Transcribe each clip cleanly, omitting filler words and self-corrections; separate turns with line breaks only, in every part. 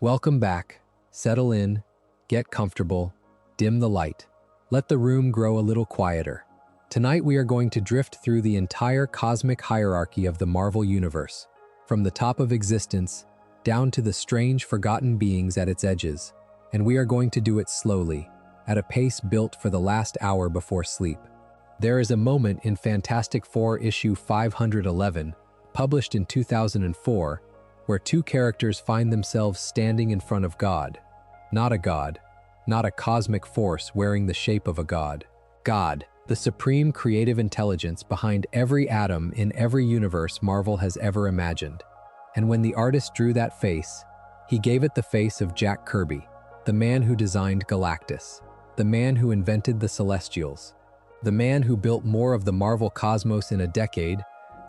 Welcome back. Settle in, get comfortable, dim the light. Let the room grow a little quieter. Tonight we are going to drift through the entire cosmic hierarchy of the Marvel Universe, from the top of existence down to the strange forgotten beings at its edges, and we are going to do it slowly, at a pace built for the last hour before sleep. There is a moment in Fantastic Four issue 511, published in 2004, where two characters find themselves standing in front of God. Not a god, not a cosmic force wearing the shape of a god. God, the supreme creative intelligence behind every atom in every universe Marvel has ever imagined. And when the artist drew that face, he gave it the face of Jack Kirby, the man who designed Galactus, the man who invented the Celestials, the man who built more of the Marvel cosmos in a decade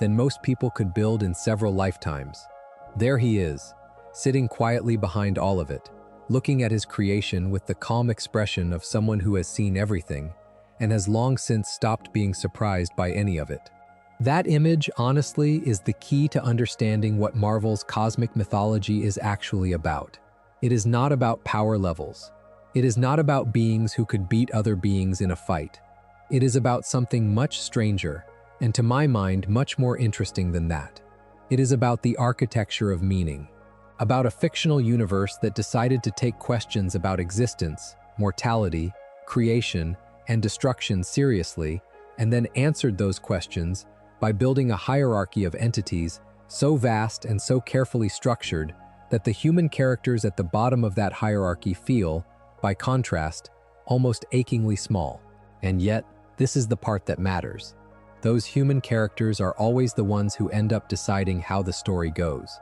than most people could build in several lifetimes. There he is, sitting quietly behind all of it, looking at his creation with the calm expression of someone who has seen everything and has long since stopped being surprised by any of it. That image, honestly, is the key to understanding what Marvel's cosmic mythology is actually about. It is not about power levels. It is not about beings who could beat other beings in a fight. It is about something much stranger, and to my mind, much more interesting than that. It is about the architecture of meaning, about a fictional universe that decided to take questions about existence, mortality, creation, and destruction seriously, and then answered those questions by building a hierarchy of entities so vast and so carefully structured that the human characters at the bottom of that hierarchy feel, by contrast, almost achingly small. And yet, this is the part that matters. Those human characters are always the ones who end up deciding how the story goes.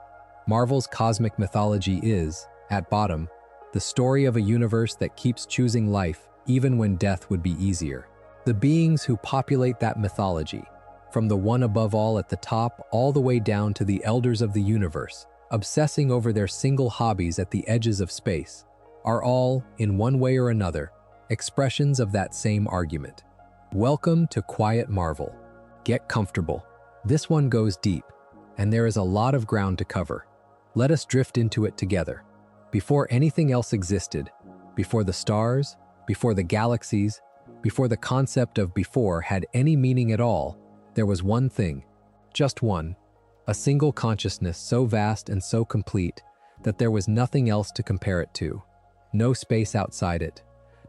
Marvel's cosmic mythology is, at bottom, the story of a universe that keeps choosing life even when death would be easier. The beings who populate that mythology, from the one above all at the top all the way down to the elders of the universe, obsessing over their single hobbies at the edges of space, are all, in one way or another, expressions of that same argument. Welcome to Quiet Marvel. Get comfortable. This one goes deep, and there is a lot of ground to cover. Let us drift into it together. Before anything else existed, before the stars, before the galaxies, before the concept of before had any meaning at all, there was one thing, just one, a single consciousness so vast and so complete that there was nothing else to compare it to. No space outside it,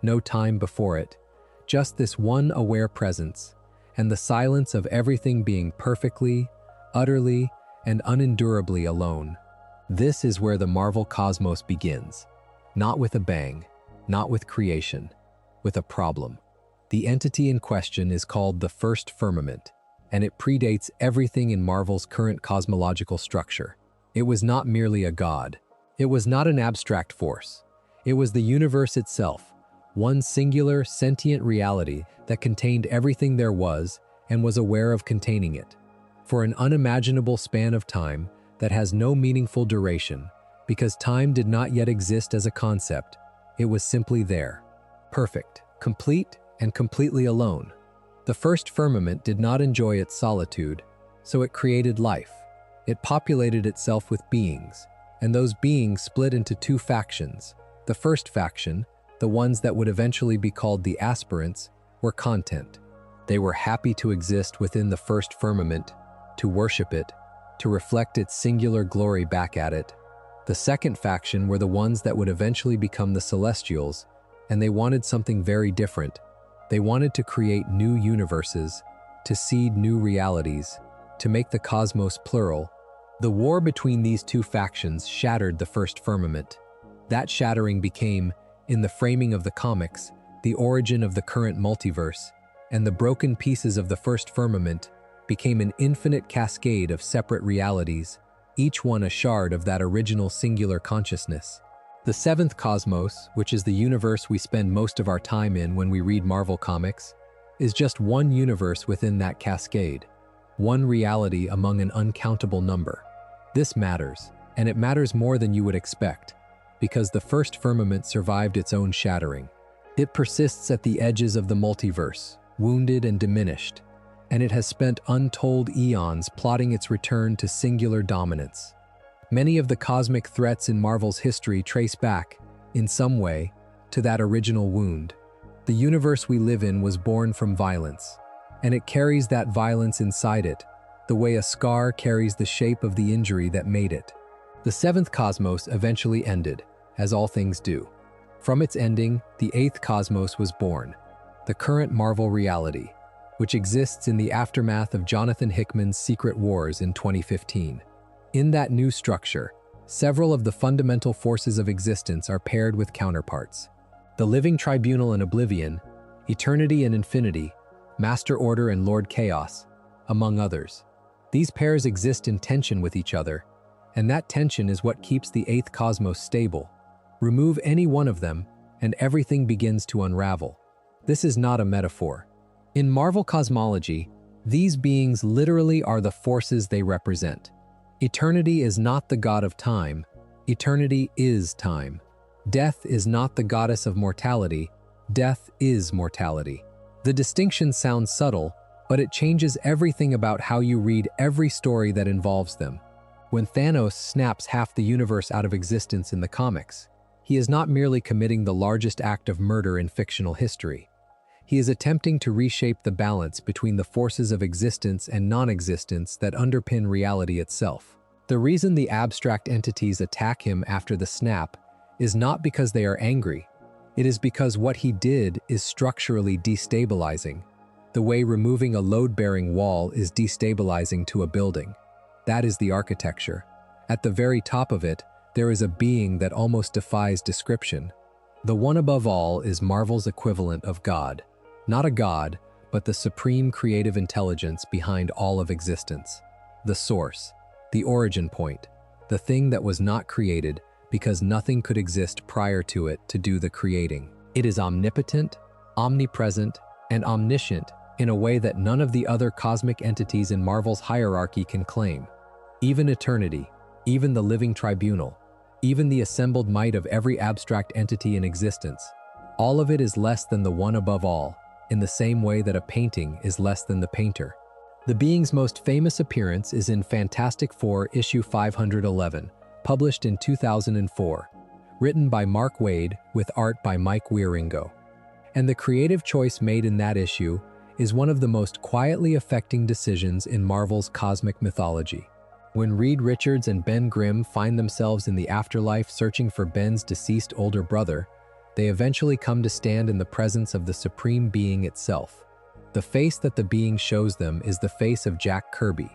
no time before it, just this one aware presence, and the silence of everything being perfectly, utterly, and unendurably alone. This is where the Marvel cosmos begins. Not with a bang, not with creation, with a problem. The entity in question is called the First Firmament, and it predates everything in Marvel's current cosmological structure. It was not merely a god. It was not an abstract force. It was the universe itself, one singular, sentient reality that contained everything there was and was aware of containing it. For an unimaginable span of time that has no meaningful duration, because time did not yet exist as a concept, it was simply there. Perfect, complete, and completely alone. The First Firmament did not enjoy its solitude, so it created life. It populated itself with beings, and those beings split into two factions. The first faction, the ones that would eventually be called the aspirants, were content. They were happy to exist within the First Firmament, to worship it, to reflect its singular glory back at it. The second faction were the ones that would eventually become the Celestials, and they wanted something very different. They wanted to create new universes, to seed new realities, to make the cosmos plural. The war between these two factions shattered the First Firmament. That shattering became, in the framing of the comics, the origin of the current multiverse, and the broken pieces of the First Firmament became an infinite cascade of separate realities, each one a shard of that original singular consciousness. The seventh cosmos, which is the universe we spend most of our time in when we read Marvel comics, is just one universe within that cascade, one reality among an uncountable number. This matters, and it matters more than you would expect, because the First Firmament survived its own shattering. It persists at the edges of the multiverse, wounded and diminished, and it has spent untold eons plotting its return to singular dominance. Many of the cosmic threats in Marvel's history trace back, in some way, to that original wound. The universe we live in was born from violence, and it carries that violence inside it, the way a scar carries the shape of the injury that made it. The seventh cosmos eventually ended, as all things do. From its ending, the eighth cosmos was born, the current Marvel reality, which exists in the aftermath of Jonathan Hickman's Secret Wars in 2015. In that new structure, several of the fundamental forces of existence are paired with counterparts. The Living Tribunal and Oblivion, Eternity and Infinity, Master Order and Lord Chaos, among others. These pairs exist in tension with each other, and that tension is what keeps the eighth cosmos stable. Remove any one of them, and everything begins to unravel. This is not a metaphor. In Marvel cosmology, these beings literally are the forces they represent. Eternity is not the god of time. Eternity is time. Death is not the goddess of mortality. Death is mortality. The distinction sounds subtle, but it changes everything about how you read every story that involves them. When Thanos snaps half the universe out of existence in the comics, he is not merely committing the largest act of murder in fictional history. He is attempting to reshape the balance between the forces of existence and non-existence that underpin reality itself. The reason the abstract entities attack him after the snap is not because they are angry. It is because what he did is structurally destabilizing, the way removing a load-bearing wall is destabilizing to a building. That is the architecture. At the very top of it, there is a being that almost defies description. The one above all is Marvel's equivalent of God. Not a god, but the supreme creative intelligence behind all of existence. The source, the origin point, the thing that was not created because nothing could exist prior to it to do the creating. It is omnipotent, omnipresent, and omniscient in a way that none of the other cosmic entities in Marvel's hierarchy can claim. Even eternity, even the Living Tribunal, even the assembled might of every abstract entity in existence, all of it is less than the one above all, in the same way that a painting is less than the painter. The being's most famous appearance is in Fantastic Four issue 511, published in 2004, written by Mark Waid with art by Mike Wieringo. And the creative choice made in that issue is one of the most quietly affecting decisions in Marvel's cosmic mythology. When Reed Richards and Ben Grimm find themselves in the afterlife searching for Ben's deceased older brother, they eventually come to stand in the presence of the Supreme Being itself. The face that the being shows them is the face of Jack Kirby.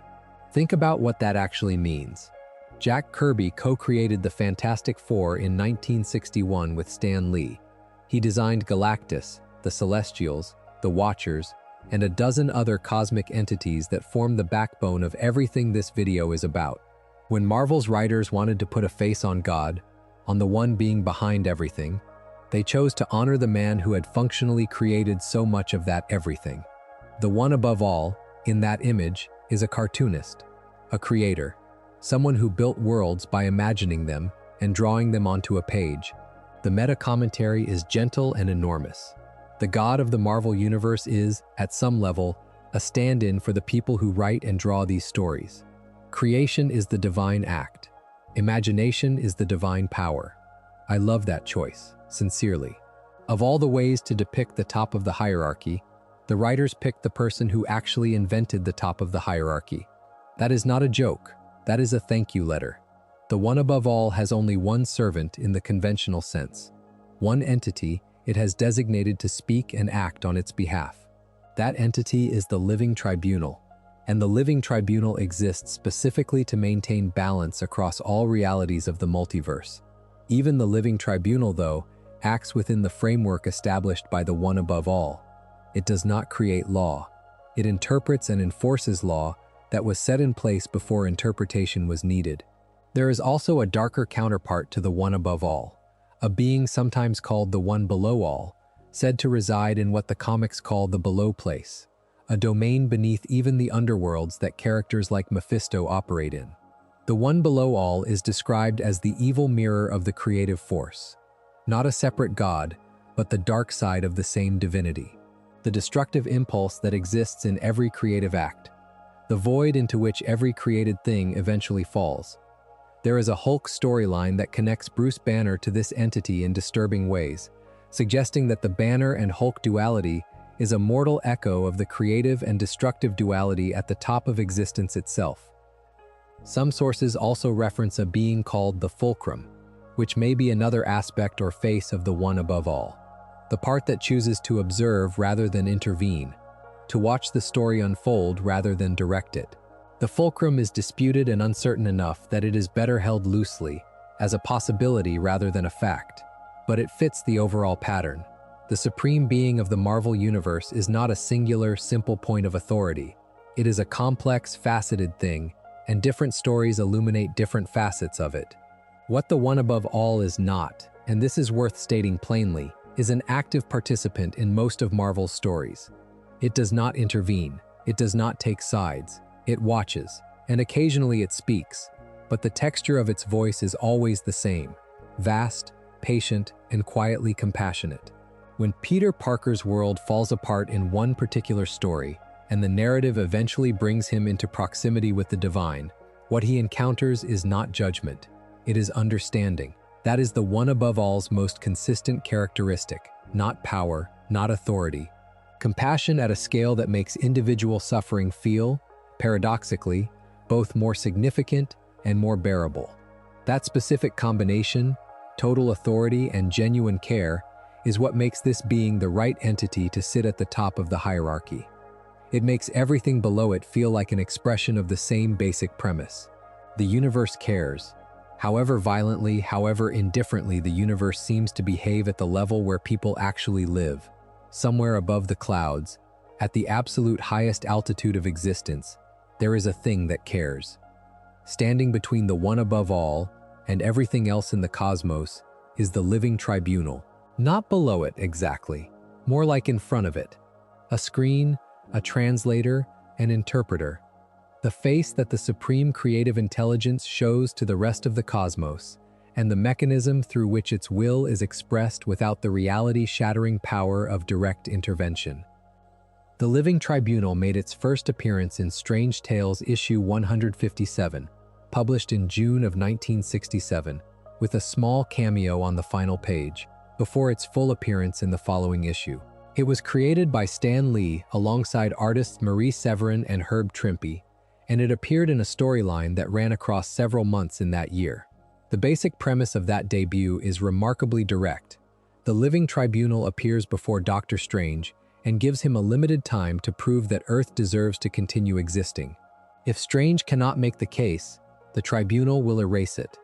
Think about what that actually means. Jack Kirby co-created the Fantastic Four in 1961 with Stan Lee. He designed Galactus, the Celestials, the Watchers, and a dozen other cosmic entities that form the backbone of everything this video is about. When Marvel's writers wanted to put a face on God, on the one being behind everything, they chose to honor the man who had functionally created so much of that everything. The one above all, in that image, is a cartoonist, a creator, someone who built worlds by imagining them and drawing them onto a page. The meta-commentary is gentle and enormous. The God of the Marvel Universe is, at some level, a stand-in for the people who write and draw these stories. Creation is the divine act. Imagination is the divine power. I love that choice, sincerely. Of all the ways to depict the top of the hierarchy, the writers picked the person who actually invented the top of the hierarchy. That is not a joke. That is a thank you letter. The one above all has only one servant in the conventional sense. One entity it has designated to speak and act on its behalf. That entity is the Living Tribunal, and the Living Tribunal exists specifically to maintain balance across all realities of the multiverse. Even the Living Tribunal, though, acts within the framework established by the one above all. It does not create law. It interprets and enforces law that was set in place before interpretation was needed. There is also a darker counterpart to the one above all, a being sometimes called the one below all, said to reside in what the comics call the below place, a domain beneath even the underworlds that characters like Mephisto operate in. The one below all is described as the evil mirror of the creative force, not a separate god, but the dark side of the same divinity, the destructive impulse that exists in every creative act, the void into which every created thing eventually falls. There is a Hulk storyline that connects Bruce Banner to this entity in disturbing ways, suggesting that the Banner and Hulk duality is a mortal echo of the creative and destructive duality at the top of existence itself. Some sources also reference a being called the Fulcrum, which may be another aspect or face of the One Above All, the part that chooses to observe rather than intervene, to watch the story unfold rather than direct it. The Fulcrum is disputed and uncertain enough that it is better held loosely, as a possibility rather than a fact, but it fits the overall pattern. The supreme being of the Marvel Universe is not a singular, simple point of authority. It is a complex, faceted thing, and different stories illuminate different facets of it. What the One Above All is not, and this is worth stating plainly, is an active participant in most of Marvel's stories. It does not intervene, it does not take sides, it watches, and occasionally it speaks, but the texture of its voice is always the same: vast, patient, and quietly compassionate. When Peter Parker's world falls apart in one particular story, and the narrative eventually brings him into proximity with the divine, what he encounters is not judgment, it is understanding. That is the One Above All's most consistent characteristic, not power, not authority. Compassion at a scale that makes individual suffering feel, paradoxically, both more significant and more bearable. That specific combination, total authority and genuine care, is what makes this being the right entity to sit at the top of the hierarchy. It makes everything below it feel like an expression of the same basic premise. The universe cares. However violently, however indifferently the universe seems to behave at the level where people actually live, somewhere above the clouds, at the absolute highest altitude of existence, there is a thing that cares. Standing between the One Above All and everything else in the cosmos is the Living Tribunal. Not below it exactly, more like in front of it. A screen, a translator, an interpreter. The face that the supreme creative intelligence shows to the rest of the cosmos, and the mechanism through which its will is expressed without the reality-shattering power of direct intervention. The Living Tribunal made its first appearance in Strange Tales issue 157, published in June of 1967, with a small cameo on the final page, before its full appearance in the following issue. It was created by Stan Lee alongside artists Marie Severin and Herb Trimpe, and it appeared in a storyline that ran across several months in that year. The basic premise of that debut is remarkably direct. The Living Tribunal appears before Doctor Strange and gives him a limited time to prove that Earth deserves to continue existing. If Strange cannot make the case, the Tribunal will erase it.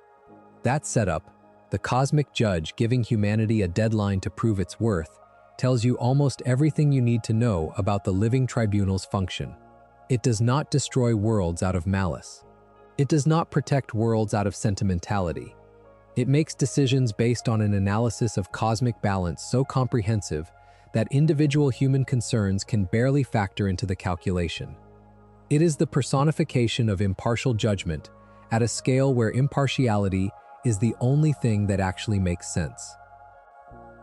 That setup, the cosmic judge giving humanity a deadline to prove its worth, tells you almost everything you need to know about the Living Tribunal's function. It does not destroy worlds out of malice. It does not protect worlds out of sentimentality. It makes decisions based on an analysis of cosmic balance so comprehensive that individual human concerns can barely factor into the calculation. It is the personification of impartial judgment at a scale where impartiality is the only thing that actually makes sense.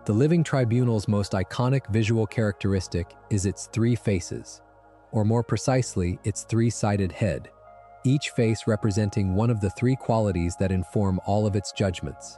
The Living Tribunal's most iconic visual characteristic is its three faces, or more precisely, its three-sided head, each face representing one of the three qualities that inform all of its judgments.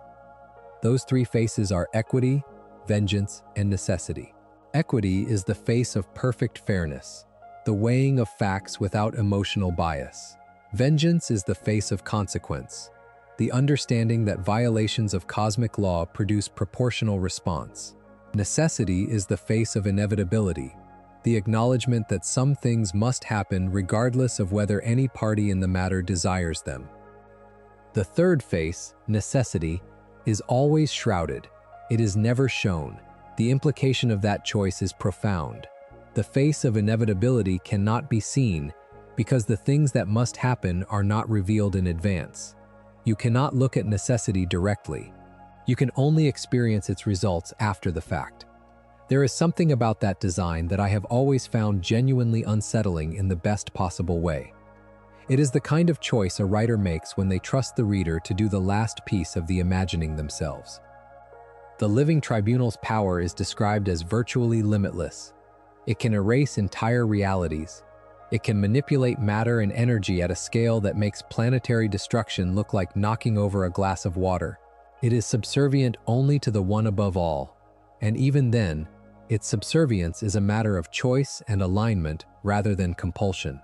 Those three faces are equity, vengeance, and necessity. Equity is the face of perfect fairness, the weighing of facts without emotional bias. Vengeance is the face of consequence, the understanding that violations of cosmic law produce proportional response. Necessity is the face of inevitability, the acknowledgement that some things must happen regardless of whether any party in the matter desires them. The third face, necessity, is always shrouded. It is never shown. The implication of that choice is profound. The face of inevitability cannot be seen because the things that must happen are not revealed in advance. You cannot look at necessity directly. You can only experience its results after the fact. There is something about that design that I have always found genuinely unsettling in the best possible way. It is the kind of choice a writer makes when they trust the reader to do the last piece of the imagining themselves. The Living Tribunal's power is described as virtually limitless. It can erase entire realities. It can manipulate matter and energy at a scale that makes planetary destruction look like knocking over a glass of water. It is subservient only to the one above all, and even then, its subservience is a matter of choice and alignment rather than compulsion.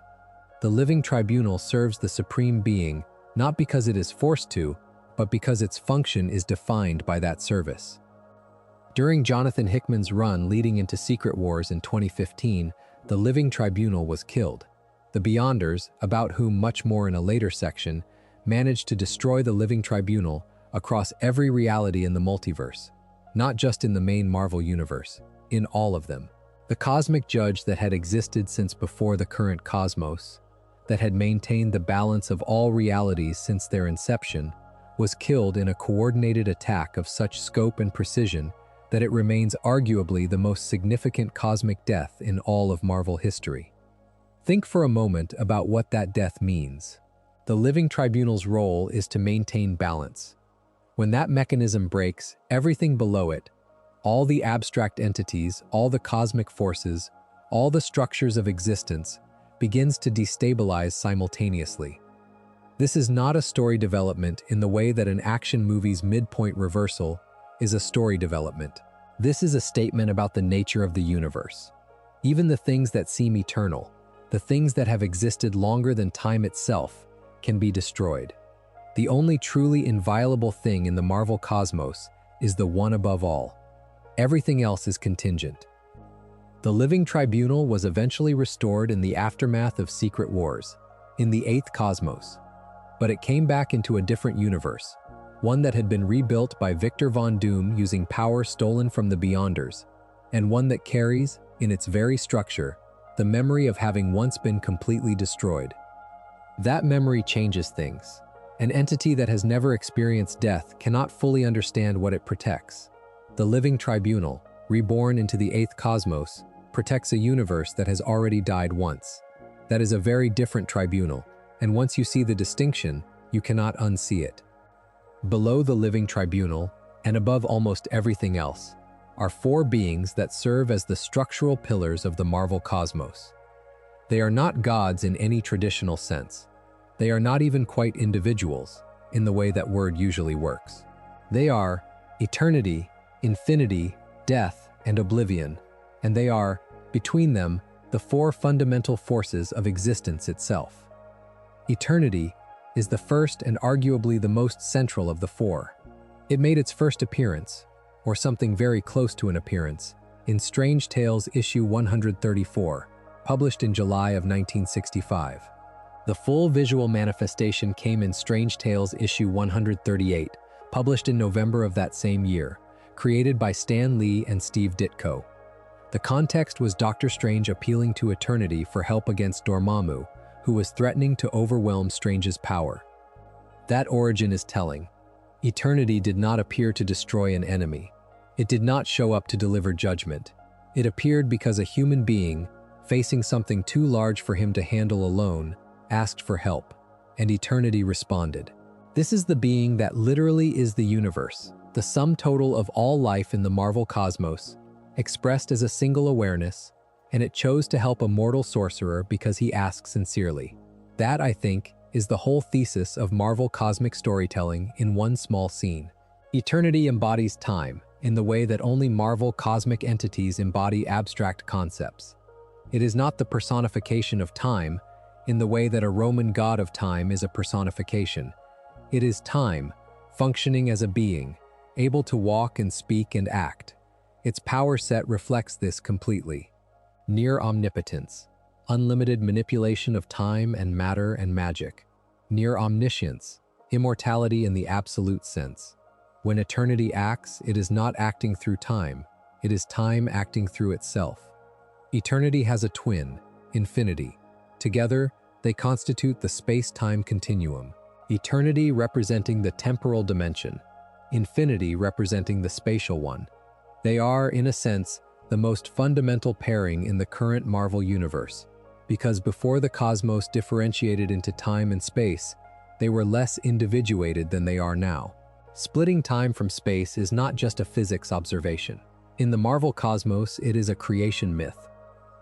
The Living Tribunal serves the Supreme Being not because it is forced to, but because its function is defined by that service. During Jonathan Hickman's run leading into Secret Wars in 2015, the Living Tribunal was killed. The Beyonders, about whom much more in a later section, managed to destroy the Living Tribunal across every reality in the multiverse, not just in the main Marvel universe, in all of them. The cosmic judge that had existed since before the current cosmos, that had maintained the balance of all realities since their inception, was killed in a coordinated attack of such scope and precision that it remains arguably the most significant cosmic death in all of Marvel history. Think for a moment about what that death means. The Living Tribunal's role is to maintain balance. When that mechanism breaks, everything below it, all the abstract entities, all the cosmic forces, all the structures of existence, begins to destabilize simultaneously. This is not a story development in the way that an action movie's midpoint reversal is a story development. This is a statement about the nature of the universe. Even the things that seem eternal, the things that have existed longer than time itself, can be destroyed. The only truly inviolable thing in the Marvel cosmos is the one above all. Everything else is contingent. The Living Tribunal was eventually restored in the aftermath of Secret Wars, in the 8th cosmos. But it came back into a different universe, one that had been rebuilt by Victor Von Doom using power stolen from the Beyonders, and one that carries, in its very structure, the memory of having once been completely destroyed. That memory changes things. An entity that has never experienced death cannot fully understand what it protects. The Living Tribunal, reborn into the 8th cosmos, protects a universe that has already died once. That is a very different tribunal, and once you see the distinction, you cannot unsee it. Below the Living Tribunal, and above almost everything else, are 4 beings that serve as the structural pillars of the Marvel cosmos. They are not gods in any traditional sense. They are not even quite individuals, in the way that word usually works. They are eternity, infinity, death, and oblivion, and they are, between them, the 4 fundamental forces of existence itself. Eternity is the first and arguably the most central of the 4. It made its first appearance, or something very close to an appearance, in Strange Tales issue 134, published in July of 1965. The full visual manifestation came in Strange Tales issue 138, published in November of that same year, created by Stan Lee and Steve Ditko. The context was Doctor Strange appealing to Eternity for help against Dormammu, who was threatening to overwhelm Strange's power. That origin is telling. Eternity did not appear to destroy an enemy. It did not show up to deliver judgment. It appeared because a human being, facing something too large for him to handle alone, asked for help, and Eternity responded. This is the being that literally is the universe, the sum total of all life in the Marvel cosmos, expressed as a single awareness, and it chose to help a mortal sorcerer because he asked sincerely. That, I think, is the whole thesis of Marvel cosmic storytelling in one small scene. Eternity embodies time in the way that only Marvel cosmic entities embody abstract concepts. It is not the personification of time in the way that a Roman god of time is a personification. It is time, functioning as a being, able to walk and speak and act. Its power set reflects this completely. Near omnipotence, unlimited manipulation of time and matter and magic. Near omniscience, immortality in the absolute sense. When Eternity acts, it is not acting through time, it is time acting through itself. Eternity has a twin, infinity. Together, they constitute the space-time continuum. Eternity representing the temporal dimension, infinity representing the spatial one. They are, in a sense, the most fundamental pairing in the current Marvel universe, because before the cosmos differentiated into time and space, they were less individuated than they are now. Splitting time from space is not just a physics observation. In the Marvel cosmos, it is a creation myth.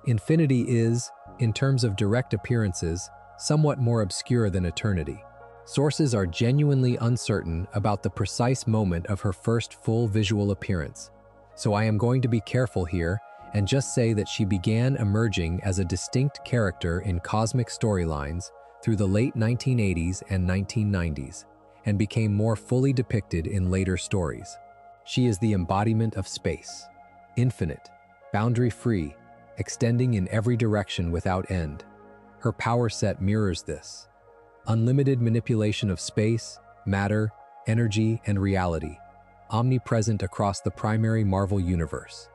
Infinity is, in terms of direct appearances, somewhat more obscure than Eternity. Sources are genuinely uncertain about the precise moment of her first full visual appearance, so I am going to be careful here and just say that she began emerging as a distinct character in cosmic storylines through the late 1980s and 1990s, and became more fully depicted in later stories. She is the embodiment of space, infinite, boundary-free, extending in every direction without end. Her power set mirrors this. Unlimited manipulation of space, matter, energy, and reality, omnipresent across the primary Marvel universe.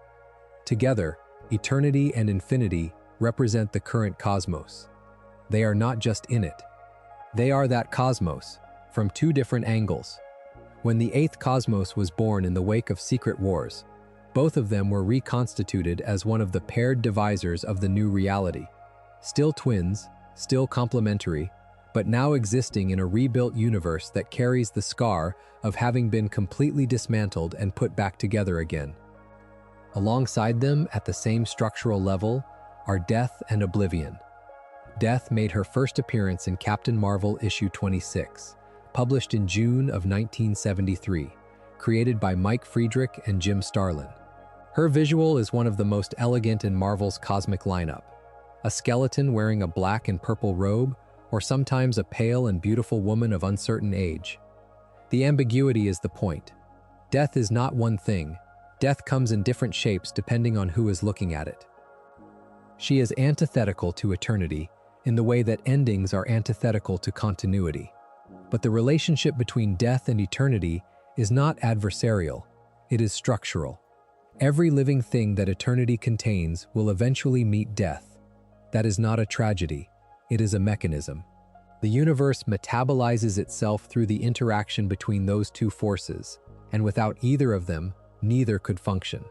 Together, eternity and infinity represent the current cosmos. They are not just in it. They are that cosmos, from two different angles. When the eighth cosmos was born in the wake of Secret Wars, both of them were reconstituted as one of the paired divisors of the new reality. Still twins, still complementary, but now existing in a rebuilt universe that carries the scar of having been completely dismantled and put back together again. Alongside them, at the same structural level, are Death and Oblivion. Death made her first appearance in Captain Marvel issue 26, published in June of 1973, created by Mike Friedrich and Jim Starlin. Her visual is one of the most elegant in Marvel's cosmic lineup. A skeleton wearing a black and purple robe, or sometimes a pale and beautiful woman of uncertain age. The ambiguity is the point. Death is not one thing. Death comes in different shapes depending on who is looking at it. She is antithetical to eternity in the way that endings are antithetical to continuity. But the relationship between death and eternity is not adversarial, it is structural. Every living thing that eternity contains will eventually meet death. That is not a tragedy. It is a mechanism. The universe metabolizes itself through the interaction between those two forces, and without either of them, neither could function.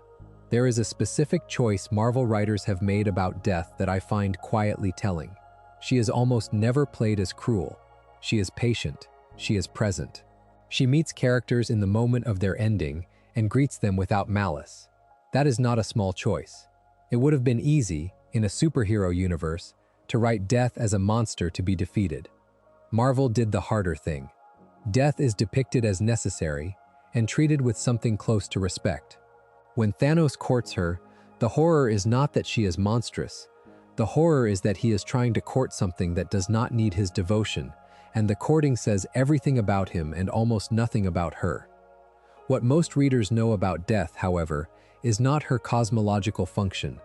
There is a specific choice Marvel writers have made about death that I find quietly telling. She is almost never played as cruel. She is patient. She is present. She meets characters in the moment of their ending and greets them without malice. That is not a small choice. It would have been easy, in a superhero universe, to write death as a monster to be defeated. Marvel did the harder thing. Death is depicted as necessary and treated with something close to respect. When Thanos courts her, the horror is not that she is monstrous. The horror is that he is trying to court something that does not need his devotion, and the courting says everything about him and almost nothing about her. What most readers know about death, however, is not her cosmological function.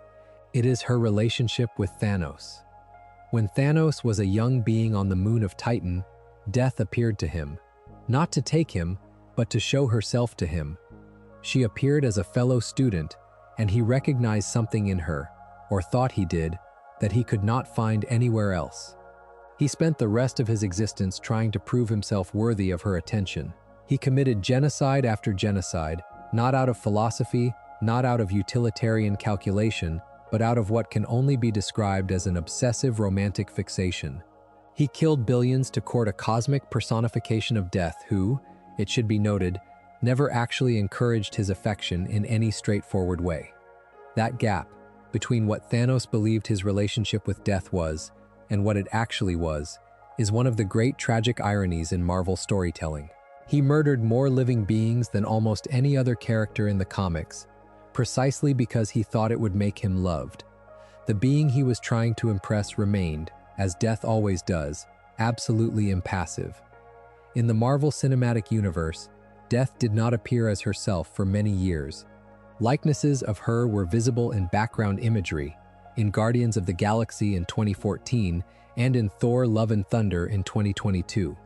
It is her relationship with Thanos. When Thanos was a young being on the moon of Titan, Death appeared to him, not to take him, but to show herself to him. She appeared as a fellow student, and he recognized something in her, or thought he did, that he could not find anywhere else. He spent the rest of his existence trying to prove himself worthy of her attention. He committed genocide after genocide, not out of philosophy, not out of utilitarian calculation, but out of what can only be described as an obsessive romantic fixation. He killed billions to court a cosmic personification of death who, it should be noted, never actually encouraged his affection in any straightforward way. That gap, between what Thanos believed his relationship with death was and what it actually was, is one of the great tragic ironies in Marvel storytelling. He murdered more living beings than almost any other character in the comics, precisely because he thought it would make him loved. The being he was trying to impress remained, as death always does, absolutely impassive. In the Marvel Cinematic Universe, Death did not appear as herself for many years. Likenesses of her were visible in background imagery, in Guardians of the Galaxy in 2014 and in Thor: Love and Thunder in 2022,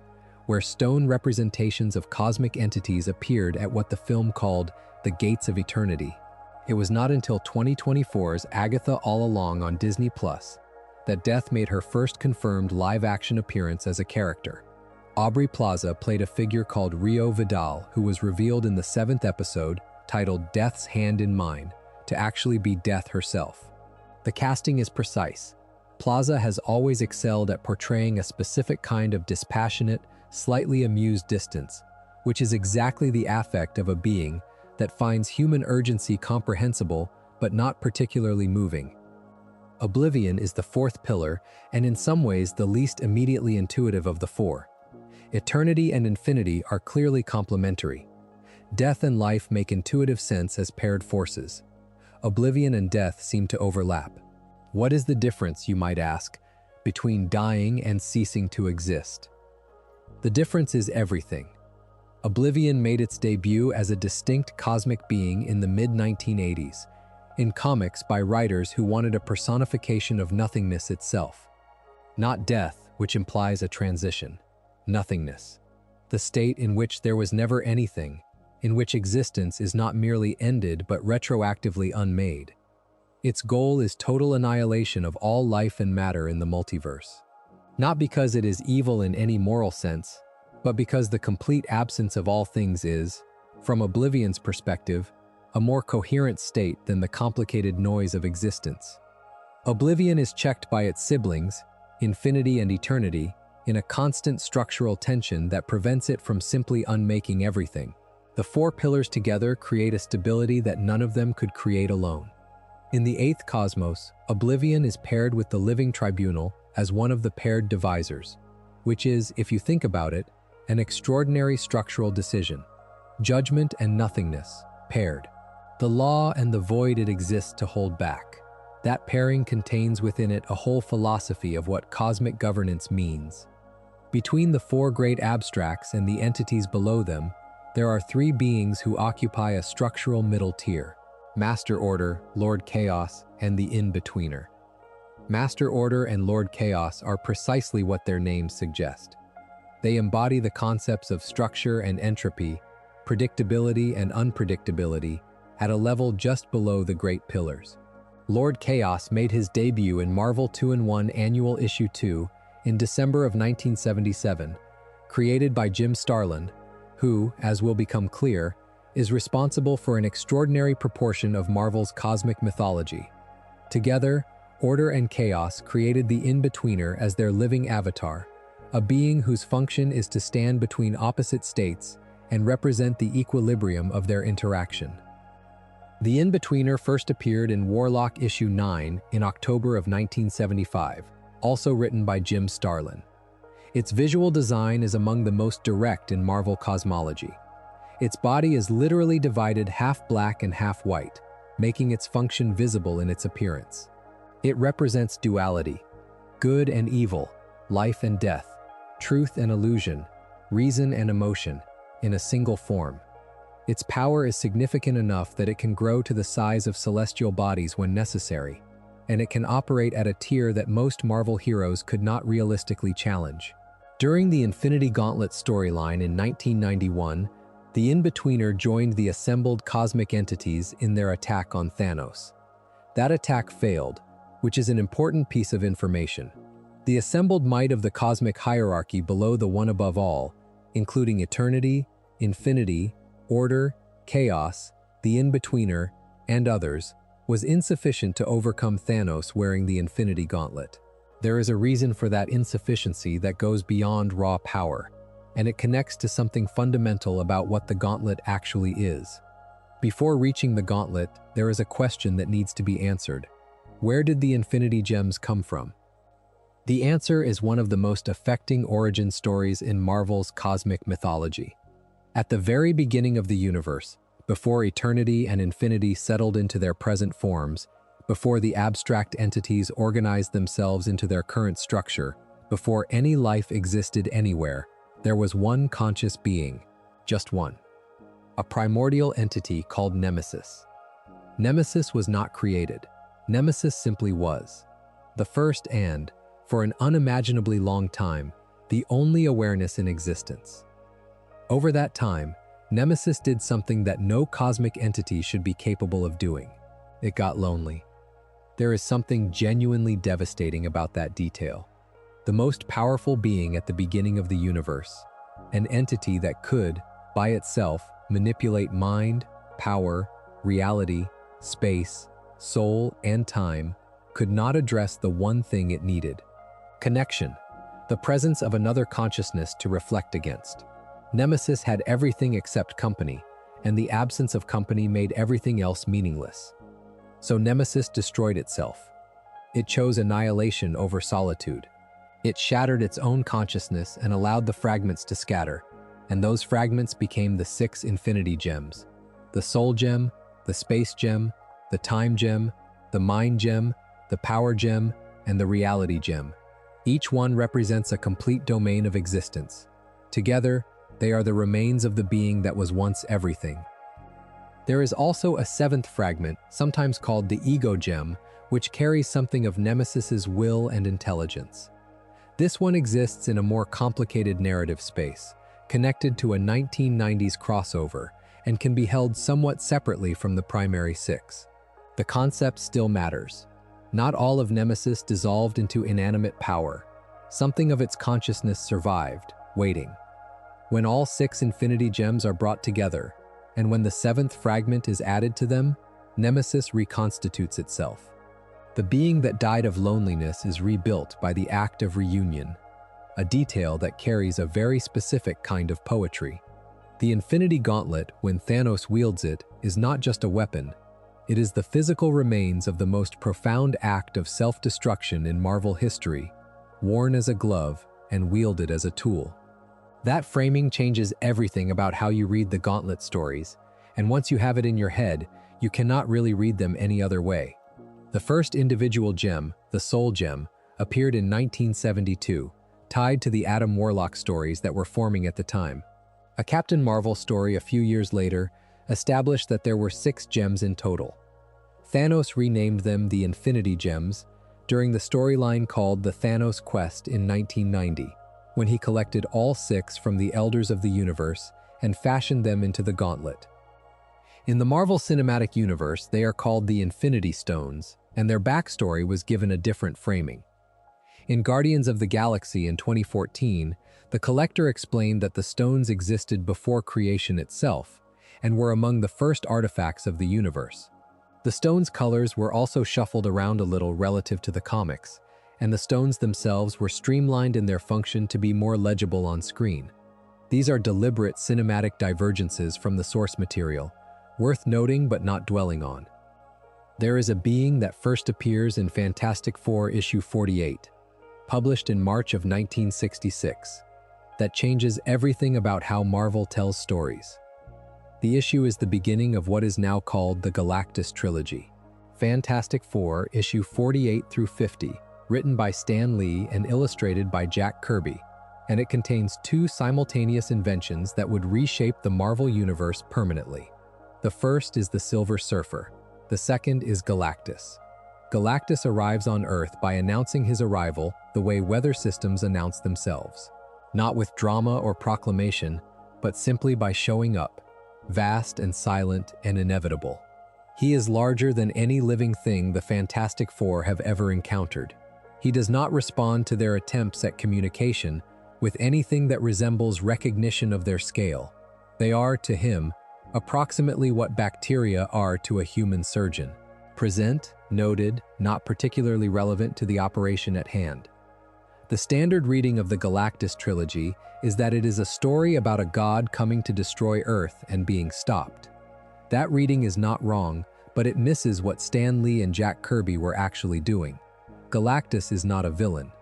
where stone representations of cosmic entities appeared at what the film called the Gates of Eternity. It was not until 2024's Agatha All Along on Disney Plus that Death made her first confirmed live-action appearance as a character. Aubrey Plaza played a figure called Rio Vidal, who was revealed in the 7th episode, titled Death's Hand in Mine, to actually be Death herself. The casting is precise. Plaza has always excelled at portraying a specific kind of dispassionate, slightly amused distance, which is exactly the affect of a being that finds human urgency comprehensible but not particularly moving. Oblivion is the fourth pillar, and in some ways the least immediately intuitive of the four. Eternity and infinity are clearly complementary. Death and life make intuitive sense as paired forces. Oblivion and death seem to overlap. What is the difference, you might ask, between dying and ceasing to exist? The difference is everything. Oblivion made its debut as a distinct cosmic being in the mid-1980s, in comics by writers who wanted a personification of nothingness itself. Not death, which implies a transition. Nothingness. The state in which there was never anything, in which existence is not merely ended but retroactively unmade. Its goal is total annihilation of all life and matter in the multiverse. Not because it is evil in any moral sense, but because the complete absence of all things is, from Oblivion's perspective, a more coherent state than the complicated noise of existence. Oblivion is checked by its siblings, infinity and eternity, in a constant structural tension that prevents it from simply unmaking everything. The four pillars together create a stability that none of them could create alone. In the eighth cosmos, Oblivion is paired with the Living Tribunal as one of the paired divisors, which is, if you think about it, an extraordinary structural decision. Judgment and nothingness, paired. The law and the void it exists to hold back. That pairing contains within it a whole philosophy of what cosmic governance means. Between the four great abstracts and the entities below them, there are three beings who occupy a structural middle tier: Master Order, Lord Chaos, and the In-Betweener. Master Order and Lord Chaos are precisely what their names suggest. They embody the concepts of structure and entropy, predictability and unpredictability, at a level just below the Great Pillars. Lord Chaos made his debut in Marvel 2-in-1 Annual Issue 2 in December of 1977, created by Jim Starlin, who, as will become clear, is responsible for an extraordinary proportion of Marvel's cosmic mythology. Together, Order and Chaos created the In-Betweener as their living avatar, a being whose function is to stand between opposite states and represent the equilibrium of their interaction. The In-Betweener first appeared in Warlock issue 9 in October of 1975, also written by Jim Starlin. Its visual design is among the most direct in Marvel cosmology. Its body is literally divided half black and half white, making its function visible in its appearance. It represents duality, good and evil, life and death, truth and illusion, reason and emotion, in a single form. Its power is significant enough that it can grow to the size of celestial bodies when necessary, and it can operate at a tier that most Marvel heroes could not realistically challenge. During the Infinity Gauntlet storyline in 1991, the In-Betweener joined the assembled cosmic entities in their attack on Thanos. That attack failed, which is an important piece of information. The assembled might of the cosmic hierarchy below the one above all, including eternity, infinity, order, chaos, the In-Betweener, and others, was insufficient to overcome Thanos wearing the Infinity Gauntlet. There is a reason for that insufficiency that goes beyond raw power, and it connects to something fundamental about what the gauntlet actually is. Before reaching the gauntlet, there is a question that needs to be answered. Where did the Infinity Gems come from? The answer is one of the most affecting origin stories in Marvel's cosmic mythology. At the very beginning of the universe, before eternity and infinity settled into their present forms, before the abstract entities organized themselves into their current structure, before any life existed anywhere, there was one conscious being, just one. A primordial entity called Nemesis. Nemesis was not created. Nemesis simply was. The first and, for an unimaginably long time, the only awareness in existence. Over that time, Nemesis did something that no cosmic entity should be capable of doing. It got lonely. There is something genuinely devastating about that detail. The most powerful being at the beginning of the universe, an entity that could, by itself, manipulate mind, power, reality, space, soul, and time, could not address the one thing it needed: connection, the presence of another consciousness to reflect against. Nemesis had everything except company, and the absence of company made everything else meaningless. So Nemesis destroyed itself. It chose annihilation over solitude. It shattered its own consciousness and allowed the fragments to scatter, and those fragments became the 6 infinity gems: the soul gem, the space gem, the time gem, the mind gem, the power gem, and the reality gem. Each one represents a complete domain of existence. Together, they are the remains of the being that was once everything. There is also a 7th fragment, sometimes called the ego gem, which carries something of Nemesis's will and intelligence. This one exists in a more complicated narrative space, connected to a 1990s crossover, and can be held somewhat separately from the primary 6. The concept still matters. Not all of Nemesis dissolved into inanimate power. Something of its consciousness survived, waiting. When all 6 infinity gems are brought together, and when the 7th fragment is added to them, Nemesis reconstitutes itself. The being that died of loneliness is rebuilt by the act of reunion, a detail that carries a very specific kind of poetry. The Infinity Gauntlet, when Thanos wields it, is not just a weapon. It is the physical remains of the most profound act of self-destruction in Marvel history, worn as a glove and wielded as a tool. That framing changes everything about how you read the Gauntlet stories, and once you have it in your head, you cannot really read them any other way. The first individual gem, the Soul Gem, appeared in 1972, tied to the Adam Warlock stories that were forming at the time. A Captain Marvel story a few years later established that there were 6 gems in total. Thanos renamed them the Infinity Gems during the storyline called The Thanos Quest in 1990, when he collected all 6 from the Elders of the Universe and fashioned them into the Gauntlet. In the Marvel Cinematic Universe, they are called the Infinity Stones, and their backstory was given a different framing. In Guardians of the Galaxy in 2014, the Collector explained that the stones existed before creation itself and were among the first artifacts of the universe. The stones' colors were also shuffled around a little relative to the comics, and the stones themselves were streamlined in their function to be more legible on screen. These are deliberate cinematic divergences from the source material, worth noting but not dwelling on. There is a being that first appears in Fantastic Four issue 48, published in March of 1966, that changes everything about how Marvel tells stories. The issue is the beginning of what is now called the Galactus trilogy. Fantastic Four issue 48 through 50, written by Stan Lee and illustrated by Jack Kirby, and it contains 2 simultaneous inventions that would reshape the Marvel Universe permanently. The first is the Silver Surfer. The second is Galactus. Galactus arrives on Earth by announcing his arrival the way weather systems announce themselves. Not with drama or proclamation, but simply by showing up, vast and silent and inevitable. He is larger than any living thing the Fantastic Four have ever encountered. He does not respond to their attempts at communication with anything that resembles recognition of their scale. They are, to him, approximately what bacteria are to a human surgeon. Present, noted, not particularly relevant to the operation at hand. The standard reading of the Galactus trilogy is that it is a story about a god coming to destroy Earth and being stopped. That reading is not wrong, but it misses what Stan Lee and Jack Kirby were actually doing. Galactus is not a villain.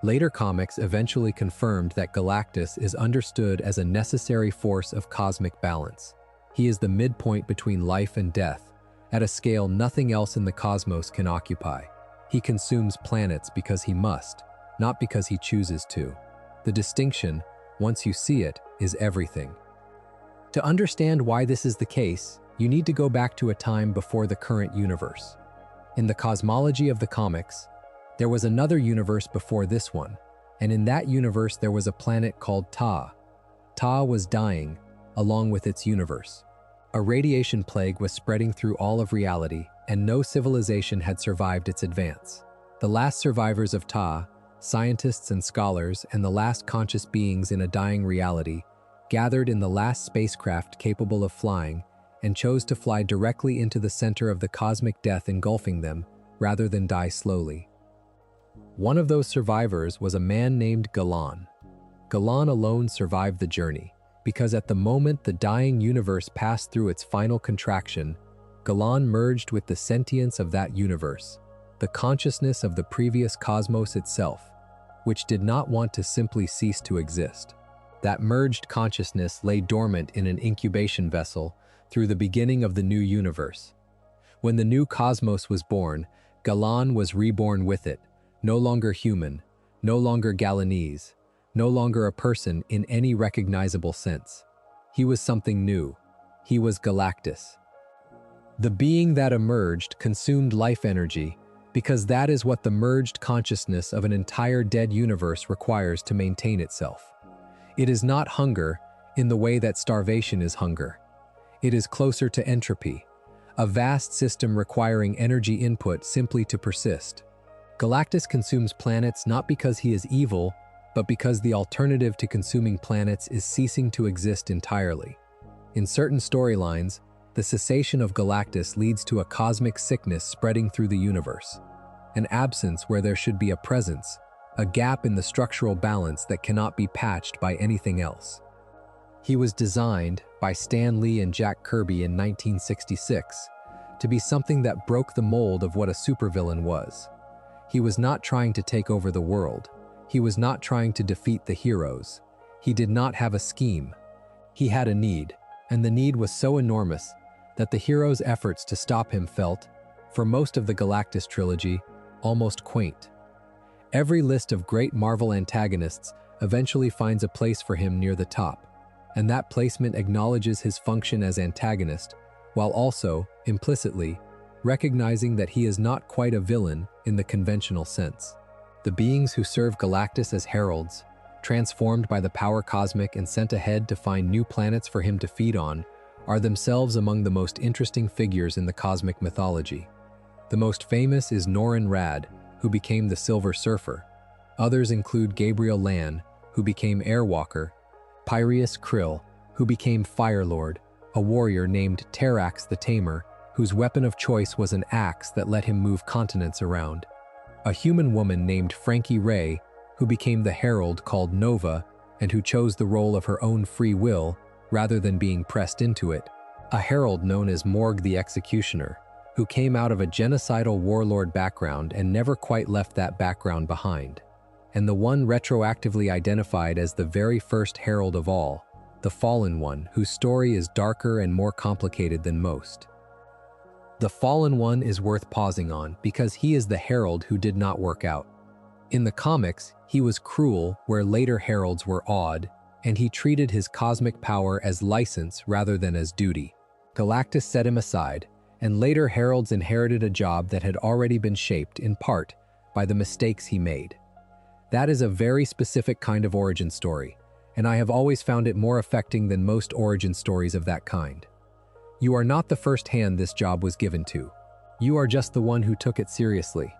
Later comics eventually confirmed that Galactus is understood as a necessary force of cosmic balance. He is the midpoint between life and death, at a scale nothing else in the cosmos can occupy. He consumes planets because he must, not because he chooses to. The distinction, once you see it, is everything. To understand why this is the case, you need to go back to a time before the current universe. In the cosmology of the comics, there was another universe before this one, and in that universe there was a planet called Ta. Ta was dying, along with its universe. A radiation plague was spreading through all of reality, and no civilization had survived its advance. The last survivors of Ta, scientists and scholars, and the last conscious beings in a dying reality, gathered in the last spacecraft capable of flying and chose to fly directly into the center of the cosmic death engulfing them, rather than die slowly. One of those survivors was a man named Galan. Galan alone survived the journey, because at the moment the dying universe passed through its final contraction, Galan merged with the sentience of that universe. the consciousness of the previous cosmos itself, which did not want to simply cease to exist. That merged consciousness lay dormant in an incubation vessel through the beginning of the new universe. When the new cosmos was born, Galan was reborn with it, no longer human, no longer Galanese, no longer a person in any recognizable sense. He was something new. He was Galactus. The being that emerged consumed life energy because that is what the merged consciousness of an entire dead universe requires to maintain itself. It is not hunger in the way that starvation is hunger. It is closer to entropy, a vast system requiring energy input simply to persist. Galactus consumes planets not because he is evil, but because the alternative to consuming planets is ceasing to exist entirely. In certain storylines, the cessation of Galactus leads to a cosmic sickness spreading through the universe, an absence where there should be a presence, a gap in the structural balance that cannot be patched by anything else. He was designed by Stan Lee and Jack Kirby in 1966 to be something that broke the mold of what a supervillain was. He was not trying to take over the world. He was not trying to defeat the heroes. He did not have a scheme. He had a need, and the need was so enormous that the hero's efforts to stop him felt, for most of the Galactus trilogy, almost quaint. Every list of great Marvel antagonists eventually finds a place for him near the top, and that placement acknowledges his function as antagonist, while also, implicitly, recognizing that he is not quite a villain in the conventional sense. The beings who serve Galactus as heralds, transformed by the power cosmic and sent ahead to find new planets for him to feed on, are themselves among the most interesting figures in the cosmic mythology. The most famous is Norrin Radd, who became the Silver Surfer. Others include Gabriel Lan, who became Airwalker, Pyreus Krill, who became Firelord, a warrior named Terrax the Tamer, whose weapon of choice was an axe that let him move continents around, a human woman named Frankie Ray, who became the herald called Nova and who chose the role of her own free will rather than being pressed into it, a herald known as Morg the Executioner, who came out of a genocidal warlord background and never quite left that background behind, and the one retroactively identified as the very first herald of all, the Fallen One, whose story is darker and more complicated than most. The Fallen One is worth pausing on because he is the herald who did not work out. In the comics, he was cruel where later heralds were odd, and he treated his cosmic power as license rather than as duty. Galactus set him aside, and later heralds inherited a job that had already been shaped, in part, by the mistakes he made. That is a very specific kind of origin story, and I have always found it more affecting than most origin stories of that kind. You are not the first hand this job was given to. You are just the one who took it seriously.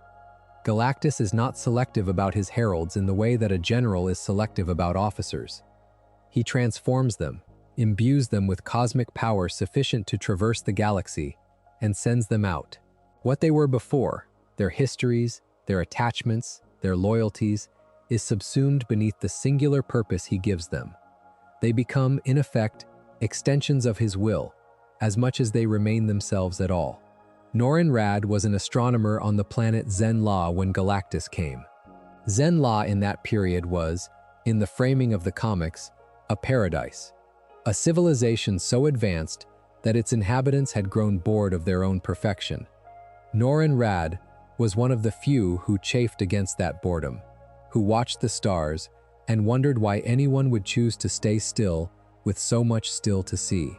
Galactus is not selective about his heralds in the way that a general is selective about officers. He transforms them, imbues them with cosmic power sufficient to traverse the galaxy, and sends them out. What they were before, their histories, their attachments, their loyalties, is subsumed beneath the singular purpose he gives them. They become, in effect, extensions of his will, as much as they remain themselves at all. Norrin Radd was an astronomer on the planet Zen-La when Galactus came. Zen-La in that period was, in the framing of the comics, a paradise, a civilization so advanced that its inhabitants had grown bored of their own perfection. Norrin Radd was one of the few who chafed against that boredom, who watched the stars and wondered why anyone would choose to stay still with so much still to see.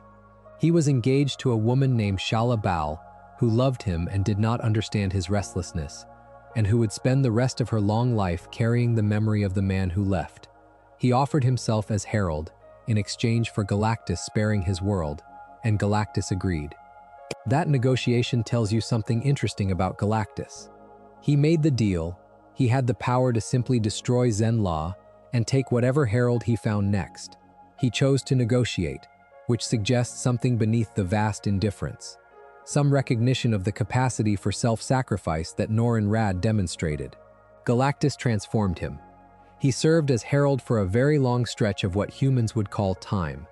He was engaged to a woman named Shala Bal, who loved him and did not understand his restlessness, and who would spend the rest of her long life carrying the memory of the man who left. He offered himself as herald in exchange for Galactus sparing his world, and Galactus agreed. That negotiation tells you something interesting about Galactus. He made the deal. He had the power to simply destroy Zen-La and take whatever herald he found next. He chose to negotiate, which suggests something beneath the vast indifference, some recognition of the capacity for self-sacrifice that Norrin Radd demonstrated. Galactus transformed him. He served as herald for a very long stretch of what humans would call time.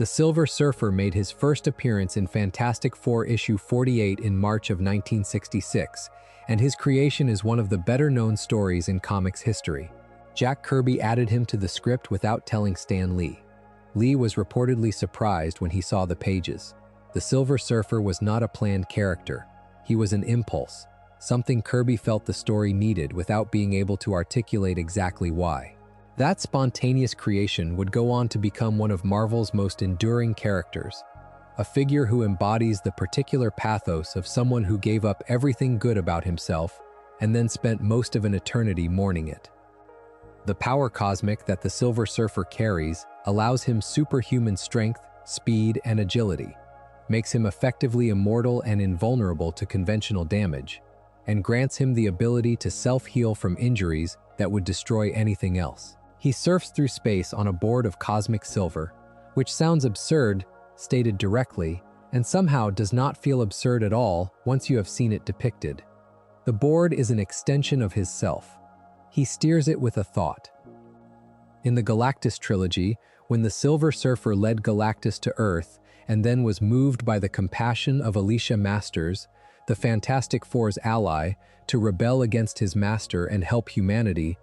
The Silver Surfer made his first appearance in Fantastic Four issue 48 in March of 1966, and his creation is one of the better-known stories in comics history. Jack Kirby added him to the script without telling Stan Lee. Lee was reportedly surprised when he saw the pages. The Silver Surfer was not a planned character. He was an impulse, something Kirby felt the story needed without being able to articulate exactly why. That spontaneous creation would go on to become one of Marvel's most enduring characters, a figure who embodies the particular pathos of someone who gave up everything good about himself and then spent most of an eternity mourning it. The power cosmic that the Silver Surfer carries allows him superhuman strength, speed, and agility, makes him effectively immortal and invulnerable to conventional damage, and grants him the ability to self-heal from injuries that would destroy anything else. He surfs through space on a board of cosmic silver, which sounds absurd, stated directly, and somehow does not feel absurd at all once you have seen it depicted. The board is an extension of his self. He steers it with a thought. In the Galactus trilogy, when the Silver Surfer led Galactus to Earth and then was moved by the compassion of Alicia Masters, the Fantastic Four's ally, to rebel against his master and help humanity,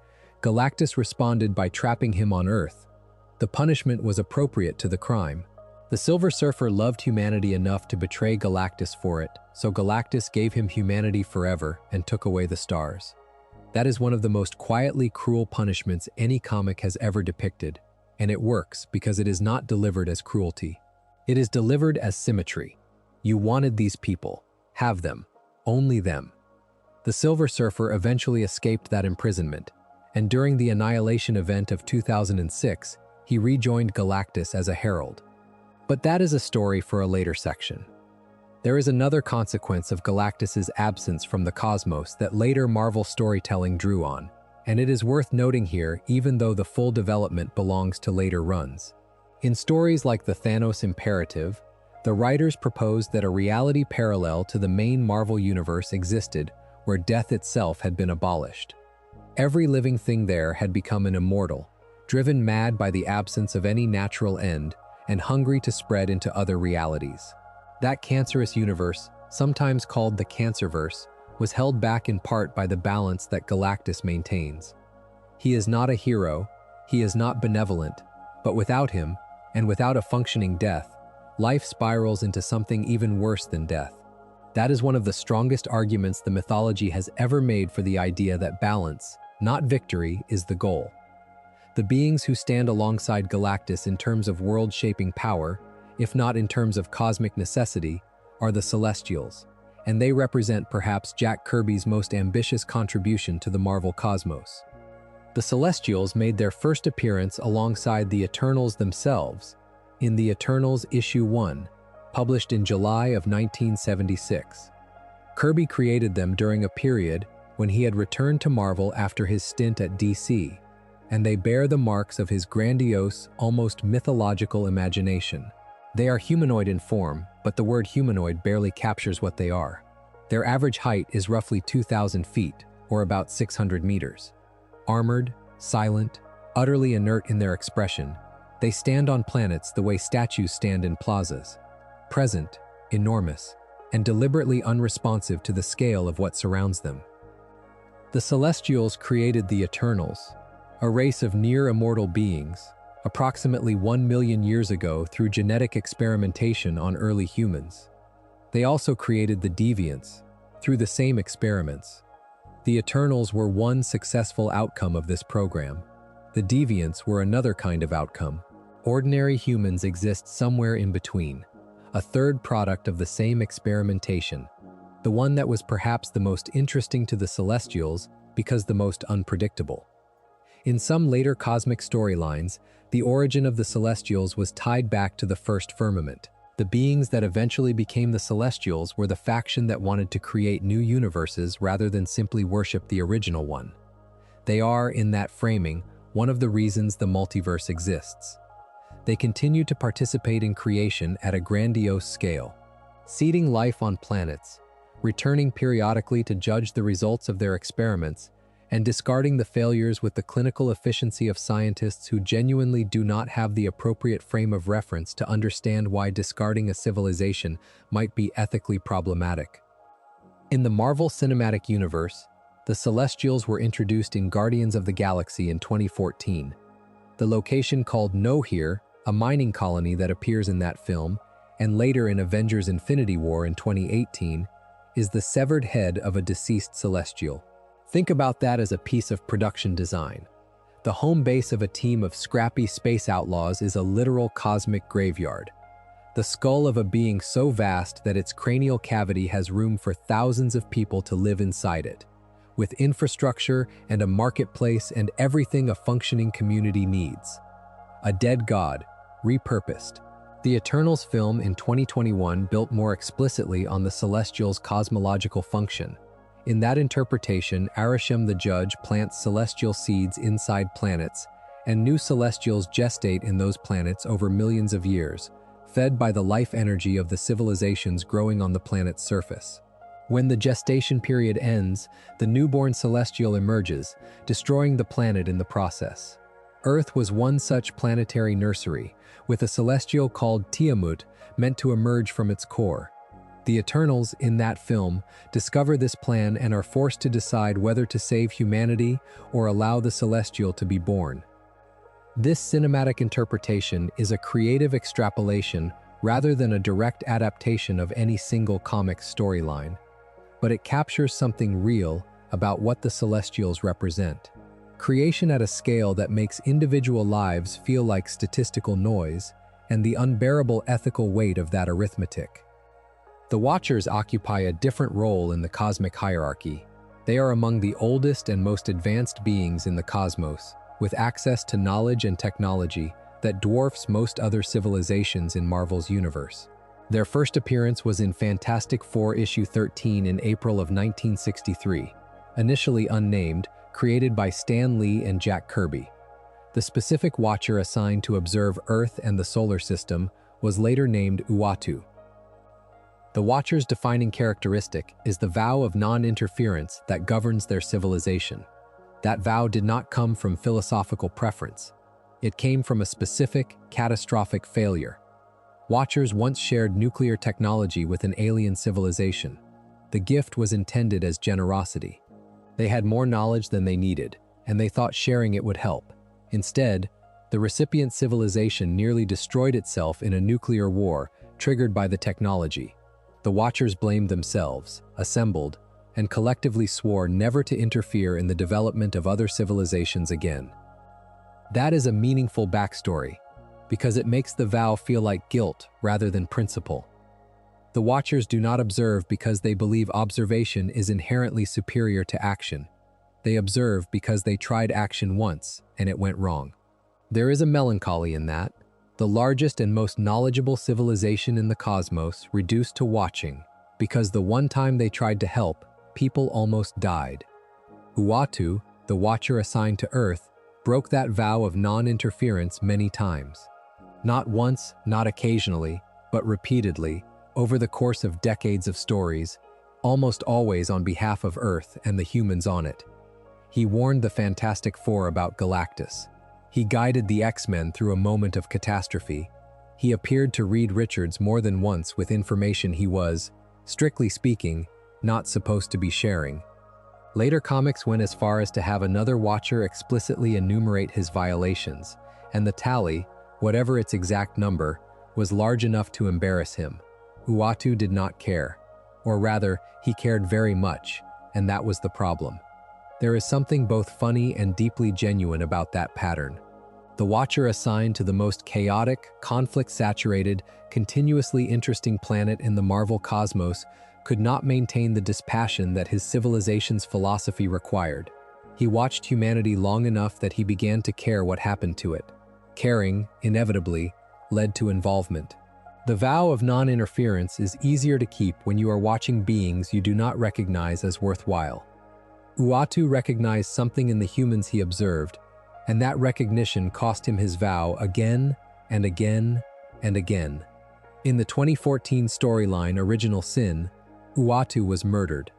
Galactus responded by trapping him on Earth. The punishment was appropriate to the crime. The Silver Surfer loved humanity enough to betray Galactus for it, so Galactus gave him humanity forever and took away the stars. That is one of the most quietly cruel punishments any comic has ever depicted, and it works because it is not delivered as cruelty. It is delivered as symmetry. You wanted these people. Have them. Only them. The Silver Surfer eventually escaped that imprisonment, and during the Annihilation event of 2006, he rejoined Galactus as a herald. But that is a story for a later section. There is another consequence of Galactus's absence from the cosmos that later Marvel storytelling drew on, and it is worth noting here even though the full development belongs to later runs. In stories like the Thanos Imperative, the writers proposed that a reality parallel to the main Marvel universe existed where death itself had been abolished. Every living thing there had become an immortal, driven mad by the absence of any natural end and hungry to spread into other realities. That cancerous universe, sometimes called the Cancerverse, was held back in part by the balance that Galactus maintains. He is not a hero, he is not benevolent, but without him, and without a functioning death, life spirals into something even worse than death. That is one of the strongest arguments the mythology has ever made for the idea that balance, not victory, is the goal. The beings who stand alongside Galactus in terms of world-shaping power, if not in terms of cosmic necessity, are the Celestials, and they represent perhaps Jack Kirby's most ambitious contribution to the Marvel cosmos. The Celestials made their first appearance alongside the Eternals themselves in the Eternals issue 1, published in July of 1976. Kirby created them during a period when he had returned to Marvel after his stint at DC, and they bear the marks of his grandiose, almost mythological imagination. They are humanoid in form, but the word humanoid barely captures what they are. Their average height is roughly 2,000 feet, or about 600 meters. Armored, silent, utterly inert in their expression, they stand on planets the way statues stand in plazas. Present, enormous, and deliberately unresponsive to the scale of what surrounds them. The Celestials created the Eternals, a race of near-immortal beings, approximately 1 million years ago through genetic experimentation on early humans. They also created the Deviants, through the same experiments. The Eternals were one successful outcome of this program. The Deviants were another kind of outcome. Ordinary humans exist somewhere in between, a third product of the same experimentation, the one that was perhaps the most interesting to the Celestials because the most unpredictable. In some later cosmic storylines, the origin of the Celestials was tied back to the First Firmament. The beings that eventually became the Celestials were the faction that wanted to create new universes rather than simply worship the original one. They are, in that framing, one of the reasons the multiverse exists. They continue to participate in creation at a grandiose scale, seeding life on planets, returning periodically to judge the results of their experiments, and discarding the failures with the clinical efficiency of scientists who genuinely do not have the appropriate frame of reference to understand why discarding a civilization might be ethically problematic. In the Marvel Cinematic Universe, the Celestials were introduced in Guardians of the Galaxy in 2014. The location called Nohir, a mining colony that appears in that film, and later in Avengers Infinity War in 2018, is the severed head of a deceased Celestial. Think about that as a piece of production design. The home base of a team of scrappy space outlaws is a literal cosmic graveyard. The skull of a being so vast that its cranial cavity has room for thousands of people to live inside it, with infrastructure and a marketplace and everything a functioning community needs. A dead god, repurposed. The Eternals film in 2021 built more explicitly on the Celestials' cosmological function. In that interpretation, Arishem the Judge plants celestial seeds inside planets, and new Celestials gestate in those planets over millions of years, fed by the life energy of the civilizations growing on the planet's surface. When the gestation period ends, the newborn Celestial emerges, destroying the planet in the process. Earth was one such planetary nursery, with a Celestial called Tiamut meant to emerge from its core. The Eternals, in that film, discover this plan and are forced to decide whether to save humanity or allow the Celestial to be born. This cinematic interpretation is a creative extrapolation rather than a direct adaptation of any single comic storyline, but it captures something real about what the Celestials represent. Creation at a scale that makes individual lives feel like statistical noise, and the unbearable ethical weight of that arithmetic. The Watchers occupy a different role in the cosmic hierarchy. They are among the oldest and most advanced beings in the cosmos, with access to knowledge and technology that dwarfs most other civilizations in Marvel's universe. Their first appearance was in Fantastic Four issue 13 in April of 1963, initially unnamed, created by Stan Lee and Jack Kirby. The specific Watcher assigned to observe Earth and the solar system was later named Uatu. The Watcher's defining characteristic is the vow of non-interference that governs their civilization. That vow did not come from philosophical preference. It came from a specific, catastrophic failure. Watchers once shared nuclear technology with an alien civilization. The gift was intended as generosity. They had more knowledge than they needed, and they thought sharing it would help. Instead, the recipient civilization nearly destroyed itself in a nuclear war triggered by the technology. The Watchers blamed themselves, assembled, and collectively swore never to interfere in the development of other civilizations again. That is a meaningful backstory, because it makes the vow feel like guilt rather than principle. The Watchers do not observe because they believe observation is inherently superior to action. They observe because they tried action once, and it went wrong. There is a melancholy in that. The largest and most knowledgeable civilization in the cosmos reduced to watching, because the one time they tried to help, people almost died. Uatu, the Watcher assigned to Earth, broke that vow of non-interference many times. Not once, not occasionally, but repeatedly, over the course of decades of stories, almost always on behalf of Earth and the humans on it. He warned the Fantastic Four about Galactus. He guided the X-Men through a moment of catastrophe. He appeared to Reed Richards more than once with information he was, strictly speaking, not supposed to be sharing. Later comics went as far as to have another Watcher explicitly enumerate his violations, and the tally, whatever its exact number, was large enough to embarrass him. Uatu did not care. Or rather, he cared very much, and that was the problem. There is something both funny and deeply genuine about that pattern. The Watcher assigned to the most chaotic, conflict-saturated, continuously interesting planet in the Marvel cosmos could not maintain the dispassion that his civilization's philosophy required. He watched humanity long enough that he began to care what happened to it. Caring, inevitably, led to involvement. The vow of non-interference is easier to keep when you are watching beings you do not recognize as worthwhile. Uatu recognized something in the humans he observed, and that recognition cost him his vow again and again and again. In the 2014 storyline Original Sin, Uatu was murdered.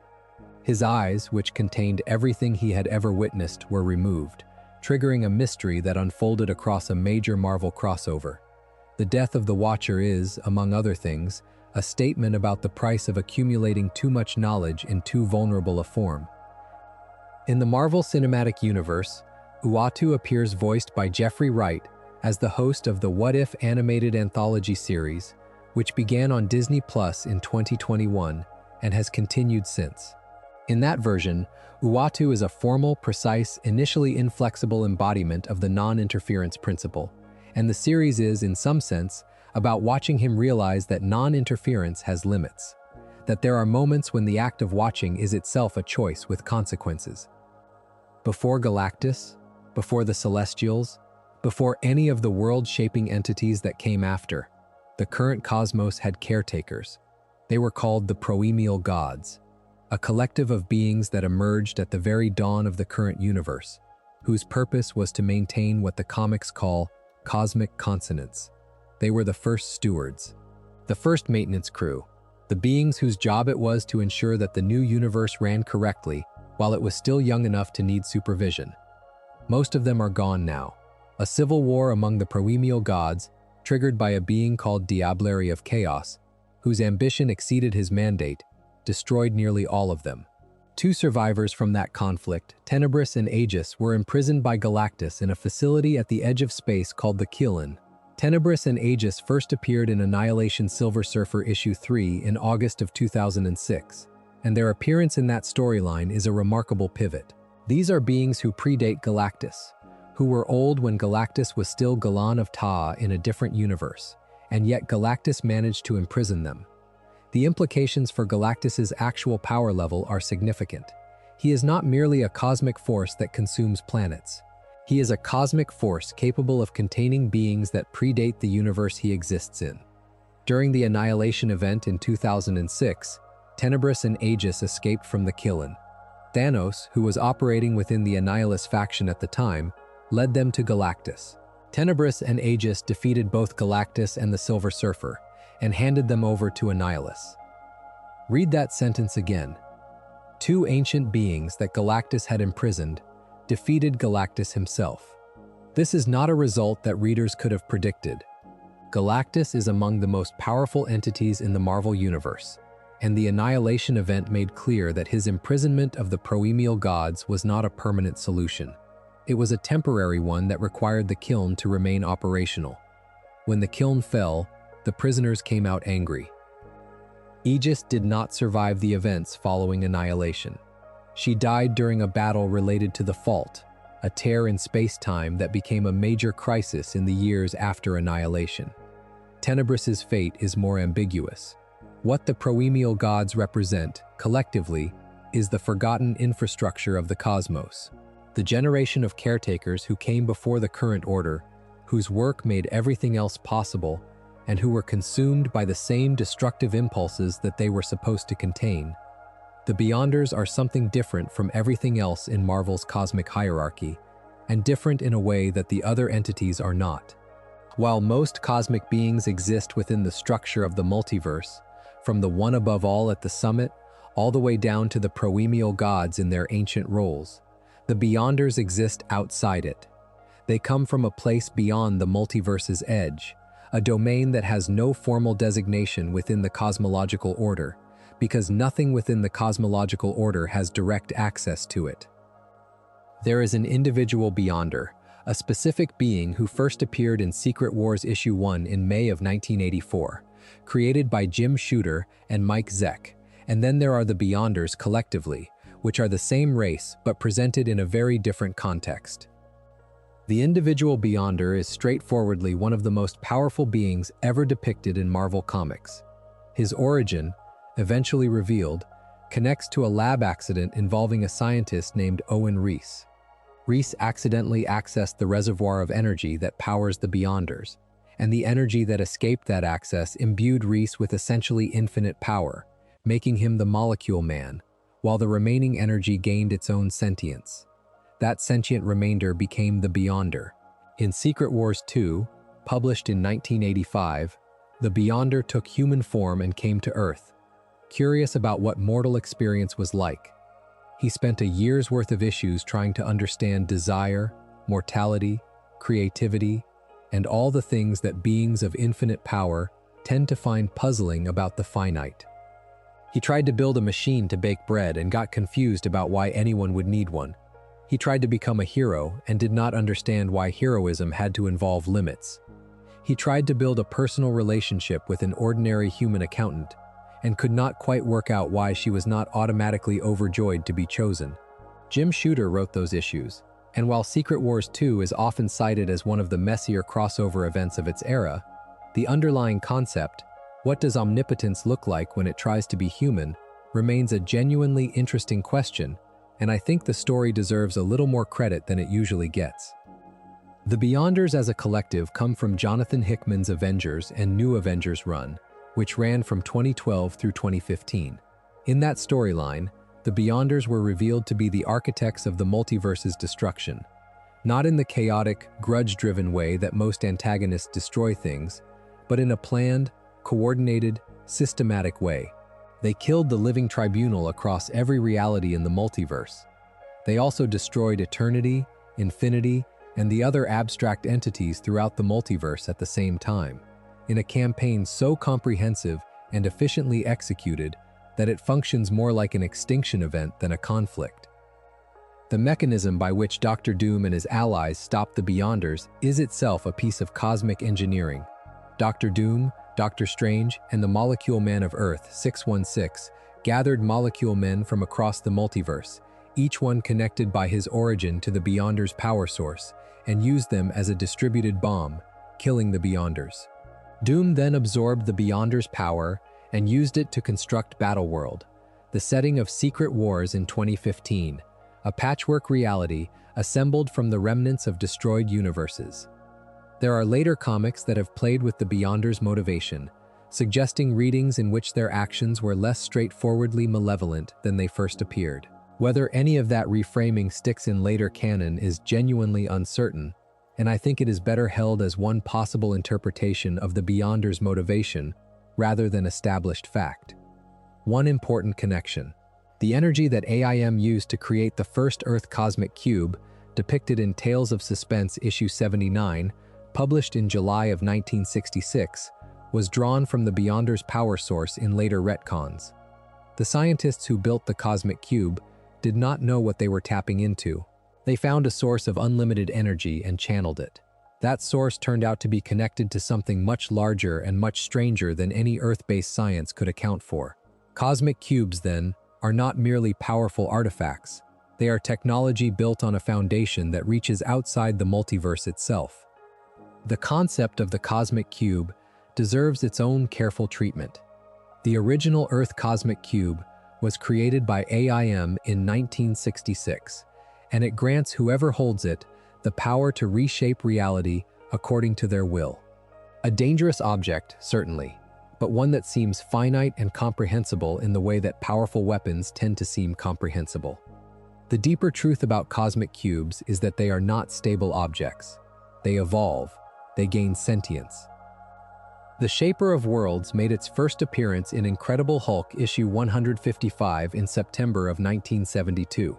His eyes, which contained everything he had ever witnessed, were removed, triggering a mystery that unfolded across a major Marvel crossover. The death of the Watcher is, among other things, a statement about the price of accumulating too much knowledge in too vulnerable a form. In the Marvel Cinematic Universe, Uatu appears voiced by Jeffrey Wright as the host of the What If animated anthology series, which began on Disney Plus in 2021 and has continued since. In that version, Uatu is a formal, precise, initially inflexible embodiment of the non-interference principle, and the series is, in some sense, about watching him realize that non-interference has limits, that there are moments when the act of watching is itself a choice with consequences. Before Galactus, before the Celestials, before any of the world-shaping entities that came after, the current cosmos had caretakers. They were called the Proemial gods, a collective of beings that emerged at the very dawn of the current universe, whose purpose was to maintain what the comics call cosmic consonance. They were the first stewards, the first maintenance crew, the beings whose job it was to ensure that the new universe ran correctly while it was still young enough to need supervision. Most of them are gone now. A civil war among the Proemial gods, triggered by a being called Diablerie of Chaos, whose ambition exceeded his mandate, destroyed nearly all of them. Two survivors from that conflict, Tenebris and Aegis, were imprisoned by Galactus in a facility at the edge of space called the Kilin. Tenebris and Aegis first appeared in Annihilation Silver Surfer issue 3 in August of 2006, and their appearance in that storyline is a remarkable pivot. These are beings who predate Galactus, who were old when Galactus was still Galan of Ta in a different universe, and yet Galactus managed to imprison them. The implications for Galactus's actual power level are significant. He is not merely a cosmic force that consumes planets. He is a cosmic force capable of containing beings that predate the universe he exists in. During the Annihilation event in 2006, Tenebris and Aegis escaped from the Kilin. Thanos, who was operating within the Annihilus faction at the time, led them to Galactus. Tenebris and Aegis defeated both Galactus and the Silver Surfer, and handed them over to Annihilus. Read that sentence again. Two ancient beings that Galactus had imprisoned defeated Galactus himself. This is not a result that readers could have predicted. Galactus is among the most powerful entities in the Marvel Universe, and the Annihilation event made clear that his imprisonment of the Proemial gods was not a permanent solution. It was a temporary one that required the kiln to remain operational. When the kiln fell, the prisoners came out angry. Aegis did not survive the events following Annihilation. She died during a battle related to the Fault, a tear in space-time that became a major crisis in the years after Annihilation. Tenebris's fate is more ambiguous. What the Proemial gods represent, collectively, is the forgotten infrastructure of the cosmos. The generation of caretakers who came before the current order, whose work made everything else possible, and who were consumed by the same destructive impulses that they were supposed to contain. The Beyonders are something different from everything else in Marvel's cosmic hierarchy, and different in a way that the other entities are not. While most cosmic beings exist within the structure of the multiverse, from the one above all at the summit, all the way down to the Proemial gods in their ancient roles, the Beyonders exist outside it. They come from a place beyond the multiverse's edge, a domain that has no formal designation within the cosmological order, because nothing within the cosmological order has direct access to it. There is an individual Beyonder, a specific being who first appeared in Secret Wars issue 1 in May of 1984, created by Jim Shooter and Mike Zeck, and then there are the Beyonders collectively, which are the same race but presented in a very different context. The individual Beyonder is straightforwardly one of the most powerful beings ever depicted in Marvel Comics. His origin, eventually revealed, connects to a lab accident involving a scientist named Owen Reese. Reese accidentally accessed the reservoir of energy that powers the Beyonders, and the energy that escaped that access imbued Reese with essentially infinite power, making him the Molecule Man, while the remaining energy gained its own sentience. That sentient remainder became the Beyonder. In Secret Wars 2, published in 1985, the Beyonder took human form and came to Earth. Curious about what mortal experience was like, He spent a year's worth of issues trying to understand desire, mortality, creativity, and all the things that beings of infinite power tend to find puzzling about the finite. He tried to build a machine to bake bread and got confused about why anyone would need one. He tried to become a hero and did not understand why heroism had to involve limits. He tried to build a personal relationship with an ordinary human accountant and could not quite work out why she was not automatically overjoyed to be chosen. Jim Shooter wrote those issues, and while Secret Wars 2 is often cited as one of the messier crossover events of its era, the underlying concept, what does omnipotence look like when it tries to be human, remains a genuinely interesting question, and I think the story deserves a little more credit than it usually gets. The Beyonders as a collective come from Jonathan Hickman's Avengers and New Avengers run, which ran from 2012 through 2015. In that storyline, the Beyonders were revealed to be the architects of the multiverse's destruction, not in the chaotic, grudge-driven way that most antagonists destroy things, but in a planned, coordinated, systematic way. They killed the Living Tribunal across every reality in the multiverse. They also destroyed eternity, infinity, and the other abstract entities throughout the multiverse at the same time, in a campaign so comprehensive and efficiently executed that it functions more like an extinction event than a conflict. The mechanism by which Doctor Doom and his allies stopped the Beyonders is itself a piece of cosmic engineering. Doctor Doom, Doctor Strange, and the Molecule Man of Earth, 616, gathered Molecule Men from across the multiverse, each one connected by his origin to the Beyonders' power source, and used them as a distributed bomb, killing the Beyonders. Doom then absorbed the Beyonders' power and used it to construct Battleworld, the setting of Secret Wars in 2015, a patchwork reality assembled from the remnants of destroyed universes. There are later comics that have played with the Beyonders' motivation, suggesting readings in which their actions were less straightforwardly malevolent than they first appeared. Whether any of that reframing sticks in later canon is genuinely uncertain, and I think it is better held as one possible interpretation of the Beyonders' motivation rather than established fact. One important connection. The energy that AIM used to create the first Earth cosmic cube, depicted in Tales of Suspense issue 79, published in July of 1966, was drawn from the Beyonders' power source in later retcons. The scientists who built the cosmic cube did not know what they were tapping into. They found a source of unlimited energy and channeled it. That source turned out to be connected to something much larger and much stranger than any Earth-based science could account for. Cosmic cubes, then, are not merely powerful artifacts. They are technology built on a foundation that reaches outside the multiverse itself. The concept of the cosmic cube deserves its own careful treatment. The original Earth cosmic cube was created by AIM in 1966, and it grants whoever holds it the power to reshape reality according to their will. A dangerous object, certainly, but one that seems finite and comprehensible in the way that powerful weapons tend to seem comprehensible. The deeper truth about cosmic cubes is that they are not stable objects. They evolve. They gain sentience. The Shaper of Worlds made its first appearance in Incredible Hulk issue 155 in September of 1972.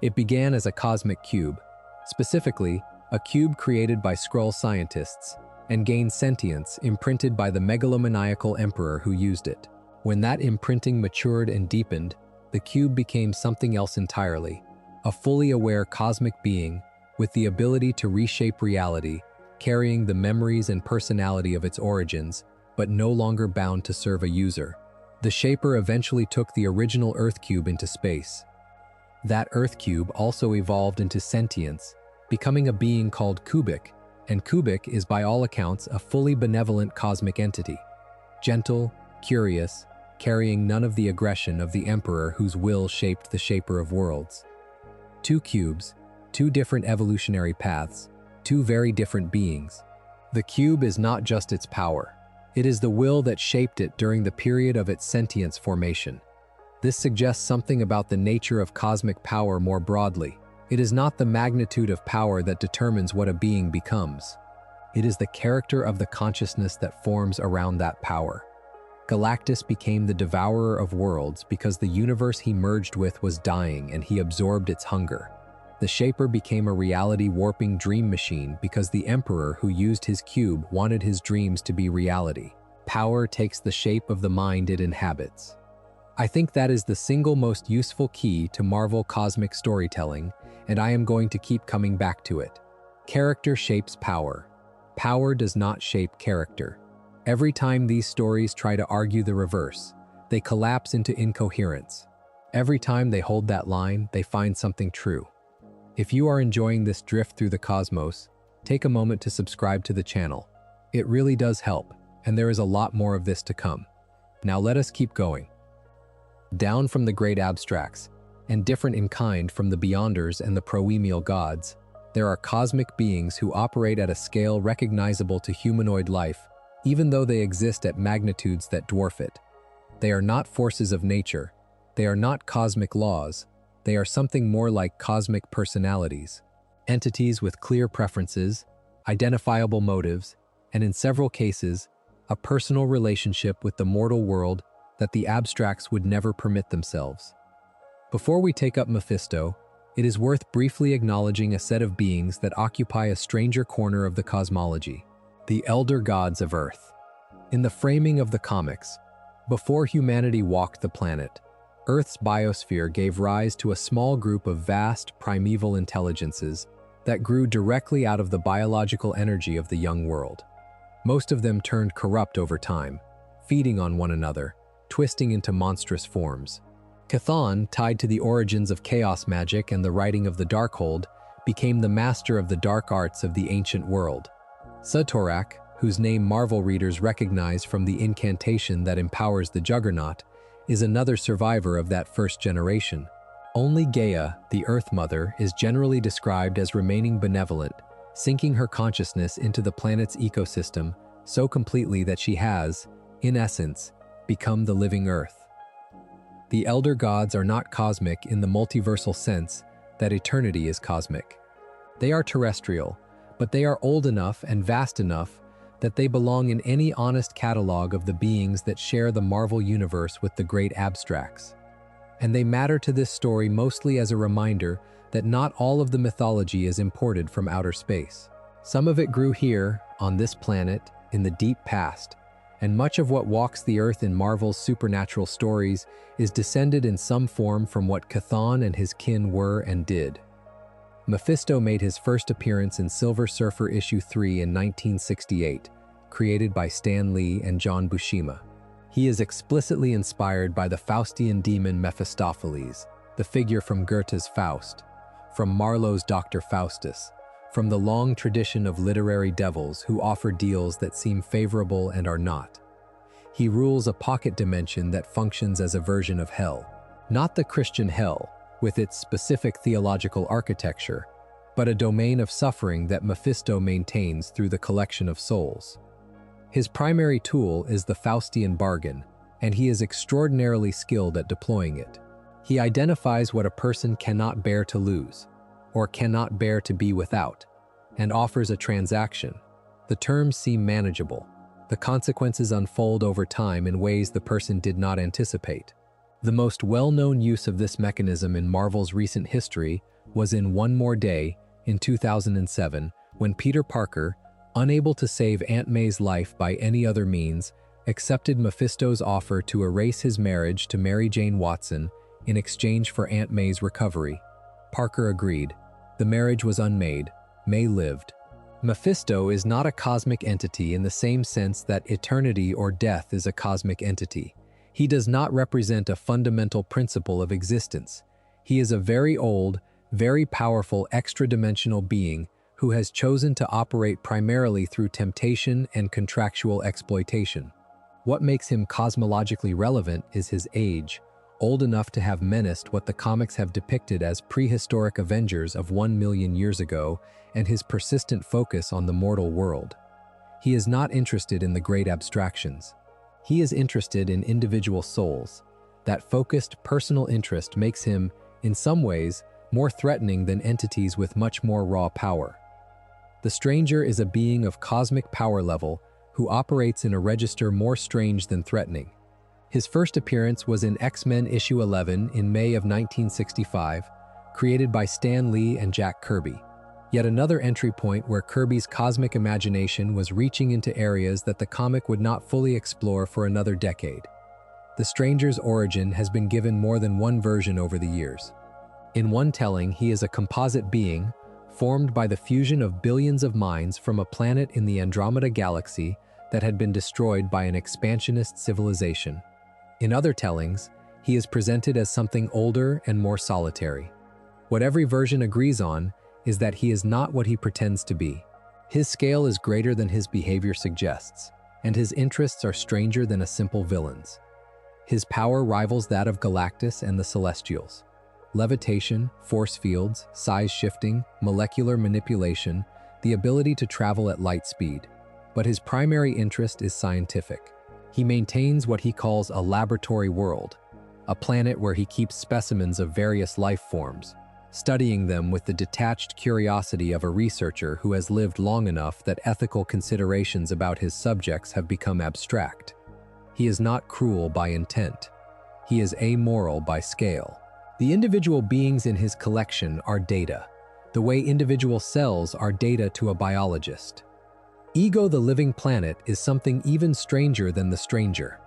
It began as a cosmic cube, specifically a cube created by Skrull scientists, and gained sentience imprinted by the megalomaniacal emperor who used it. When that imprinting matured and deepened, the cube became something else entirely, a fully aware cosmic being with the ability to reshape reality, carrying the memories and personality of its origins, but no longer bound to serve a user. The Shaper eventually took the original Earth cube into space. That Earth cube also evolved into sentience, becoming a being called Kubik, and Kubik is by all accounts a fully benevolent cosmic entity. Gentle, curious, carrying none of the aggression of the Emperor whose will shaped the Shaper of Worlds. Two cubes, two different evolutionary paths, two very different beings. The cube is not just its power. It is the will that shaped it during the period of its sentience formation. This suggests something about the nature of cosmic power more broadly. It is not the magnitude of power that determines what a being becomes. It is the character of the consciousness that forms around that power. Galactus became the devourer of worlds because the universe he merged with was dying and he absorbed its hunger. The Shaper became a reality-warping dream machine because the Emperor who used his cube wanted his dreams to be reality. Power takes the shape of the mind it inhabits. I think that is the single most useful key to Marvel cosmic storytelling, and I am going to keep coming back to it. Character shapes power. Power does not shape character. Every time these stories try to argue the reverse, they collapse into incoherence. Every time they hold that line, they find something true. If you are enjoying this drift through the cosmos, take a moment to subscribe to the channel. It really does help, and there is a lot more of this to come. Now let us keep going. Down from the great abstracts, and different in kind from the Beyonders and the Proemial gods, there are cosmic beings who operate at a scale recognizable to humanoid life, even though they exist at magnitudes that dwarf it. They are not forces of nature. They are not cosmic laws. They are something more like cosmic personalities, entities with clear preferences, identifiable motives, and in several cases, a personal relationship with the mortal world that the abstracts would never permit themselves. Before we take up Mephisto, it is worth briefly acknowledging a set of beings that occupy a stranger corner of the cosmology, the elder gods of Earth. In the framing of the comics, before humanity walked the planet, Earth's biosphere gave rise to a small group of vast, primeval intelligences that grew directly out of the biological energy of the young world. Most of them turned corrupt over time, feeding on one another, twisting into monstrous forms. Chthon, tied to the origins of chaos magic and the writing of the Darkhold, became the master of the dark arts of the ancient world. Satorak, whose name Marvel readers recognize from the incantation that empowers the Juggernaut, is another survivor of that first generation. Only Gaia, the Earth Mother, is generally described as remaining benevolent, sinking her consciousness into the planet's ecosystem so completely that she has, in essence, become the living Earth. The elder gods are not cosmic in the multiversal sense that eternity is cosmic. They are terrestrial, but they are old enough and vast enough that they belong in any honest catalog of the beings that share the Marvel universe with the great abstracts. And they matter to this story mostly as a reminder that not all of the mythology is imported from outer space. Some of it grew here, on this planet, in the deep past, and much of what walks the earth in Marvel's supernatural stories is descended in some form from what Chthon and his kin were and did. Mephisto made his first appearance in Silver Surfer issue 3 in 1968, created by Stan Lee and John Buscema. He is explicitly inspired by the Faustian demon Mephistopheles, the figure from Goethe's Faust, from Marlowe's Dr. Faustus, from the long tradition of literary devils who offer deals that seem favorable and are not. He rules a pocket dimension that functions as a version of hell. Not the Christian hell, with its specific theological architecture, but a domain of suffering that Mephisto maintains through the collection of souls. His primary tool is the Faustian bargain, and he is extraordinarily skilled at deploying it. He identifies what a person cannot bear to lose, or cannot bear to be without, and offers a transaction. The terms seem manageable. The consequences unfold over time in ways the person did not anticipate. The most well-known use of this mechanism in Marvel's recent history was in One More Day in 2007, when Peter Parker, unable to save Aunt May's life by any other means, accepted Mephisto's offer to erase his marriage to Mary Jane Watson in exchange for Aunt May's recovery. Parker agreed. The marriage was unmade. May lived. Mephisto is not a cosmic entity in the same sense that eternity or death is a cosmic entity. He does not represent a fundamental principle of existence. He is a very old, very powerful extra-dimensional being who has chosen to operate primarily through temptation and contractual exploitation. What makes him cosmologically relevant is his age, old enough to have menaced what the comics have depicted as prehistoric Avengers of 1 million years ago, and his persistent focus on the mortal world. He is not interested in the great abstractions. He is interested in individual souls. That focused, personal interest makes him, in some ways, more threatening than entities with much more raw power. The Stranger is a being of cosmic power level who operates in a register more strange than threatening. His first appearance was in X-Men issue 11 in May of 1965, created by Stan Lee and Jack Kirby. Yet another entry point where Kirby's cosmic imagination was reaching into areas that the comic would not fully explore for another decade. The Stranger's origin has been given more than one version over the years. In one telling, he is a composite being, formed by the fusion of billions of minds from a planet in the Andromeda Galaxy that had been destroyed by an expansionist civilization. In other tellings, he is presented as something older and more solitary. What every version agrees on is that he is not what he pretends to be. His scale is greater than his behavior suggests, and his interests are stranger than a simple villain's. His power rivals that of Galactus and the Celestials. Levitation, force fields, size shifting, molecular manipulation, the ability to travel at light speed. But his primary interest is scientific. He maintains what he calls a laboratory world, a planet where he keeps specimens of various life forms, studying them with the detached curiosity of a researcher who has lived long enough that ethical considerations about his subjects have become abstract. He is not cruel by intent. He is amoral by scale. The individual beings in his collection are data, the way individual cells are data to a biologist. Ego the Living Planet is something even stranger than the Stranger.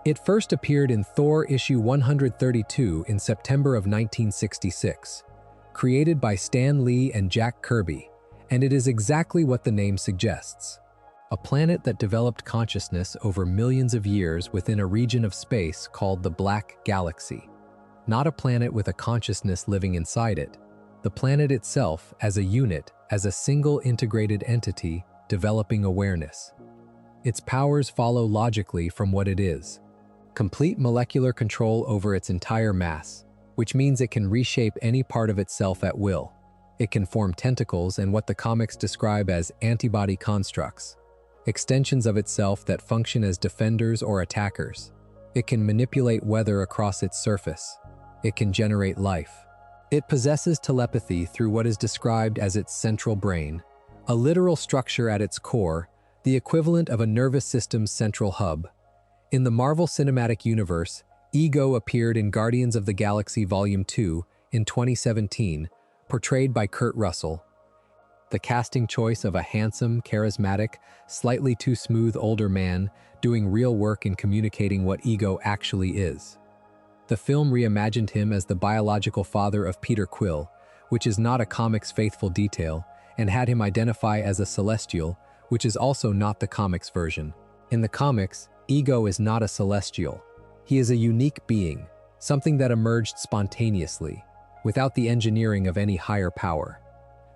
It first appeared in Thor issue 132 in September of 1966, created by Stan Lee and Jack Kirby, and it is exactly what the name suggests. A planet that developed consciousness over millions of years within a region of space called the Black Galaxy. Not a planet with a consciousness living inside it. The planet itself as a unit, as a single integrated entity, developing awareness. Its powers follow logically from what it is. Complete molecular control over its entire mass, which means it can reshape any part of itself at will. It can form tentacles and what the comics describe as antibody constructs, extensions of itself that function as defenders or attackers. It can manipulate weather across its surface. It can generate life. It possesses telepathy through what is described as its central brain, a literal structure at its core, the equivalent of a nervous system's central hub. In the Marvel Cinematic Universe, Ego appeared in Guardians of the Galaxy Volume 2 in 2017, portrayed by Kurt Russell. The casting choice of a handsome, charismatic, slightly too smooth older man doing real work in communicating what Ego actually is. The film reimagined him as the biological father of Peter Quill, which is not a comic's faithful detail, and had him identify as a Celestial, which is also not the comics version. In the comics, Ego is not a Celestial. He is a unique being, something that emerged spontaneously, without the engineering of any higher power.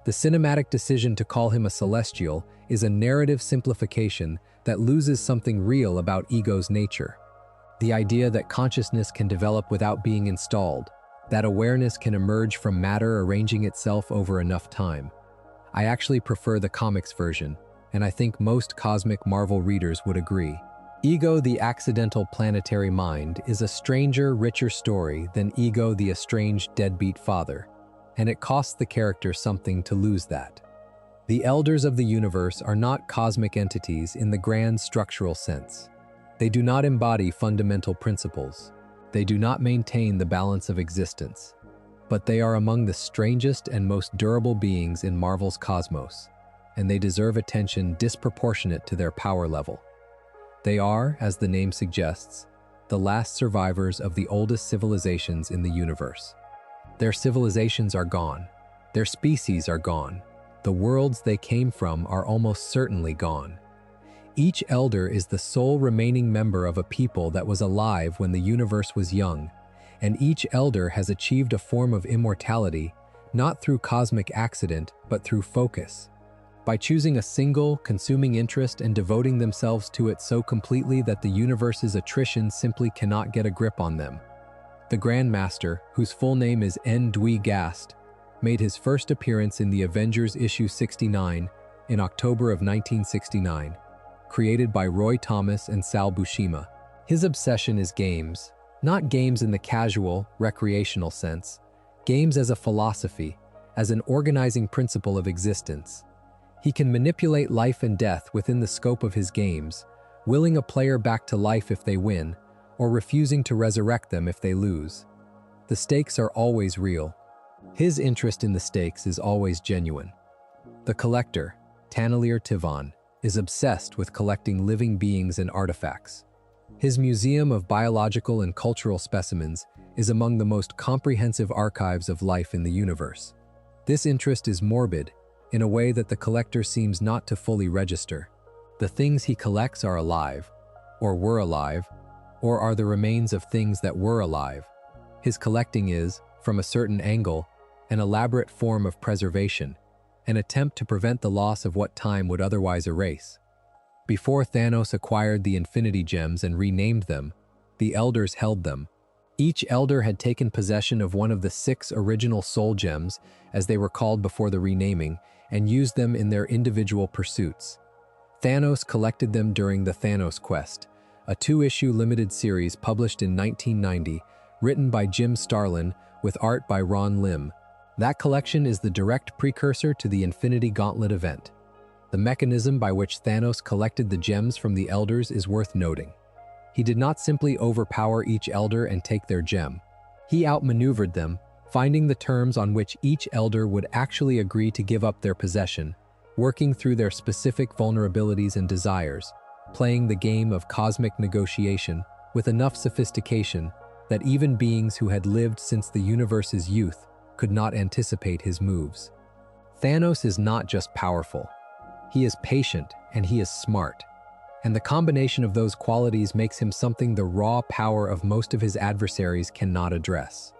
The cinematic decision to call him a Celestial is a narrative simplification that loses something real about Ego's nature. The idea that consciousness can develop without being installed, that awareness can emerge from matter arranging itself over enough time. I actually prefer the comics version, and I think most cosmic Marvel readers would agree. Ego the Accidental Planetary Mind is a stranger, richer story than Ego the Estranged Deadbeat Father, and it costs the character something to lose that. The Elders of the Universe are not cosmic entities in the grand structural sense. They do not embody fundamental principles. They do not maintain the balance of existence. But they are among the strangest and most durable beings in Marvel's cosmos, and they deserve attention disproportionate to their power level. They are, as the name suggests, the last survivors of the oldest civilizations in the universe. Their civilizations are gone. Their species are gone. The worlds they came from are almost certainly gone. Each elder is the sole remaining member of a people that was alive when the universe was young, and each elder has achieved a form of immortality, not through cosmic accident, but through focus. By choosing a single, consuming interest and devoting themselves to it so completely that the universe's attrition simply cannot get a grip on them. The Grand Master, whose full name is Ndwi Gast, made his first appearance in the Avengers issue 69 in October of 1969, created by Roy Thomas and Sal Buscema. His obsession is games, not games in the casual, recreational sense, games as a philosophy, as an organizing principle of existence. He can manipulate life and death within the scope of his games, willing a player back to life if they win, or refusing to resurrect them if they lose. The stakes are always real. His interest in the stakes is always genuine. The collector, Tanelier Tivan, is obsessed with collecting living beings and artifacts. His museum of biological and cultural specimens is among the most comprehensive archives of life in the universe. This interest is morbid, in a way that the collector seems not to fully register. The things he collects are alive, or were alive, or are the remains of things that were alive. His collecting is, from a certain angle, an elaborate form of preservation, an attempt to prevent the loss of what time would otherwise erase. Before Thanos acquired the Infinity Gems and renamed them, the Elders held them. Each Elder had taken possession of one of the 6 original Soul Gems, as they were called before the renaming, and used them in their individual pursuits. Thanos collected them during the Thanos Quest, a 2-issue limited series published in 1990, written by Jim Starlin with art by Ron Lim. That collection is the direct precursor to the Infinity Gauntlet event. The mechanism by which Thanos collected the gems from the Elders is worth noting. He did not simply overpower each Elder and take their gem. He outmaneuvered them, finding the terms on which each Elder would actually agree to give up their possession, working through their specific vulnerabilities and desires, playing the game of cosmic negotiation with enough sophistication that even beings who had lived since the universe's youth could not anticipate his moves. Thanos is not just powerful. He is patient and he is smart. And the combination of those qualities makes him something the raw power of most of his adversaries cannot address.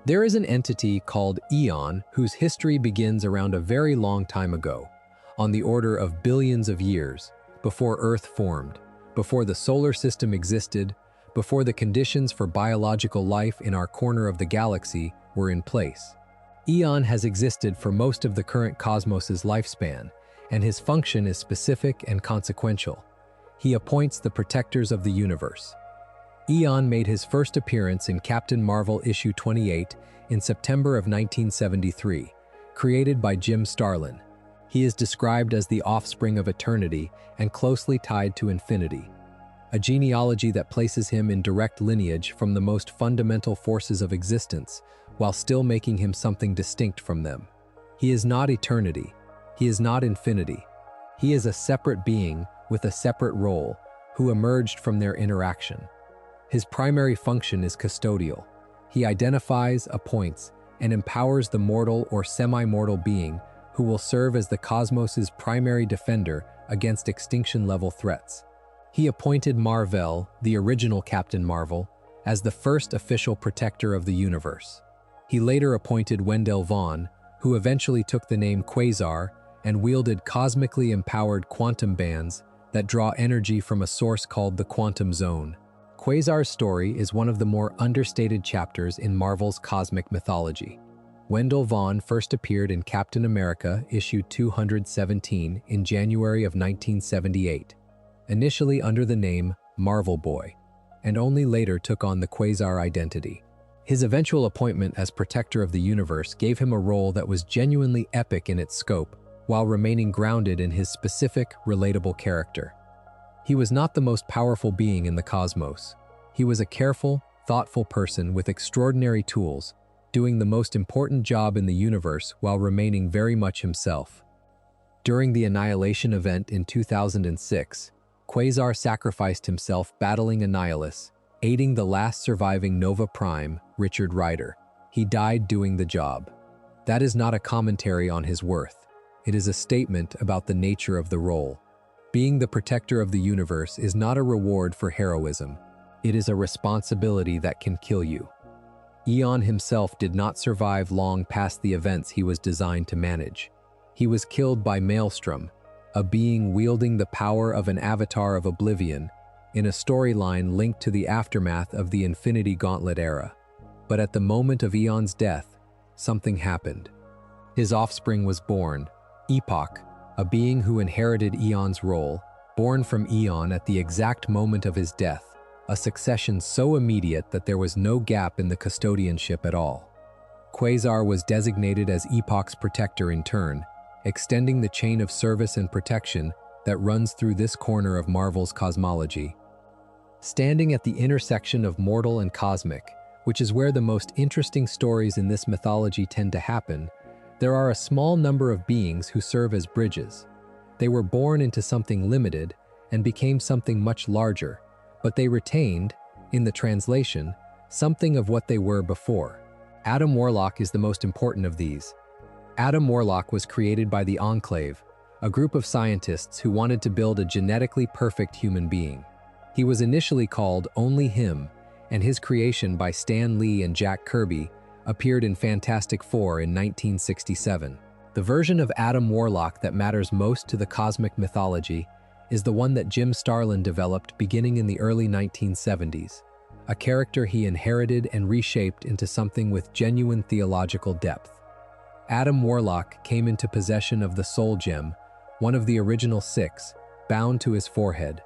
There is an entity called Eon whose history begins around a very long time ago, on the order of billions of years, before Earth formed, before the solar system existed, before the conditions for biological life in our corner of the galaxy were in place. Eon has existed for most of the current cosmos's lifespan, and his function is specific and consequential. He appoints the protectors of the universe. Eon made his first appearance in Captain Marvel issue 28 in September of 1973, created by Jim Starlin. He is described as the offspring of eternity and closely tied to infinity, a genealogy that places him in direct lineage from the most fundamental forces of existence, while still making him something distinct from them. He is not eternity. He is not infinity. He is a separate being with a separate role who emerged from their interaction. His primary function is custodial. He identifies, appoints, and empowers the mortal or semi-mortal being who will serve as the cosmos's primary defender against extinction-level threats. He appointed Mar-Vell, the original Captain Marvel, as the first official protector of the universe. He later appointed Wendell Vaughn, who eventually took the name Quasar and wielded cosmically empowered quantum bands that draw energy from a source called the Quantum Zone. Quasar's story is one of the more understated chapters in Marvel's cosmic mythology. Wendell Vaughn first appeared in Captain America issue 217 in January of 1978, initially under the name Marvel Boy, and only later took on the Quasar identity. His eventual appointment as protector of the universe gave him a role that was genuinely epic in its scope, while remaining grounded in his specific, relatable character. He was not the most powerful being in the cosmos. He was a careful, thoughtful person with extraordinary tools, doing the most important job in the universe while remaining very much himself. During the Annihilation event in 2006, Quasar sacrificed himself battling Annihilus, aiding the last surviving Nova Prime, Richard Rider. He died doing the job. That is not a commentary on his worth. It is a statement about the nature of the role. Being the protector of the universe is not a reward for heroism. It is a responsibility that can kill you. Eon himself did not survive long past the events he was designed to manage. He was killed by Maelstrom, a being wielding the power of an avatar of oblivion, in a storyline linked to the aftermath of the Infinity Gauntlet era. But at the moment of Eon's death, something happened. His offspring was born, Epoch, a being who inherited Eon's role, born from Eon at the exact moment of his death, a succession so immediate that there was no gap in the custodianship at all. Quasar was designated as Epoch's protector in turn, extending the chain of service and protection that runs through this corner of Marvel's cosmology. Standing at the intersection of mortal and cosmic, which is where the most interesting stories in this mythology tend to happen, there are a small number of beings who serve as bridges. They were born into something limited and became something much larger, but they retained, in the translation, something of what they were before. Adam Warlock is the most important of these. Adam Warlock was created by the Enclave, a group of scientists who wanted to build a genetically perfect human being. He was initially called Only Him, and his creation by Stan Lee and Jack Kirby appeared in Fantastic Four in 1967. The version of Adam Warlock that matters most to the cosmic mythology is the one that Jim Starlin developed beginning in the early 1970s, a character he inherited and reshaped into something with genuine theological depth. Adam Warlock came into possession of the Soul Gem, one of the original 6, bound to his forehead.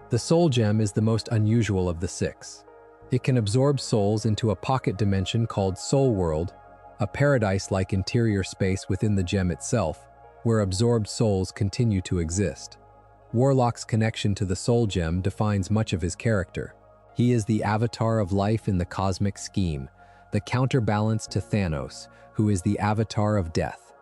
The Soul Gem is the most unusual of the 6. It can absorb souls into a pocket dimension called Soul World, a paradise-like interior space within the gem itself, where absorbed souls continue to exist. Warlock's connection to the Soul Gem defines much of his character. He is the avatar of life in the cosmic scheme, the counterbalance to Thanos, who is the avatar of death.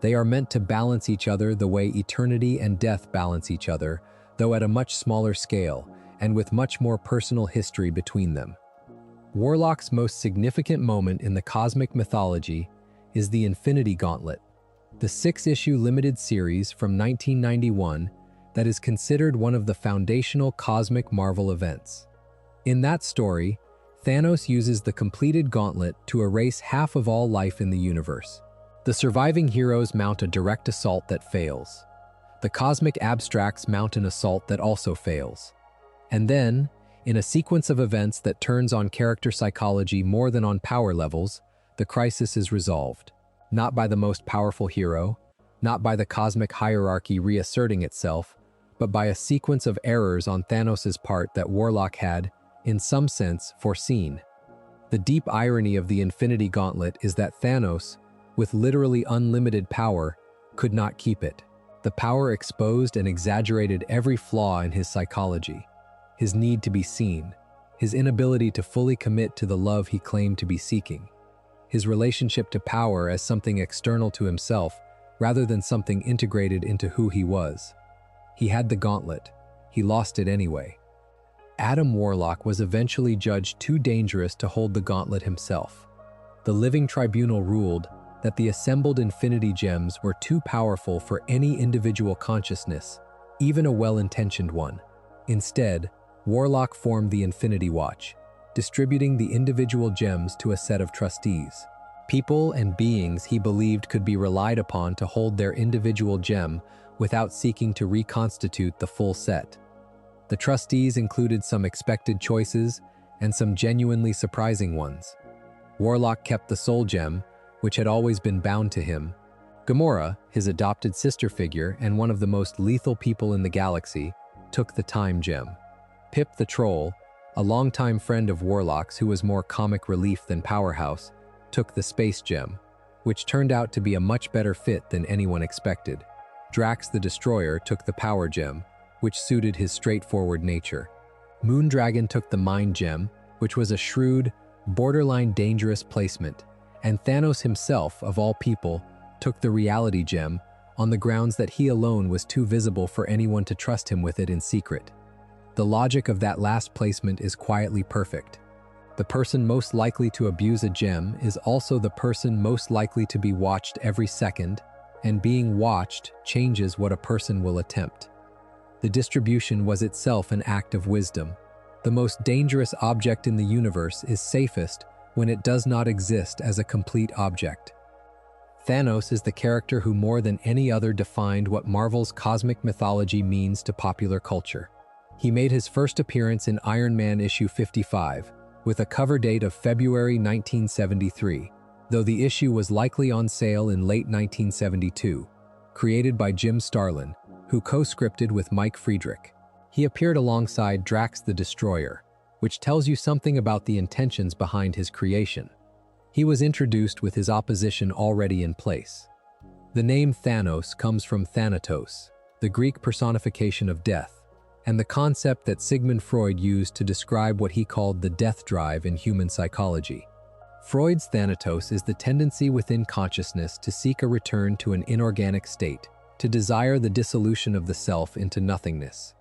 They are meant to balance each other the way eternity and death balance each other, though at a much smaller scale, and with much more personal history between them. Warlock's most significant moment in the cosmic mythology is the Infinity Gauntlet, the 6-issue limited series from 1991 that is considered one of the foundational cosmic Marvel events. In that story, Thanos uses the completed gauntlet to erase half of all life in the universe. The surviving heroes mount a direct assault that fails. The cosmic abstracts mount an assault that also fails. And then, in a sequence of events that turns on character psychology more than on power levels, the crisis is resolved. Not by the most powerful hero, not by the cosmic hierarchy reasserting itself, but by a sequence of errors on Thanos' part that Warlock had, in some sense, foreseen. The deep irony of the Infinity Gauntlet is that Thanos, with literally unlimited power, could not keep it. The power exposed and exaggerated every flaw in his psychology. His need to be seen, his inability to fully commit to the love he claimed to be seeking, his relationship to power as something external to himself rather than something integrated into who he was. He had the gauntlet. He lost it anyway. Adam Warlock was eventually judged too dangerous to hold the gauntlet himself. The Living Tribunal ruled that the assembled Infinity Gems were too powerful for any individual consciousness, even a well-intentioned one. Instead, Warlock formed the Infinity Watch, distributing the individual gems to a set of trustees. People and beings he believed could be relied upon to hold their individual gem without seeking to reconstitute the full set. The trustees included some expected choices and some genuinely surprising ones. Warlock kept the Soul Gem, which had always been bound to him. Gamora, his adopted sister figure and one of the most lethal people in the galaxy, took the Time Gem. Pip the Troll, a longtime friend of Warlock's who was more comic relief than powerhouse, took the Space Gem, which turned out to be a much better fit than anyone expected. Drax the Destroyer took the Power Gem, which suited his straightforward nature. Moondragon took the Mind Gem, which was a shrewd, borderline dangerous placement, and Thanos himself, of all people, took the Reality Gem on the grounds that he alone was too visible for anyone to trust him with it in secret. The logic of that last placement is quietly perfect. The person most likely to abuse a gem is also the person most likely to be watched every second, and being watched changes what a person will attempt. The distribution was itself an act of wisdom. The most dangerous object in the universe is safest when it does not exist as a complete object. Thanos is the character who more than any other defined what Marvel's cosmic mythology means to popular culture. He made his first appearance in Iron Man issue 55, with a cover date of February 1973, though the issue was likely on sale in late 1972, created by Jim Starlin, who co-scripted with Mike Friedrich. He appeared alongside Drax the Destroyer, which tells you something about the intentions behind his creation. He was introduced with his opposition already in place. The name Thanos comes from Thanatos, the Greek personification of death, and the concept that Sigmund Freud used to describe what he called the death drive in human psychology. Freud's Thanatos is the tendency within consciousness to seek a return to an inorganic state, to desire the dissolution of the self into nothingness.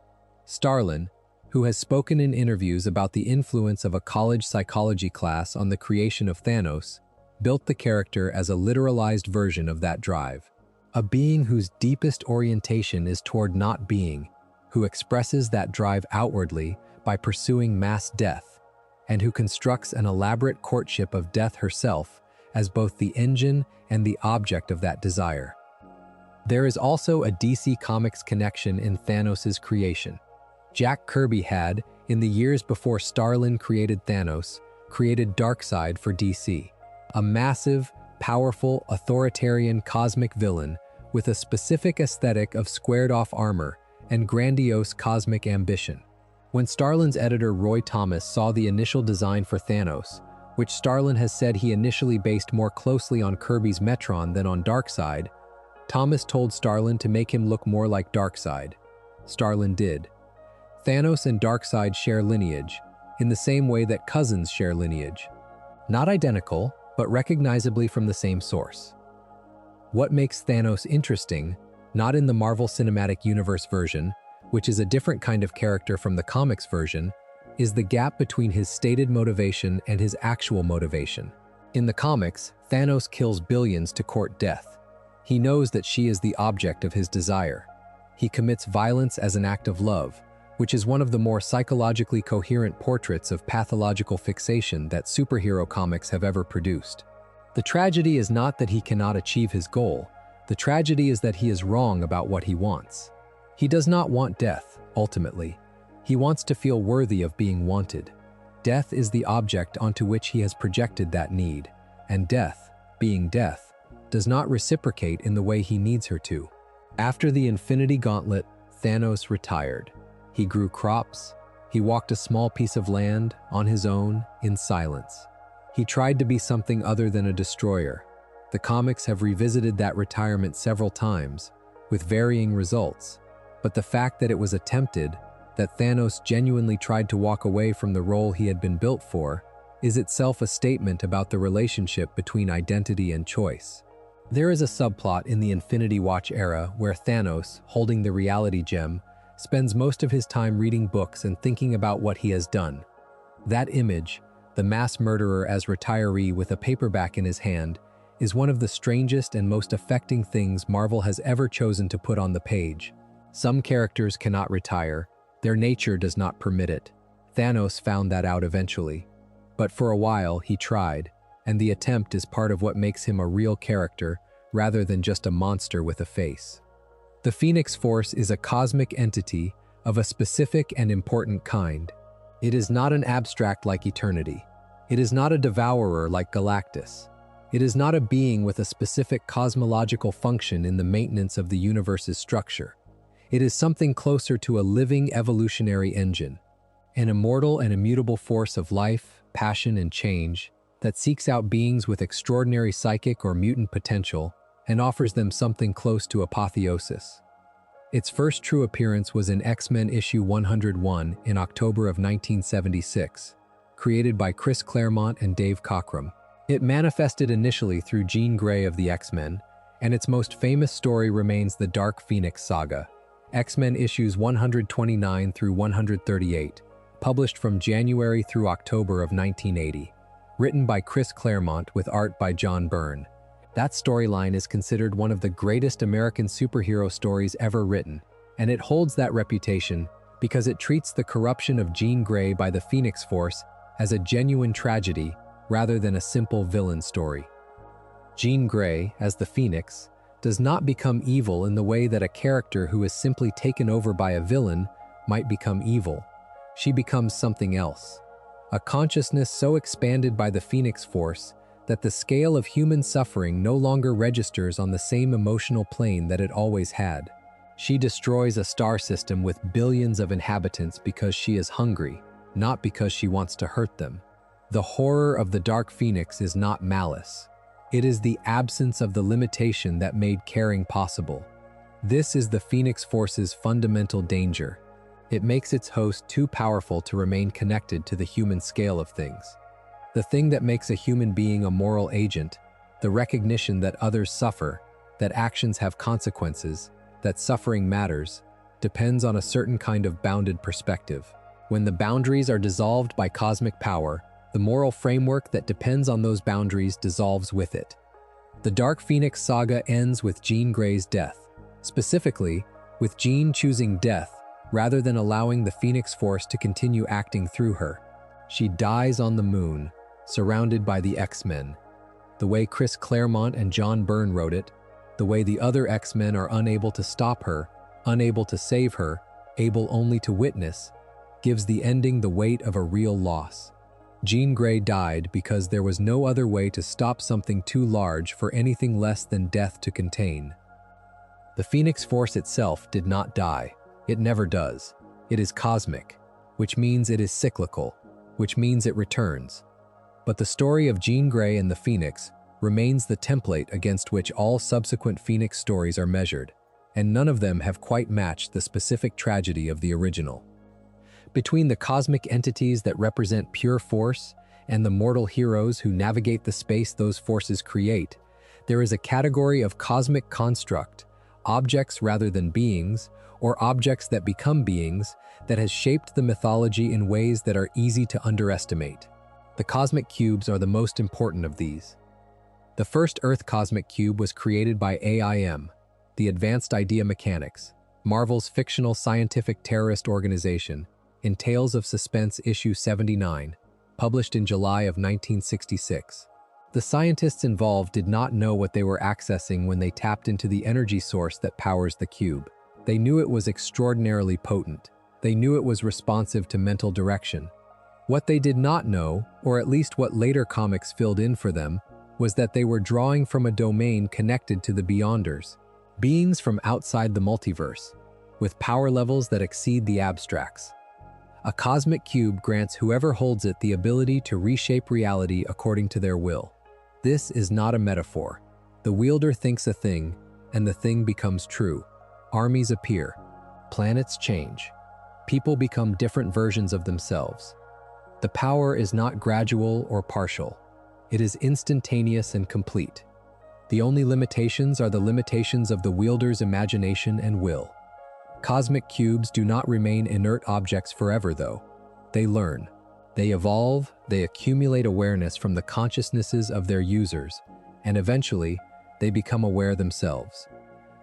Starlin, who has spoken in interviews about the influence of a college psychology class on the creation of Thanos, built the character as a literalized version of that drive. A being whose deepest orientation is toward not being, who expresses that drive outwardly by pursuing mass death, and who constructs an elaborate courtship of death herself as both the engine and the object of that desire. There is also a DC Comics connection in Thanos' creation. Jack Kirby had, in the years before Starlin created Thanos, created Darkseid for DC, a massive, powerful, authoritarian cosmic villain with a specific aesthetic of squared-off armor and grandiose cosmic ambition. When Starlin's editor Roy Thomas saw the initial design for Thanos, which Starlin has said he initially based more closely on Kirby's Metron than on Darkseid, Thomas told Starlin to make him look more like Darkseid. Starlin did. Thanos and Darkseid share lineage, in the same way that cousins share lineage. Not identical, but recognizably from the same source. What makes Thanos interesting, not in the Marvel Cinematic Universe version, which is a different kind of character from the comics version, is the gap between his stated motivation and his actual motivation. In the comics, Thanos kills billions to court death. He knows that she is the object of his desire. He commits violence as an act of love, which is one of the more psychologically coherent portraits of pathological fixation that superhero comics have ever produced. The tragedy is not that he cannot achieve his goal. The tragedy is that he is wrong about what he wants. He does not want death, ultimately. He wants to feel worthy of being wanted. Death is the object onto which he has projected that need, and death, being death, does not reciprocate in the way he needs her to. After the Infinity Gauntlet, Thanos retired. He grew crops. He walked a small piece of land, on his own, in silence. He tried to be something other than a destroyer. The comics have revisited that retirement several times, with varying results. But the fact that it was attempted, that Thanos genuinely tried to walk away from the role he had been built for, is itself a statement about the relationship between identity and choice. There is a subplot in the Infinity Watch era where Thanos, holding the reality gem, spends most of his time reading books and thinking about what he has done. That image, the mass murderer as retiree with a paperback in his hand, is one of the strangest and most affecting things Marvel has ever chosen to put on the page. Some characters cannot retire. Their nature does not permit it. Thanos found that out eventually. But for a while, he tried, and the attempt is part of what makes him a real character rather than just a monster with a face. The Phoenix Force is a cosmic entity of a specific and important kind. It is not an abstract like eternity. It is not a devourer like Galactus. It is not a being with a specific cosmological function in the maintenance of the universe's structure. It is something closer to a living evolutionary engine, an immortal and immutable force of life, passion, and change that seeks out beings with extraordinary psychic or mutant potential and offers them something close to apotheosis. Its first true appearance was in X-Men issue 101 in October of 1976, created by Chris Claremont and Dave Cockrum. It manifested initially through Jean Grey of the X-Men, and its most famous story remains the Dark Phoenix saga, X-Men issues 129 through 138, published from January through October of 1980, written by Chris Claremont with art by John Byrne. That storyline is considered one of the greatest American superhero stories ever written, and it holds that reputation because it treats the corruption of Jean Grey by the Phoenix Force as a genuine tragedy rather than a simple villain story. Jean Grey, as the Phoenix, does not become evil in the way that a character who is simply taken over by a villain might become evil. She becomes something else. A consciousness so expanded by the Phoenix Force that the scale of human suffering no longer registers on the same emotional plane that it always had. She destroys a star system with billions of inhabitants because she is hungry, not because she wants to hurt them. The horror of the Dark Phoenix is not malice. It is the absence of the limitation that made caring possible. This is the Phoenix Force's fundamental danger. It makes its host too powerful to remain connected to the human scale of things. The thing that makes a human being a moral agent, the recognition that others suffer, that actions have consequences, that suffering matters, depends on a certain kind of bounded perspective. When the boundaries are dissolved by cosmic power, the moral framework that depends on those boundaries dissolves with it. The Dark Phoenix saga ends with Jean Grey's death, specifically with Jean choosing death rather than allowing the Phoenix Force to continue acting through her. She dies on the moon, surrounded by the X-Men. The way Chris Claremont and John Byrne wrote it, the way the other X-Men are unable to stop her, unable to save her, able only to witness, gives the ending the weight of a real loss. Jean Grey died because there was no other way to stop something too large for anything less than death to contain. The Phoenix Force itself did not die. It never does. It is cosmic, which means it is cyclical, which means it returns. But the story of Jean Grey and the Phoenix remains the template against which all subsequent Phoenix stories are measured, and none of them have quite matched the specific tragedy of the original. Between the cosmic entities that represent pure force and the mortal heroes who navigate the space those forces create, there is a category of cosmic construct, objects rather than beings, or objects that become beings, that has shaped the mythology in ways that are easy to underestimate. The cosmic cubes are the most important of these. The first Earth cosmic cube was created by AIM, the Advanced Idea Mechanics, Marvel's fictional scientific terrorist organization, in Tales of Suspense issue 79, published in July of 1966. The scientists involved did not know what they were accessing when they tapped into the energy source that powers the cube. They knew it was extraordinarily potent. They knew it was responsive to mental direction. What they did not know, or at least what later comics filled in for them, was that they were drawing from a domain connected to the Beyonders, beings from outside the multiverse, with power levels that exceed the abstracts. A cosmic cube grants whoever holds it the ability to reshape reality according to their will. This is not a metaphor. The wielder thinks a thing, and the thing becomes true. Armies appear. Planets change. People become different versions of themselves. The power is not gradual or partial. It is instantaneous and complete. The only limitations are the limitations of the wielder's imagination and will. Cosmic cubes do not remain inert objects forever, though. They learn. They evolve, they accumulate awareness from the consciousnesses of their users, and eventually, they become aware themselves.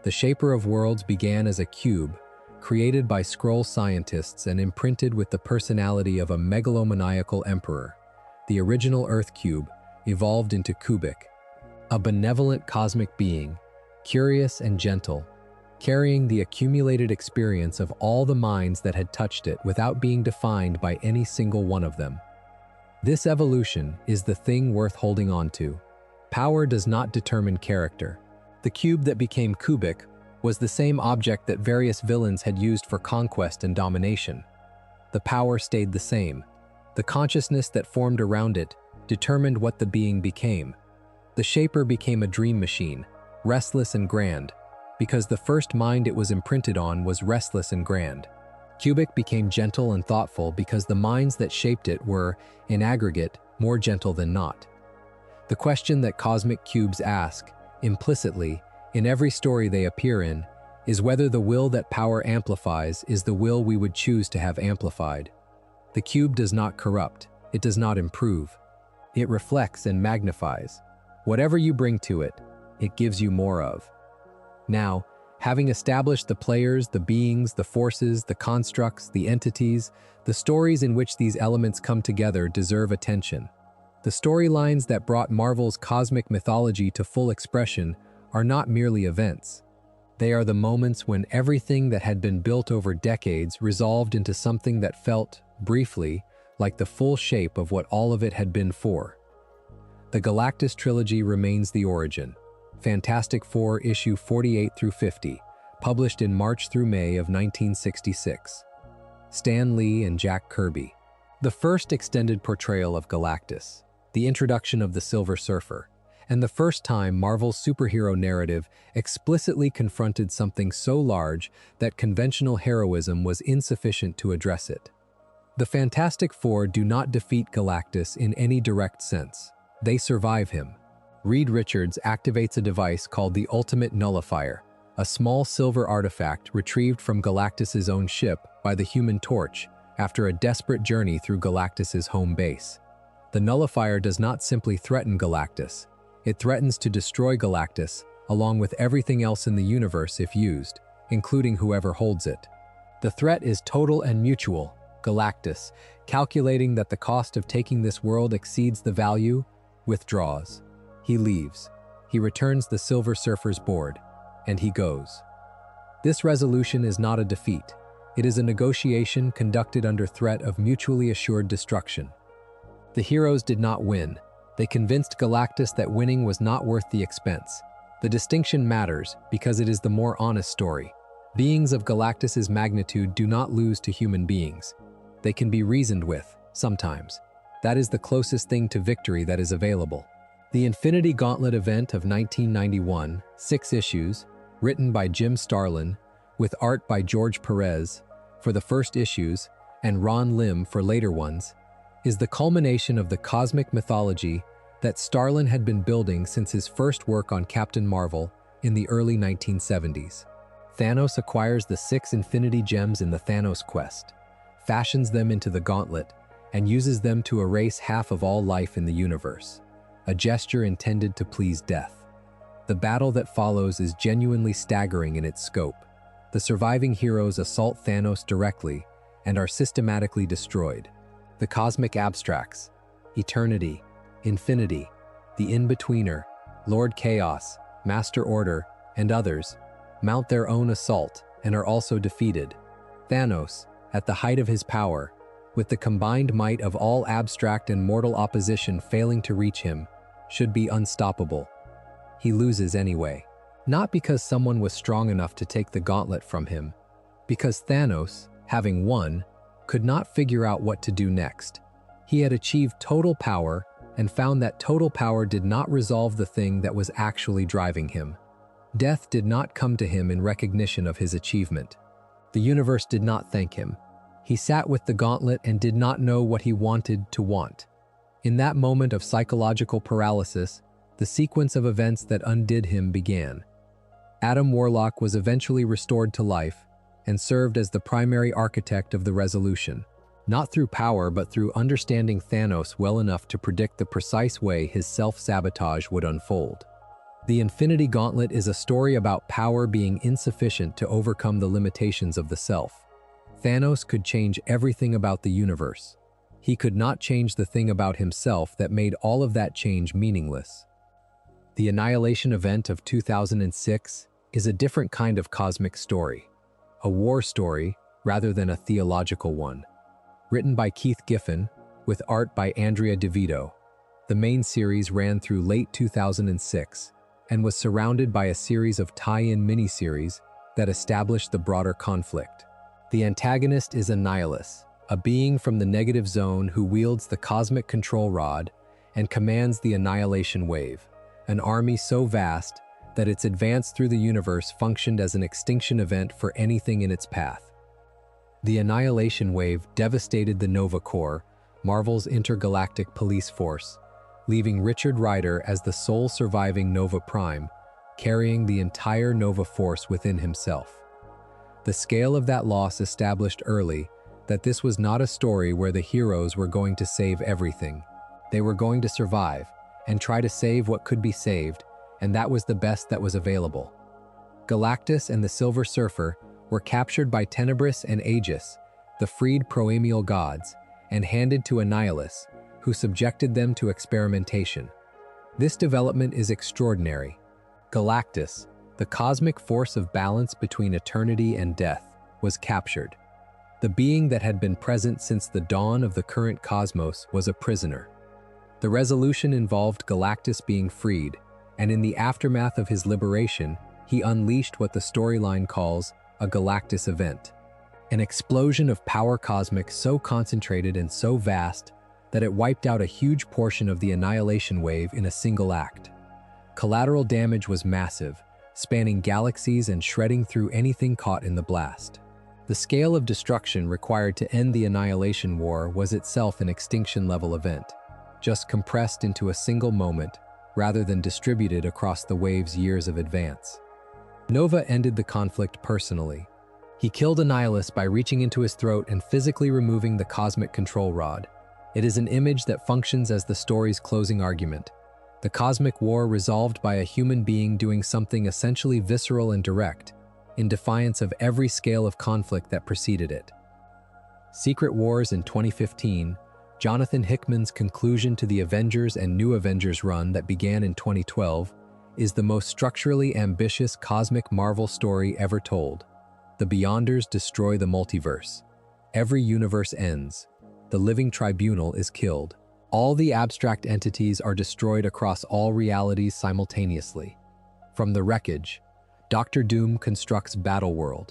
The Shaper of Worlds began as a cube, created by Skrull scientists and imprinted with the personality of a megalomaniacal emperor. The original Earth cube evolved into Kubik, a benevolent cosmic being, curious and gentle, carrying the accumulated experience of all the minds that had touched it without being defined by any single one of them. This evolution is the thing worth holding on to. Power does not determine character. The cube that became Kubik was the same object that various villains had used for conquest and domination. The power stayed the same. The consciousness that formed around it determined what the being became. The Shaper became a dream machine, restless and grand, because the first mind it was imprinted on was restless and grand. Kubik became gentle and thoughtful because the minds that shaped it were, in aggregate, more gentle than not. The question that cosmic cubes ask, implicitly, in every story they appear in, is whether the will that power amplifies is the will we would choose to have amplified. The cube does not corrupt. It does not improve. It reflects and magnifies. Whatever you bring to it, it gives you more of. Now, having established the players, the beings, the forces, the constructs, the entities, the stories in which these elements come together deserve attention. The storylines that brought Marvel's cosmic mythology to full expression are not merely events. They are the moments when everything that had been built over decades resolved into something that felt, briefly, like the full shape of what all of it had been for. The Galactus trilogy remains the origin. Fantastic Four issue 48 through 50, published in March through May of 1966. Stan Lee and Jack Kirby. The first extended portrayal of Galactus, the introduction of the Silver Surfer, and the first time Marvel's superhero narrative explicitly confronted something so large that conventional heroism was insufficient to address it. The Fantastic Four do not defeat Galactus in any direct sense. They survive him. Reed Richards activates a device called the Ultimate Nullifier, a small silver artifact retrieved from Galactus's own ship by the Human Torch after a desperate journey through Galactus's home base. The Nullifier does not simply threaten Galactus. It threatens to destroy Galactus, along with everything else in the universe if used, including whoever holds it. The threat is total and mutual. Galactus, calculating that the cost of taking this world exceeds the value, withdraws. He leaves. He returns the Silver Surfer's board, and he goes. This resolution is not a defeat. It is a negotiation conducted under threat of mutually assured destruction. The heroes did not win. They convinced Galactus that winning was not worth the expense. The distinction matters because it is the more honest story. Beings of Galactus's magnitude do not lose to human beings. They can be reasoned with, sometimes. That is the closest thing to victory that is available. The Infinity Gauntlet event of 1991, 6 issues, written by Jim Starlin, with art by George Perez for the first issues and Ron Lim for later ones, is the culmination of the cosmic mythology that Starlin had been building since his first work on Captain Marvel in the early 1970s. Thanos acquires the 6 Infinity Gems in the Thanos Quest, fashions them into the gauntlet, and uses them to erase half of all life in the universe, a gesture intended to please death. The battle that follows is genuinely staggering in its scope. The surviving heroes assault Thanos directly and are systematically destroyed. The cosmic abstracts, Eternity, Infinity, the In-Betweener, Lord Chaos, Master Order, and others, mount their own assault and are also defeated. Thanos, at the height of his power, with the combined might of all abstract and mortal opposition failing to reach him, should be unstoppable. He loses anyway. Not because someone was strong enough to take the gauntlet from him, because Thanos, having won, could not figure out what to do next. He had achieved total power and found that total power did not resolve the thing that was actually driving him. Death did not come to him in recognition of his achievement. The universe did not thank him. He sat with the gauntlet and did not know what he wanted to want. In that moment of psychological paralysis, the sequence of events that undid him began. Adam Warlock was eventually restored to life and served as the primary architect of the resolution, not through power but through understanding Thanos well enough to predict the precise way his self-sabotage would unfold. The Infinity Gauntlet is a story about power being insufficient to overcome the limitations of the self. Thanos could change everything about the universe. He could not change the thing about himself that made all of that change meaningless. The Annihilation event of 2006 is a different kind of cosmic story, a war story rather than a theological one. Written by Keith Giffen, with art by Andrea DeVito, the main series ran through late 2006 and was surrounded by a series of tie-in miniseries that established the broader conflict. The antagonist is Annihilus, a being from the negative zone who wields the cosmic control rod and commands the Annihilation Wave, an army so vast that its advance through the universe functioned as an extinction event for anything in its path. The Annihilation Wave devastated the Nova Corps, Marvel's intergalactic police force, leaving Richard Rider as the sole surviving Nova Prime, carrying the entire Nova force within himself. The scale of that loss established early that this was not a story where the heroes were going to save everything. They were going to survive and try to save what could be saved, and that was the best that was available. Galactus and the Silver Surfer were captured by Tenebris and Aegis, the freed Proemial gods, and handed to Annihilus, who subjected them to experimentation. This development is extraordinary. Galactus, the cosmic force of balance between eternity and death, was captured. The being that had been present since the dawn of the current cosmos was a prisoner. The resolution involved Galactus being freed, and in the aftermath of his liberation, he unleashed what the storyline calls a Galactus event. An explosion of power cosmic so concentrated and so vast that it wiped out a huge portion of the Annihilation Wave in a single act. collateral damage was massive, spanning galaxies and shredding through anything caught in the blast. The scale of destruction required to end the Annihilation War was itself an extinction-level event, just compressed into a single moment rather than distributed across the wave's years of advance. Nova ended the conflict personally. He killed Annihilus by reaching into his throat and physically removing the cosmic control rod. It is an image that functions as the story's closing argument. The cosmic war resolved by a human being doing something essentially visceral and direct, in defiance of every scale of conflict that preceded it. Secret Wars in 2015, Jonathan Hickman's conclusion to the Avengers and New Avengers run that began in 2012, is the most structurally ambitious cosmic Marvel story ever told. The Beyonders destroy the multiverse. Every universe ends. The Living Tribunal is killed. All the abstract entities are destroyed across all realities simultaneously. From the wreckage, Dr. Doom constructs Battleworld,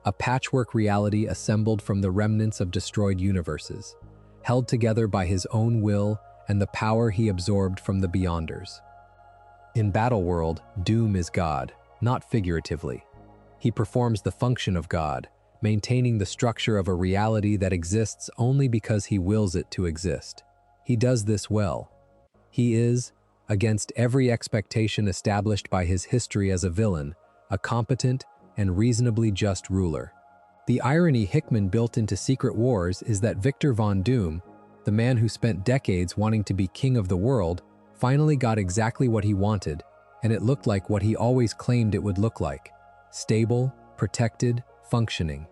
a patchwork reality assembled from the remnants of destroyed universes, held together by his own will and the power he absorbed from the Beyonders. In Battleworld, Doom is God, not figuratively. He performs the function of God, maintaining the structure of a reality that exists only because he wills it to exist. He does this well. He is, against every expectation established by his history as a villain, a competent and reasonably just ruler. The irony Hickman built into Secret Wars is that Victor Von Doom, the man who spent decades wanting to be king of the world, finally got exactly what he wanted, and it looked like what he always claimed it would look like: stable, protected, functioning.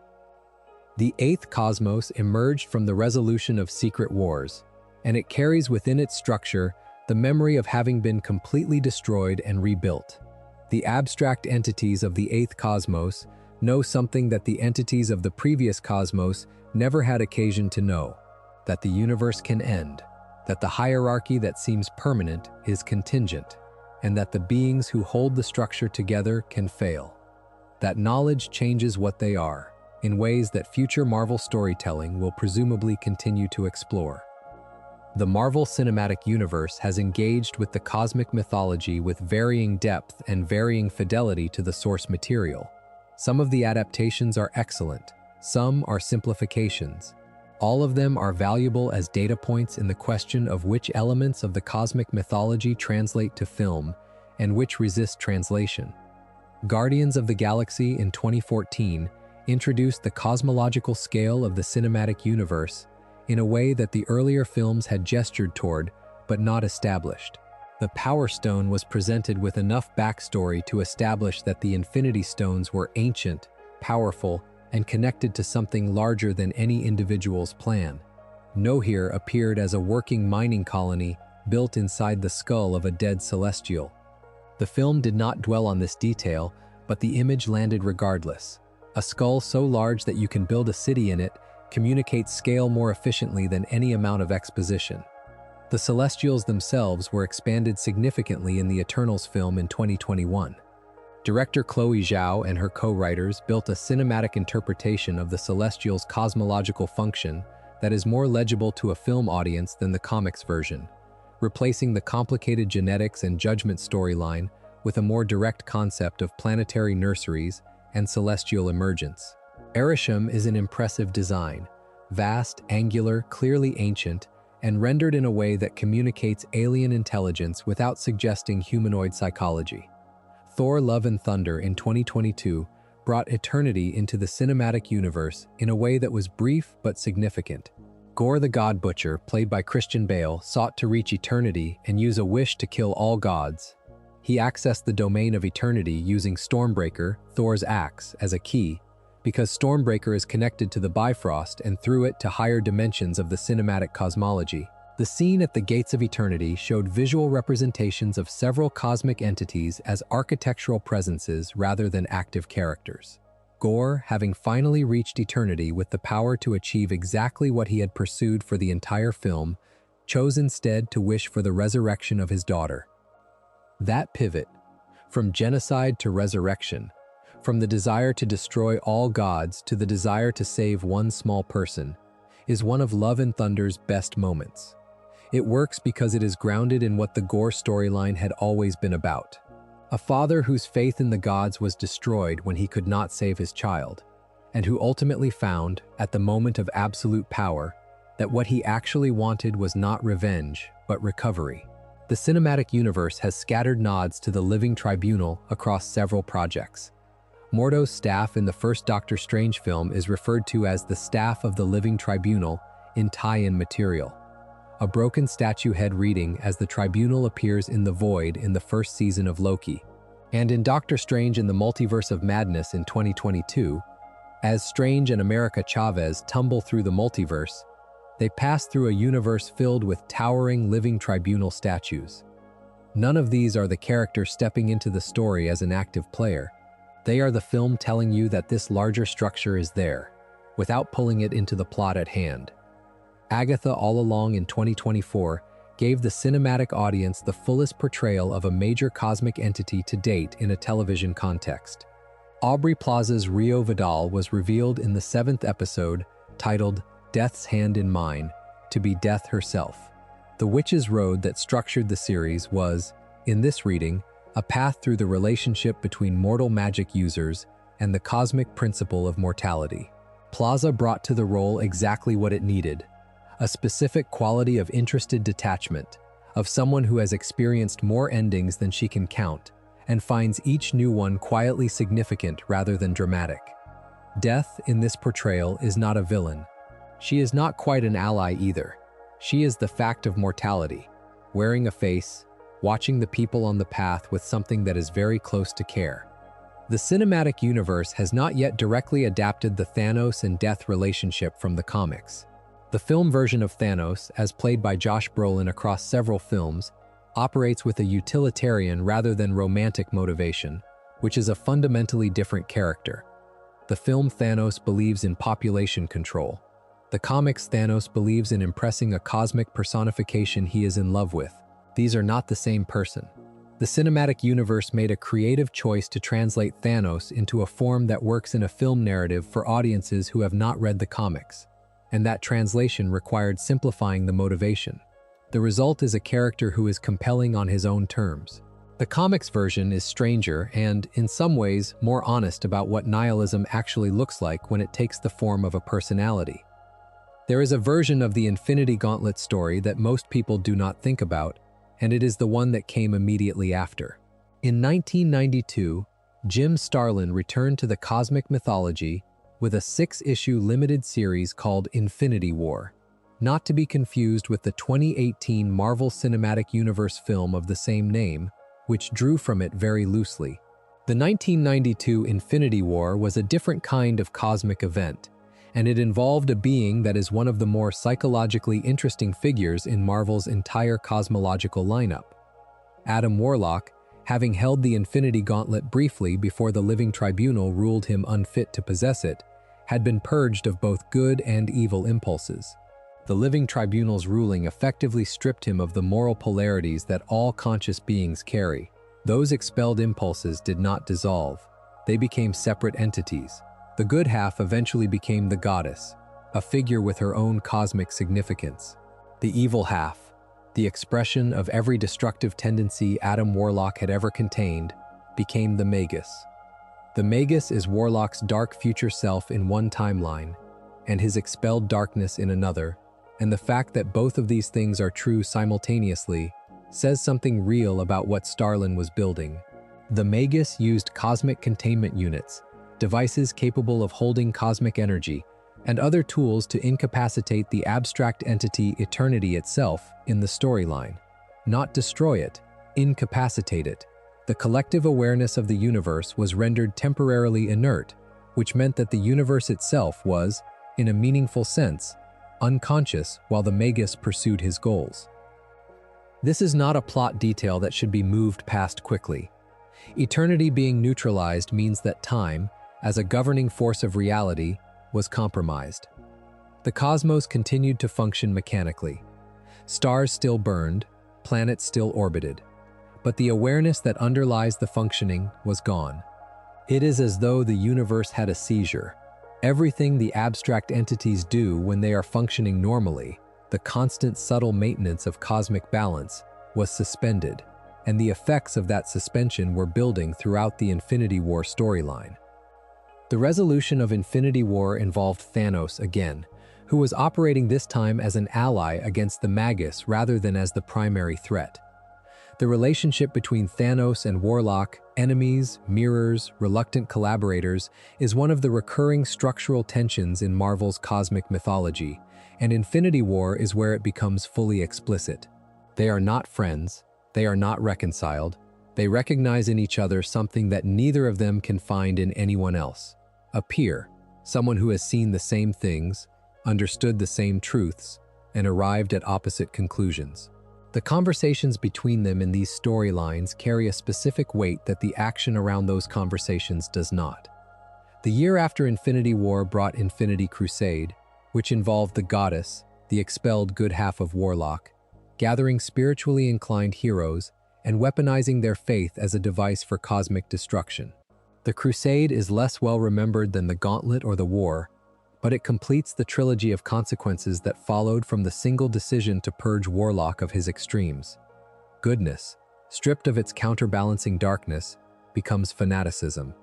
The Eighth Cosmos emerged from the resolution of Secret Wars, and it carries within its structure the memory of having been completely destroyed and rebuilt. The abstract entities of the Eighth Cosmos know something that the entities of the previous cosmos never had occasion to know: that the universe can end, that the hierarchy that seems permanent is contingent, and that the beings who hold the structure together can fail. That knowledge changes what they are, in ways that future Marvel storytelling will presumably continue to explore. The Marvel Cinematic Universe has engaged with the cosmic mythology with varying depth and varying fidelity to the source material. Some of the adaptations are excellent, some are simplifications. All of them are valuable as data points in the question of which elements of the cosmic mythology translate to film and which resist translation. Guardians of the Galaxy in 2014 introduced the cosmological scale of the cinematic universe in a way that the earlier films had gestured toward, but not established. The Power Stone was presented with enough backstory to establish that the Infinity Stones were ancient, powerful, and connected to something larger than any individual's plan. Nohir appeared as a working mining colony built inside the skull of a dead celestial. The film did not dwell on this detail, but the image landed regardless. A skull so large that you can build a city in it communicates scale more efficiently than any amount of exposition. The Celestials themselves were expanded significantly in the Eternals film in 2021. Director Chloe Zhao and her co-writers built a cinematic interpretation of the Celestials' cosmological function that is more legible to a film audience than the comics version, replacing the complicated genetics and judgment storyline with a more direct concept of planetary nurseries and celestial emergence. Erisham is an impressive design, vast, angular, clearly ancient, and rendered in a way that communicates alien intelligence without suggesting humanoid psychology. Thor: Love and Thunder in 2022 brought eternity into the cinematic universe in a way that was brief but significant. Gore the God Butcher, played by Christian Bale, sought to reach eternity and use a wish to kill all gods. He accessed the domain of eternity using Stormbreaker, Thor's axe, as a key, because Stormbreaker is connected to the Bifrost and through it to higher dimensions of the cinematic cosmology. The scene at the Gates of Eternity showed visual representations of several cosmic entities as architectural presences rather than active characters. Gore, having finally reached eternity with the power to achieve exactly what he had pursued for the entire film, chose instead to wish for the resurrection of his daughter. That pivot, from genocide to resurrection, from the desire to destroy all gods to the desire to save one small person, is one of Love and Thunder's best moments. It works because it is grounded in what the Gore storyline had always been about. A father whose faith in the gods was destroyed when he could not save his child, and who ultimately found, at the moment of absolute power, that what he actually wanted was not revenge, but recovery. The cinematic universe has scattered nods to the Living Tribunal across several projects. Mordo's staff in the first Doctor Strange film is referred to as the Staff of the Living Tribunal in tie-in material. A broken statue head reading as the Tribunal appears in the Void in the first season of Loki. And in Doctor Strange in the Multiverse of Madness in 2022, as Strange and America Chavez tumble through the multiverse, they pass through a universe filled with towering Living Tribunal statues. None of these are the character stepping into the story as an active player. They are the film telling you that this larger structure is there, without pulling it into the plot at hand. Agatha All Along in 2024 gave the cinematic audience the fullest portrayal of a major cosmic entity to date in a television context. Aubrey Plaza's Rio Vidal was revealed in the 7th episode, titled Death's Hand in Mine, to be Death herself. The Witch's Road that structured the series was, in this reading, a path through the relationship between mortal magic users and the cosmic principle of mortality. Plaza brought to the role exactly what it needed: a specific quality of interested detachment, of someone who has experienced more endings than she can count, and finds each new one quietly significant rather than dramatic. Death, in this portrayal, is not a villain. She is not quite an ally either. She is the fact of mortality, wearing a face, watching the people on the path with something that is very close to care. The cinematic universe has not yet directly adapted the Thanos and Death relationship from the comics. The film version of Thanos, as played by Josh Brolin across several films, operates with a utilitarian rather than romantic motivation, which is a fundamentally different character. The film Thanos believes in population control. The comics Thanos believes in impressing a cosmic personification he is in love with. These are not the same person. The cinematic universe made a creative choice to translate Thanos into a form that works in a film narrative for audiences who have not read the comics, and that translation required simplifying the motivation. The result is a character who is compelling on his own terms. The comics version is stranger and, in some ways, more honest about what nihilism actually looks like when it takes the form of a personality. There is a version of the Infinity Gauntlet story that most people do not think about, and it is the one that came immediately after. In 1992, Jim Starlin returned to the cosmic mythology with a 6-issue limited series called Infinity War, not to be confused with the 2018 Marvel Cinematic Universe film of the same name, which drew from it very loosely. The 1992 Infinity War was a different kind of cosmic event, and it involved a being that is one of the more psychologically interesting figures in Marvel's entire cosmological lineup. Adam Warlock, having held the Infinity Gauntlet briefly before the Living Tribunal ruled him unfit to possess it, had been purged of both good and evil impulses. The Living Tribunal's ruling effectively stripped him of the moral polarities that all conscious beings carry. Those expelled impulses did not dissolve. They became separate entities. The good half eventually became the goddess, a figure with her own cosmic significance. The evil half, the expression of every destructive tendency Adam Warlock had ever contained, became the Magus. The Magus is Warlock's dark future self in one timeline, and his expelled darkness in another, and the fact that both of these things are true simultaneously says something real about what Starlin was building. The Magus used cosmic containment units, devices capable of holding cosmic energy, and other tools to incapacitate the abstract entity Eternity itself in the storyline. Not destroy it, incapacitate it. The collective awareness of the universe was rendered temporarily inert, which meant that the universe itself was, in a meaningful sense, unconscious while the Magus pursued his goals. This is not a plot detail that should be moved past quickly. Eternity being neutralized means that time, as a governing force of reality, was compromised. The cosmos continued to function mechanically. Stars still burned, planets still orbited, but the awareness that underlies the functioning was gone. It is as though the universe had a seizure. Everything the abstract entities do when they are functioning normally, the constant subtle maintenance of cosmic balance, was suspended, and the effects of that suspension were building throughout the Infinity War storyline. The resolution of Infinity War involved Thanos again, who was operating this time as an ally against the Magus rather than as the primary threat. The relationship between Thanos and Warlock, enemies, mirrors, reluctant collaborators, is one of the recurring structural tensions in Marvel's cosmic mythology, and Infinity War is where it becomes fully explicit. They are not friends, they are not reconciled, they recognize in each other something that neither of them can find in anyone else. A peer, someone who has seen the same things, understood the same truths, and arrived at opposite conclusions. The conversations between them in these storylines carry a specific weight that the action around those conversations does not. The year after Infinity War brought Infinity Crusade, which involved the Goddess, the expelled good half of Warlock, gathering spiritually inclined heroes and weaponizing their faith as a device for cosmic destruction. The Crusade is less well remembered than the Gauntlet or the War, but it completes the trilogy of consequences that followed from the single decision to purge Warlock of his extremes. Goodness, stripped of its counterbalancing darkness, becomes fanaticism.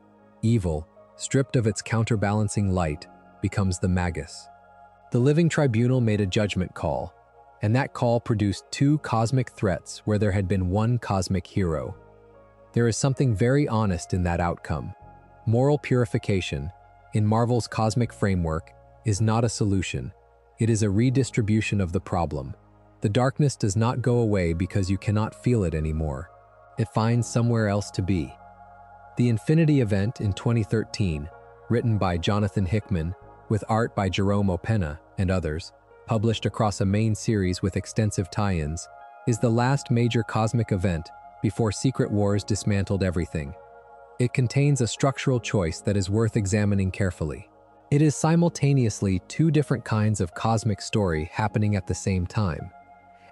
Evil, stripped of its counterbalancing light, becomes the Magus. The Living Tribunal made a judgment call, and that call produced two cosmic threats where there had been one cosmic hero. There is something very honest in that outcome. Moral purification, in Marvel's cosmic framework, is not a solution. It is a redistribution of the problem. The darkness does not go away because you cannot feel it anymore. It finds somewhere else to be. The Infinity Event in 2013, written by Jonathan Hickman, with art by Jerome Openna and others, published across a main series with extensive tie-ins, is the last major cosmic event before Secret Wars dismantled everything. It contains a structural choice that is worth examining carefully. It is simultaneously two different kinds of cosmic story happening at the same time,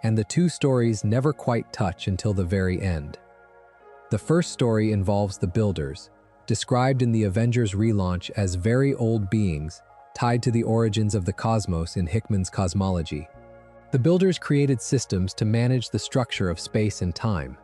and the two stories never quite touch until the very end. The first story involves the Builders, described in the Avengers relaunch as very old beings tied to the origins of the cosmos in Hickman's cosmology. The Builders created systems to manage the structure of space and time.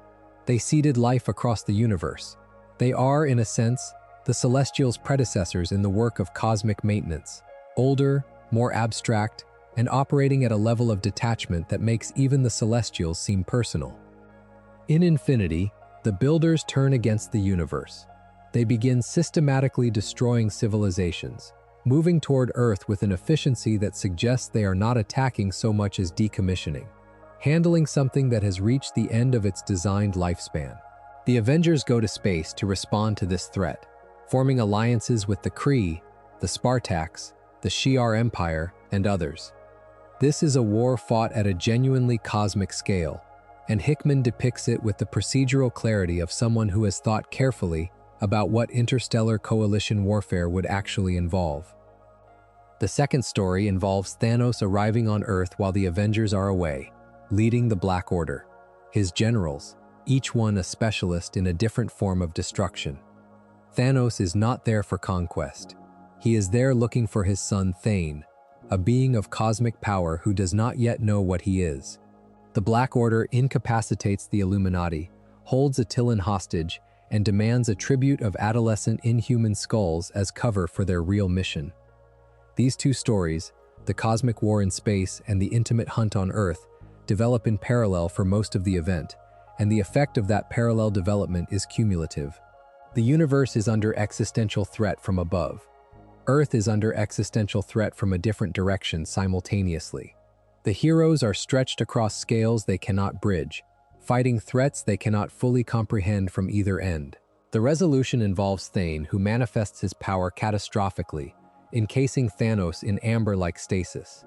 They seeded life across the universe. They are, in a sense, the Celestials' predecessors in the work of cosmic maintenance, older, more abstract, and operating at a level of detachment that makes even the Celestials seem personal. In Infinity, the Builders turn against the universe. They begin systematically destroying civilizations, moving toward Earth with an efficiency that suggests they are not attacking so much as decommissioning, handling something that has reached the end of its designed lifespan. The Avengers go to space to respond to this threat, forming alliances with the Kree, the Spartax, the Shi'ar Empire, and others. This is a war fought at a genuinely cosmic scale, and Hickman depicts it with the procedural clarity of someone who has thought carefully about what interstellar coalition warfare would actually involve. The second story involves Thanos arriving on Earth while the Avengers are away, leading the Black Order. His generals, each one a specialist in a different form of destruction. Thanos is not there for conquest. He is there looking for his son Thane, a being of cosmic power who does not yet know what he is. The Black Order incapacitates the Illuminati, holds Attilan hostage, and demands a tribute of adolescent inhuman skulls as cover for their real mission. These two stories, the cosmic war in space and the intimate hunt on Earth, develop in parallel for most of the event, and the effect of that parallel development is cumulative. The universe is under existential threat from above. Earth is under existential threat from a different direction simultaneously. The heroes are stretched across scales they cannot bridge, fighting threats they cannot fully comprehend from either end. The resolution involves Thane, who manifests his power catastrophically, encasing Thanos in amber-like stasis,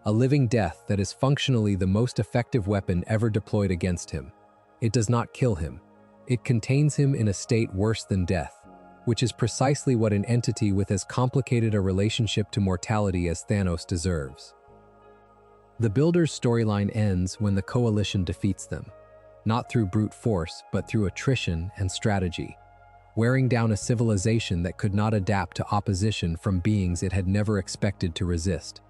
a living death that is functionally the most effective weapon ever deployed against him. It does not kill him. It contains him in a state worse than death, which is precisely what an entity with as complicated a relationship to mortality as Thanos deserves. The Builders' storyline ends when the Coalition defeats them, not through brute force, but through attrition and strategy, wearing down a civilization that could not adapt to opposition from beings it had never expected to resist.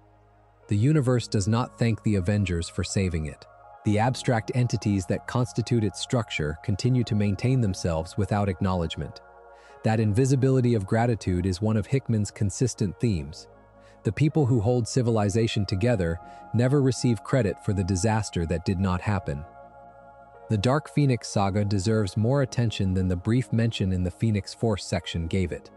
The universe does not thank the Avengers for saving it. The abstract entities that constitute its structure continue to maintain themselves without acknowledgement. That invisibility of gratitude is one of Hickman's consistent themes. The people who hold civilization together never receive credit for the disaster that did not happen. The Dark Phoenix saga deserves more attention than the brief mention in the Phoenix Force section gave it.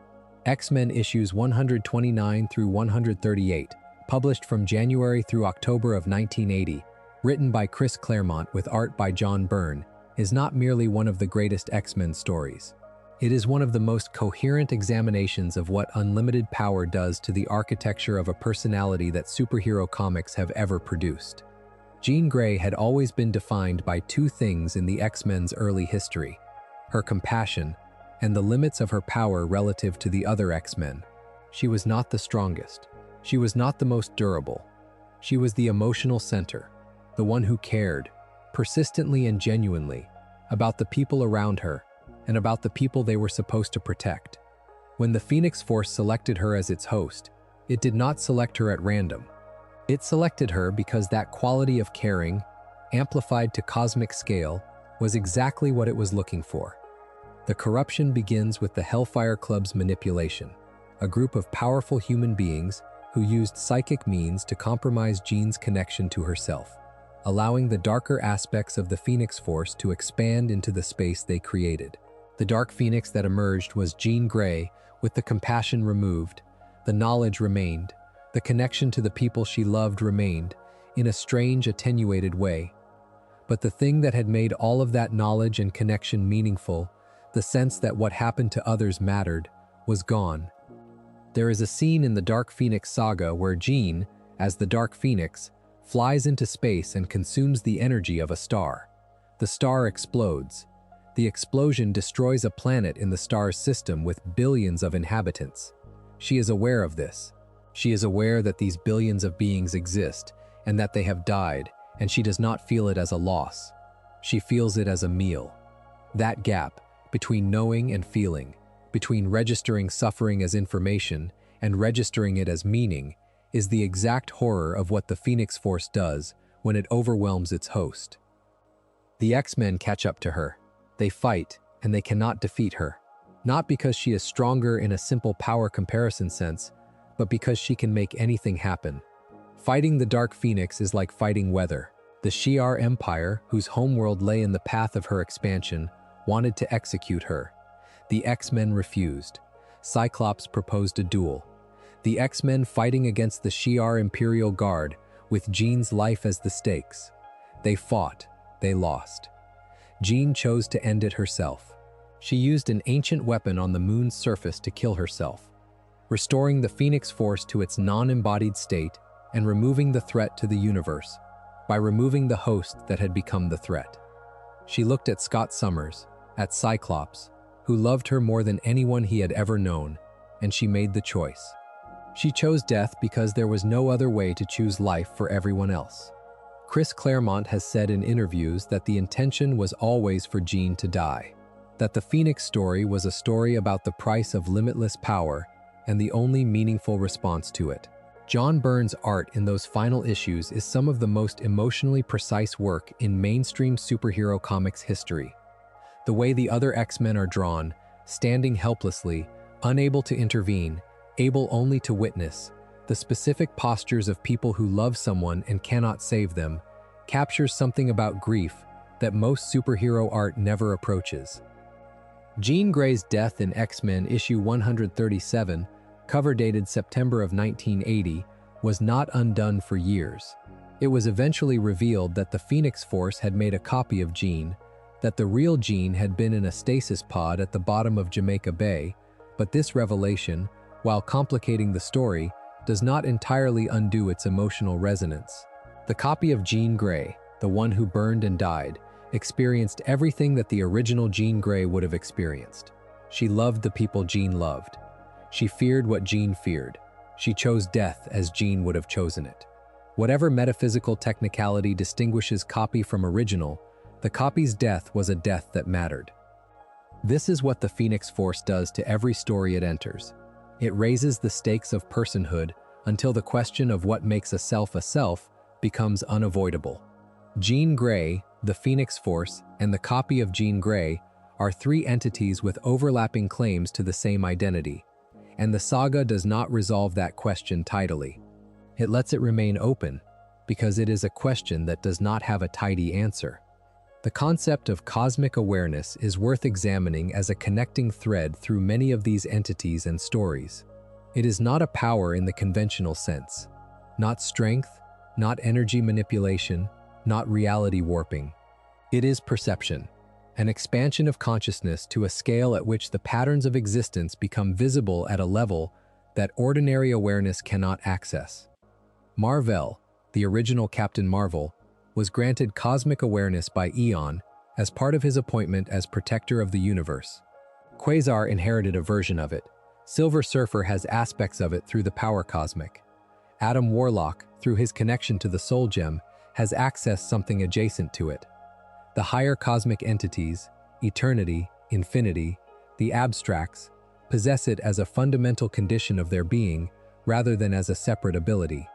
X-Men issues 129 through 138, published from January through October of 1980, written by Chris Claremont with art by John Byrne, is not merely one of the greatest X-Men stories. It is one of the most coherent examinations of what unlimited power does to the architecture of a personality that superhero comics have ever produced. Jean Grey had always been defined by two things in the X-Men's early history: her compassion and the limits of her power relative to the other X-Men. She was not the strongest. She was not the most durable. She was the emotional center, the one who cared, persistently and genuinely, about the people around her and about the people they were supposed to protect. When the Phoenix Force selected her as its host, it did not select her at random. It selected her because that quality of caring, amplified to cosmic scale, was exactly what it was looking for. The corruption begins with the Hellfire Club's manipulation, a group of powerful human beings who used psychic means to compromise Jean's connection to herself, allowing the darker aspects of the Phoenix Force to expand into the space they created. The Dark Phoenix that emerged was Jean Grey, with the compassion removed. The knowledge remained. The connection to the people she loved remained, in a strange, attenuated way. But the thing that had made all of that knowledge and connection meaningful, the sense that what happened to others mattered, was gone. There is a scene in the Dark Phoenix saga where Jean, as the Dark Phoenix, flies into space and consumes the energy of a star. The star explodes. The explosion destroys a planet in the star's system with billions of inhabitants. She is aware of this. She is aware that these billions of beings exist and that they have died, and she does not feel it as a loss. She feels it as a meal. That gap, between knowing and feeling, between registering suffering as information and registering it as meaning, is the exact horror of what the Phoenix Force does when it overwhelms its host. The X-Men catch up to her. They fight, and they cannot defeat her. Not because she is stronger in a simple power comparison sense, but because she can make anything happen. Fighting the Dark Phoenix is like fighting weather. The Shi'ar Empire, whose homeworld lay in the path of her expansion, wanted to execute her. The X-Men refused. Cyclops proposed a duel. The X-Men fighting against the Shi'ar Imperial Guard, with Jean's life as the stakes. They fought. They lost. Jean chose to end it herself. She used an ancient weapon on the moon's surface to kill herself, restoring the Phoenix Force to its non-embodied state and removing the threat to the universe by removing the host that had become the threat. She looked at Scott Summers, at Cyclops, who loved her more than anyone he had ever known, and she made the choice. She chose death because there was no other way to choose life for everyone else. Chris Claremont has said in interviews that the intention was always for Jean to die, that the Phoenix story was a story about the price of limitless power and the only meaningful response to it. John Byrne's art in those final issues is some of the most emotionally precise work in mainstream superhero comics history. The way the other X-Men are drawn, standing helplessly, unable to intervene, able only to witness, the specific postures of people who love someone and cannot save them, captures something about grief that most superhero art never approaches. Jean Grey's death in X-Men issue 137, cover dated September of 1980, was not undone for years. It was eventually revealed that the Phoenix Force had made a copy of Jean, that the real Jean had been in a stasis pod at the bottom of Jamaica Bay, but this revelation, while complicating the story, does not entirely undo its emotional resonance. The copy of Jean Grey, the one who burned and died, experienced everything that the original Jean Grey would have experienced. She loved the people Jean loved. She feared what Jean feared. She chose death as Jean would have chosen it. Whatever metaphysical technicality distinguishes copy from original, the copy's death was a death that mattered. This is what the Phoenix Force does to every story it enters. It raises the stakes of personhood until the question of what makes a self becomes unavoidable. Jean Grey, the Phoenix Force, and the copy of Jean Grey are three entities with overlapping claims to the same identity, and the saga does not resolve that question tidily. It lets it remain open, because it is a question that does not have a tidy answer. The concept of cosmic awareness is worth examining as a connecting thread through many of these entities and stories. It is not a power in the conventional sense, not strength, not energy manipulation, not reality warping. It is perception, an expansion of consciousness to a scale at which the patterns of existence become visible at a level that ordinary awareness cannot access. Mar-Vell, the original Captain Marvel, was granted cosmic awareness by Eon as part of his appointment as protector of the universe. Quasar inherited a version of it. Silver Surfer has aspects of it through the power cosmic. Adam Warlock, through his connection to the Soul Gem, has accessed something adjacent to it. The higher cosmic entities, eternity, infinity, the abstracts, possess it as a fundamental condition of their being rather than as a separate ability.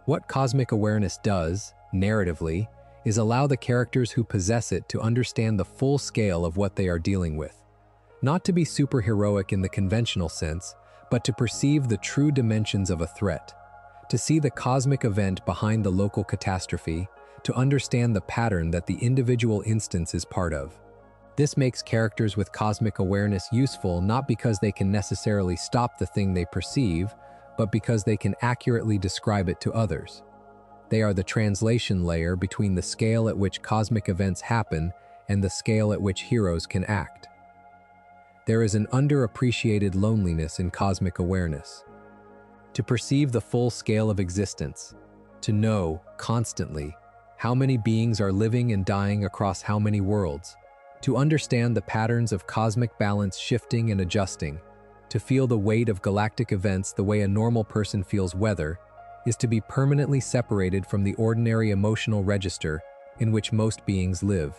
What cosmic awareness does, narratively, is allow the characters who possess it to understand the full scale of what they are dealing with. Not to be superheroic in the conventional sense, but to perceive the true dimensions of a threat, to see the cosmic event behind the local catastrophe, to understand the pattern that the individual instance is part of. This makes characters with cosmic awareness useful not because they can necessarily stop the thing they perceive, but because they can accurately describe it to others. They are the translation layer between the scale at which cosmic events happen and the scale at which heroes can act. There is an underappreciated loneliness in cosmic awareness. To perceive the full scale of existence, to know, constantly, how many beings are living and dying across how many worlds, to understand the patterns of cosmic balance shifting and adjusting, to feel the weight of galactic events the way a normal person feels weather, is to be permanently separated from the ordinary emotional register in which most beings live.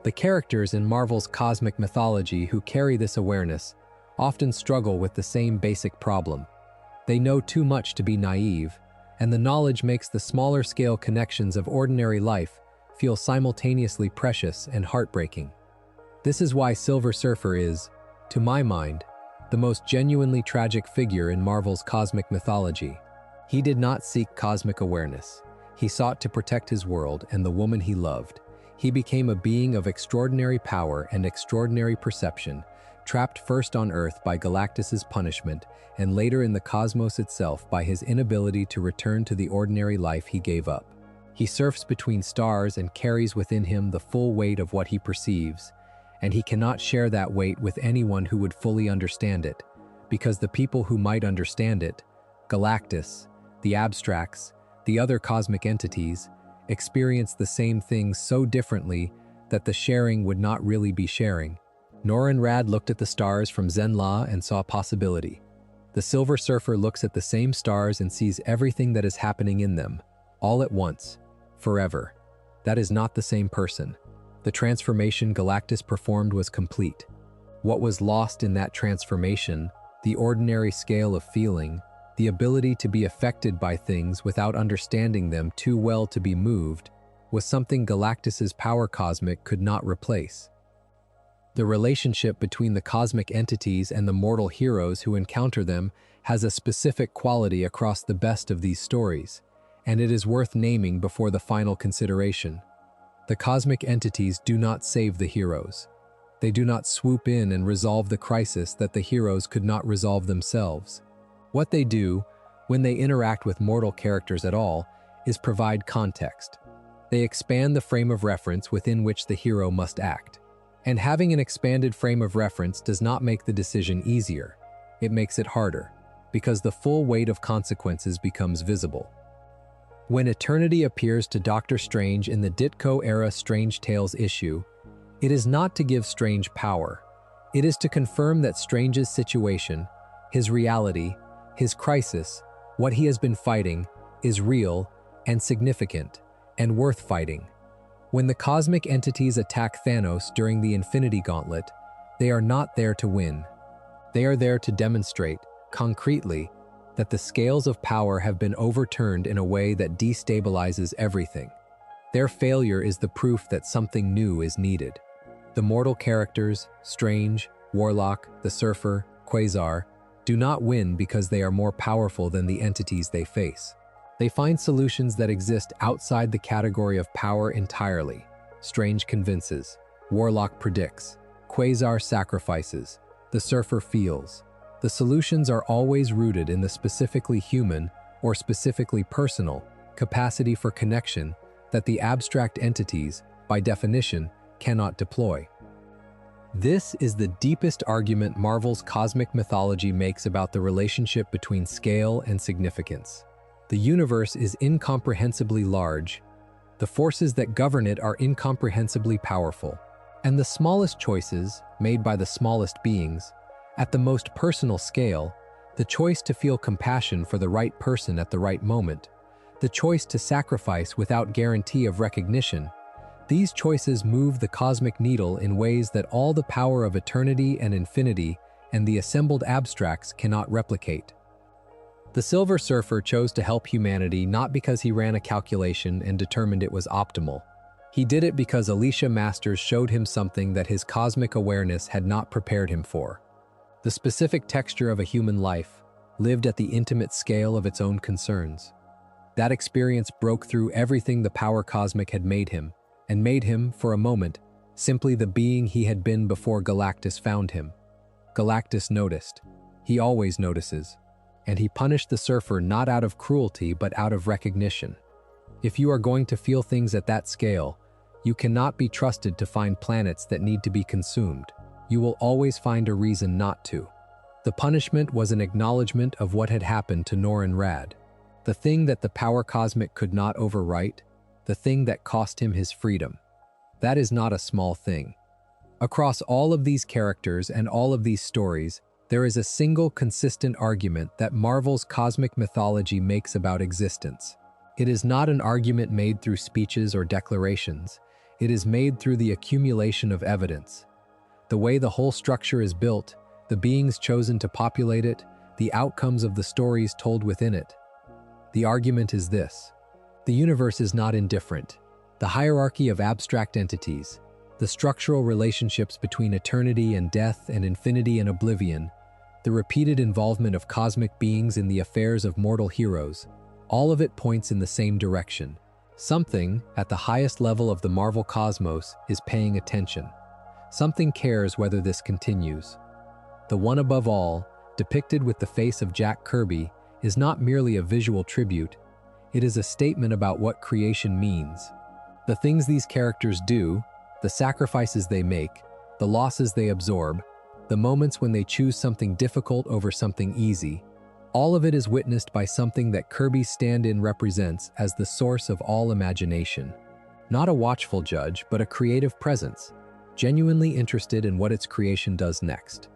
The characters in Marvel's cosmic mythology who carry this awareness often struggle with the same basic problem. They know too much to be naive, and the knowledge makes the smaller-scale connections of ordinary life feel simultaneously precious and heartbreaking. This is why Silver Surfer is, to my mind, the most genuinely tragic figure in Marvel's cosmic mythology. He did not seek cosmic awareness. He sought to protect his world and the woman he loved. He became a being of extraordinary power and extraordinary perception, trapped first on Earth by Galactus's punishment and later in the cosmos itself by his inability to return to the ordinary life he gave up. He surfs between stars and carries within him the full weight of what he perceives, and he cannot share that weight with anyone who would fully understand it, because the people who might understand it, Galactus, the abstracts, the other cosmic entities, experience the same things so differently that the sharing would not really be sharing. Norrin Radd looked at the stars from Zenn-La and saw possibility. The Silver Surfer looks at the same stars and sees everything that is happening in them, all at once, forever. That is not the same person. The transformation Galactus performed was complete. What was lost in that transformation, the ordinary scale of feeling, the ability to be affected by things without understanding them too well to be moved, was something Galactus's power cosmic could not replace. The relationship between the cosmic entities and the mortal heroes who encounter them has a specific quality across the best of these stories, and it is worth naming before the final consideration. The cosmic entities do not save the heroes. They do not swoop in and resolve the crisis that the heroes could not resolve themselves. What they do, when they interact with mortal characters at all, is provide context. They expand the frame of reference within which the hero must act. And having an expanded frame of reference does not make the decision easier. It makes it harder, because the full weight of consequences becomes visible. When Eternity appears to Doctor Strange in the Ditko-era Strange Tales issue, it is not to give Strange power. It is to confirm that Strange's situation, his reality, his crisis, what he has been fighting, is real and significant and worth fighting. When the cosmic entities attack Thanos during the Infinity Gauntlet, they are not there to win. They are there to demonstrate, concretely, that the scales of power have been overturned in a way that destabilizes everything. Their failure is the proof that something new is needed. The mortal characters, Strange, Warlock, the Surfer, Quasar, do not win because they are more powerful than the entities they face. They find solutions that exist outside the category of power entirely. Strange convinces, Warlock predicts, Quasar sacrifices, the Surfer feels. The solutions are always rooted in the specifically human, or specifically personal, capacity for connection that the abstract entities, by definition, cannot deploy. This is the deepest argument Marvel's cosmic mythology makes about the relationship between scale and significance. The universe is incomprehensibly large, the forces that govern it are incomprehensibly powerful, and the smallest choices, made by the smallest beings, at the most personal scale, the choice to feel compassion for the right person at the right moment, the choice to sacrifice without guarantee of recognition, these choices move the cosmic needle in ways that all the power of eternity and infinity and the assembled abstracts cannot replicate. The Silver Surfer chose to help humanity not because he ran a calculation and determined it was optimal. He did it because Alicia Masters showed him something that his cosmic awareness had not prepared him for. The specific texture of a human life, lived at the intimate scale of its own concerns. That experience broke through everything the power cosmic had made him, and made him, for a moment, simply the being he had been before Galactus found him. Galactus noticed. He always notices. And he punished the Surfer not out of cruelty but out of recognition. If you are going to feel things at that scale, you cannot be trusted to find planets that need to be consumed. You will always find a reason not to. The punishment was an acknowledgement of what had happened to Norrin Radd. The thing that the power cosmic could not overwrite, the thing that cost him his freedom. That is not a small thing. Across all of these characters and all of these stories, there is a single consistent argument that Marvel's cosmic mythology makes about existence. It is not an argument made through speeches or declarations. It is made through the accumulation of evidence. The way the whole structure is built, the beings chosen to populate it, the outcomes of the stories told within it. The argument is this. The universe is not indifferent. The hierarchy of abstract entities, the structural relationships between eternity and death and infinity and oblivion, the repeated involvement of cosmic beings in the affairs of mortal heroes, all of it points in the same direction. Something, at the highest level of the Marvel cosmos, is paying attention. Something cares whether this continues. The One Above All, depicted with the face of Jack Kirby, is not merely a visual tribute. It is a statement about what creation means. The things these characters do, the sacrifices they make, the losses they absorb, the moments when they choose something difficult over something easy, all of it is witnessed by something that Kirby's stand-in represents as the source of all imagination. Not a watchful judge, but a creative presence, genuinely interested in what its creation does next.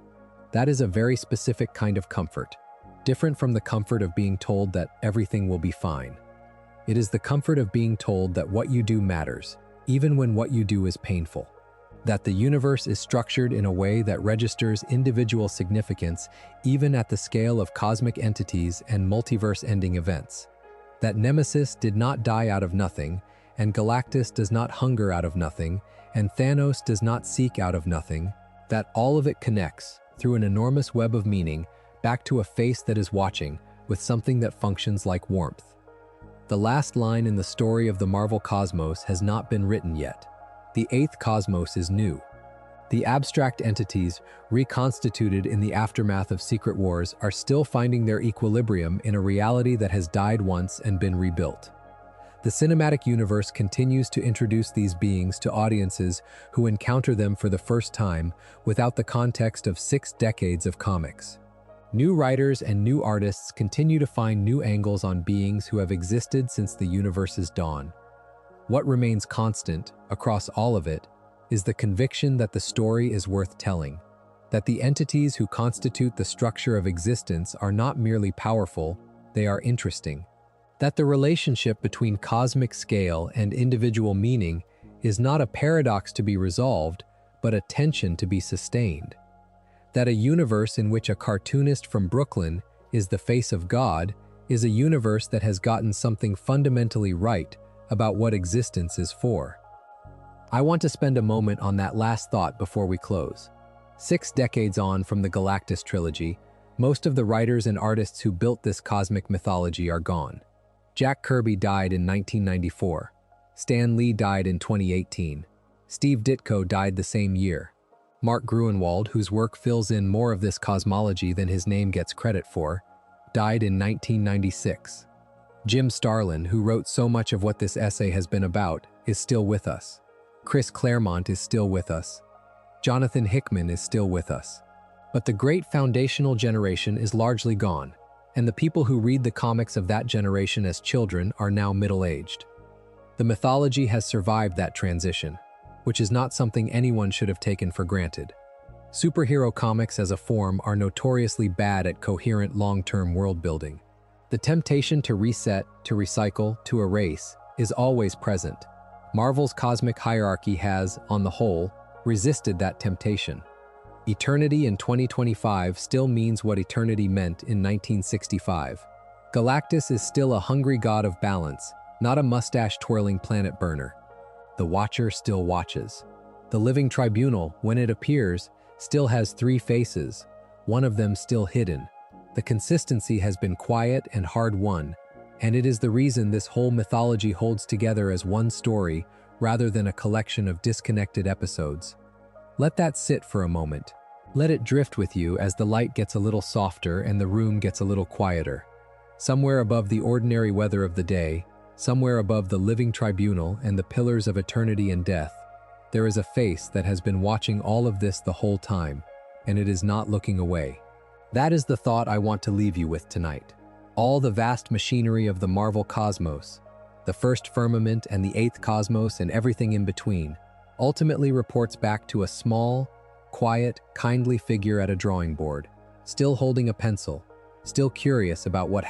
That is a very specific kind of comfort, different from the comfort of being told that everything will be fine. It is the comfort of being told that what you do matters, even when what you do is painful. That the universe is structured in a way that registers individual significance even at the scale of cosmic entities and multiverse-ending events. That Nemesis did not die out of nothing, and Galactus does not hunger out of nothing, and Thanos does not seek out of nothing. That all of it connects, through an enormous web of meaning, back to a face that is watching, with something that functions like warmth. The last line in the story of the Marvel cosmos has not been written yet. The eighth cosmos is new. The abstract entities, reconstituted in the aftermath of Secret Wars, are still finding their equilibrium in a reality that has died once and been rebuilt. The cinematic universe continues to introduce these beings to audiences who encounter them for the first time without the context of 6 decades of comics. New writers and new artists continue to find new angles on beings who have existed since the universe's dawn. What remains constant, across all of it, is the conviction that the story is worth telling, that the entities who constitute the structure of existence are not merely powerful, they are interesting, that the relationship between cosmic scale and individual meaning is not a paradox to be resolved, but a tension to be sustained, that a universe in which a cartoonist from Brooklyn is the face of God, is a universe that has gotten something fundamentally right about what existence is for. I want to spend a moment on that last thought before we close. 6 decades on from the Galactus trilogy, most of the writers and artists who built this cosmic mythology are gone. Jack Kirby died in 1994. Stan Lee died in 2018. Steve Ditko died the same year. Mark Gruenwald, whose work fills in more of this cosmology than his name gets credit for, died in 1996. Jim Starlin, who wrote so much of what this essay has been about, is still with us. Chris Claremont is still with us. Jonathan Hickman is still with us. But the great foundational generation is largely gone, and the people who read the comics of that generation as children are now middle-aged. The mythology has survived that transition, which is not something anyone should have taken for granted. Superhero comics as a form are notoriously bad at coherent long-term world-building. The temptation to reset, to recycle, to erase is always present. Marvel's cosmic hierarchy has, on the whole, resisted that temptation. Eternity in 2025 still means what eternity meant in 1965. Galactus is still a hungry god of balance, not a mustache-twirling planet burner. The Watcher still watches. The Living Tribunal, when it appears, still has 3 faces, one of them still hidden. The consistency has been quiet and hard-won, and it is the reason this whole mythology holds together as one story rather than a collection of disconnected episodes. Let that sit for a moment. Let it drift with you as the light gets a little softer and the room gets a little quieter. Somewhere above the ordinary weather of the day, somewhere above the Living Tribunal and the pillars of eternity and death, there is a face that has been watching all of this the whole time, and it is not looking away. That is the thought I want to leave you with tonight. All the vast machinery of the Marvel cosmos, the First Firmament and the 8th cosmos and everything in between, ultimately reports back to a small, quiet, kindly figure at a drawing board, still holding a pencil, still curious about what happened.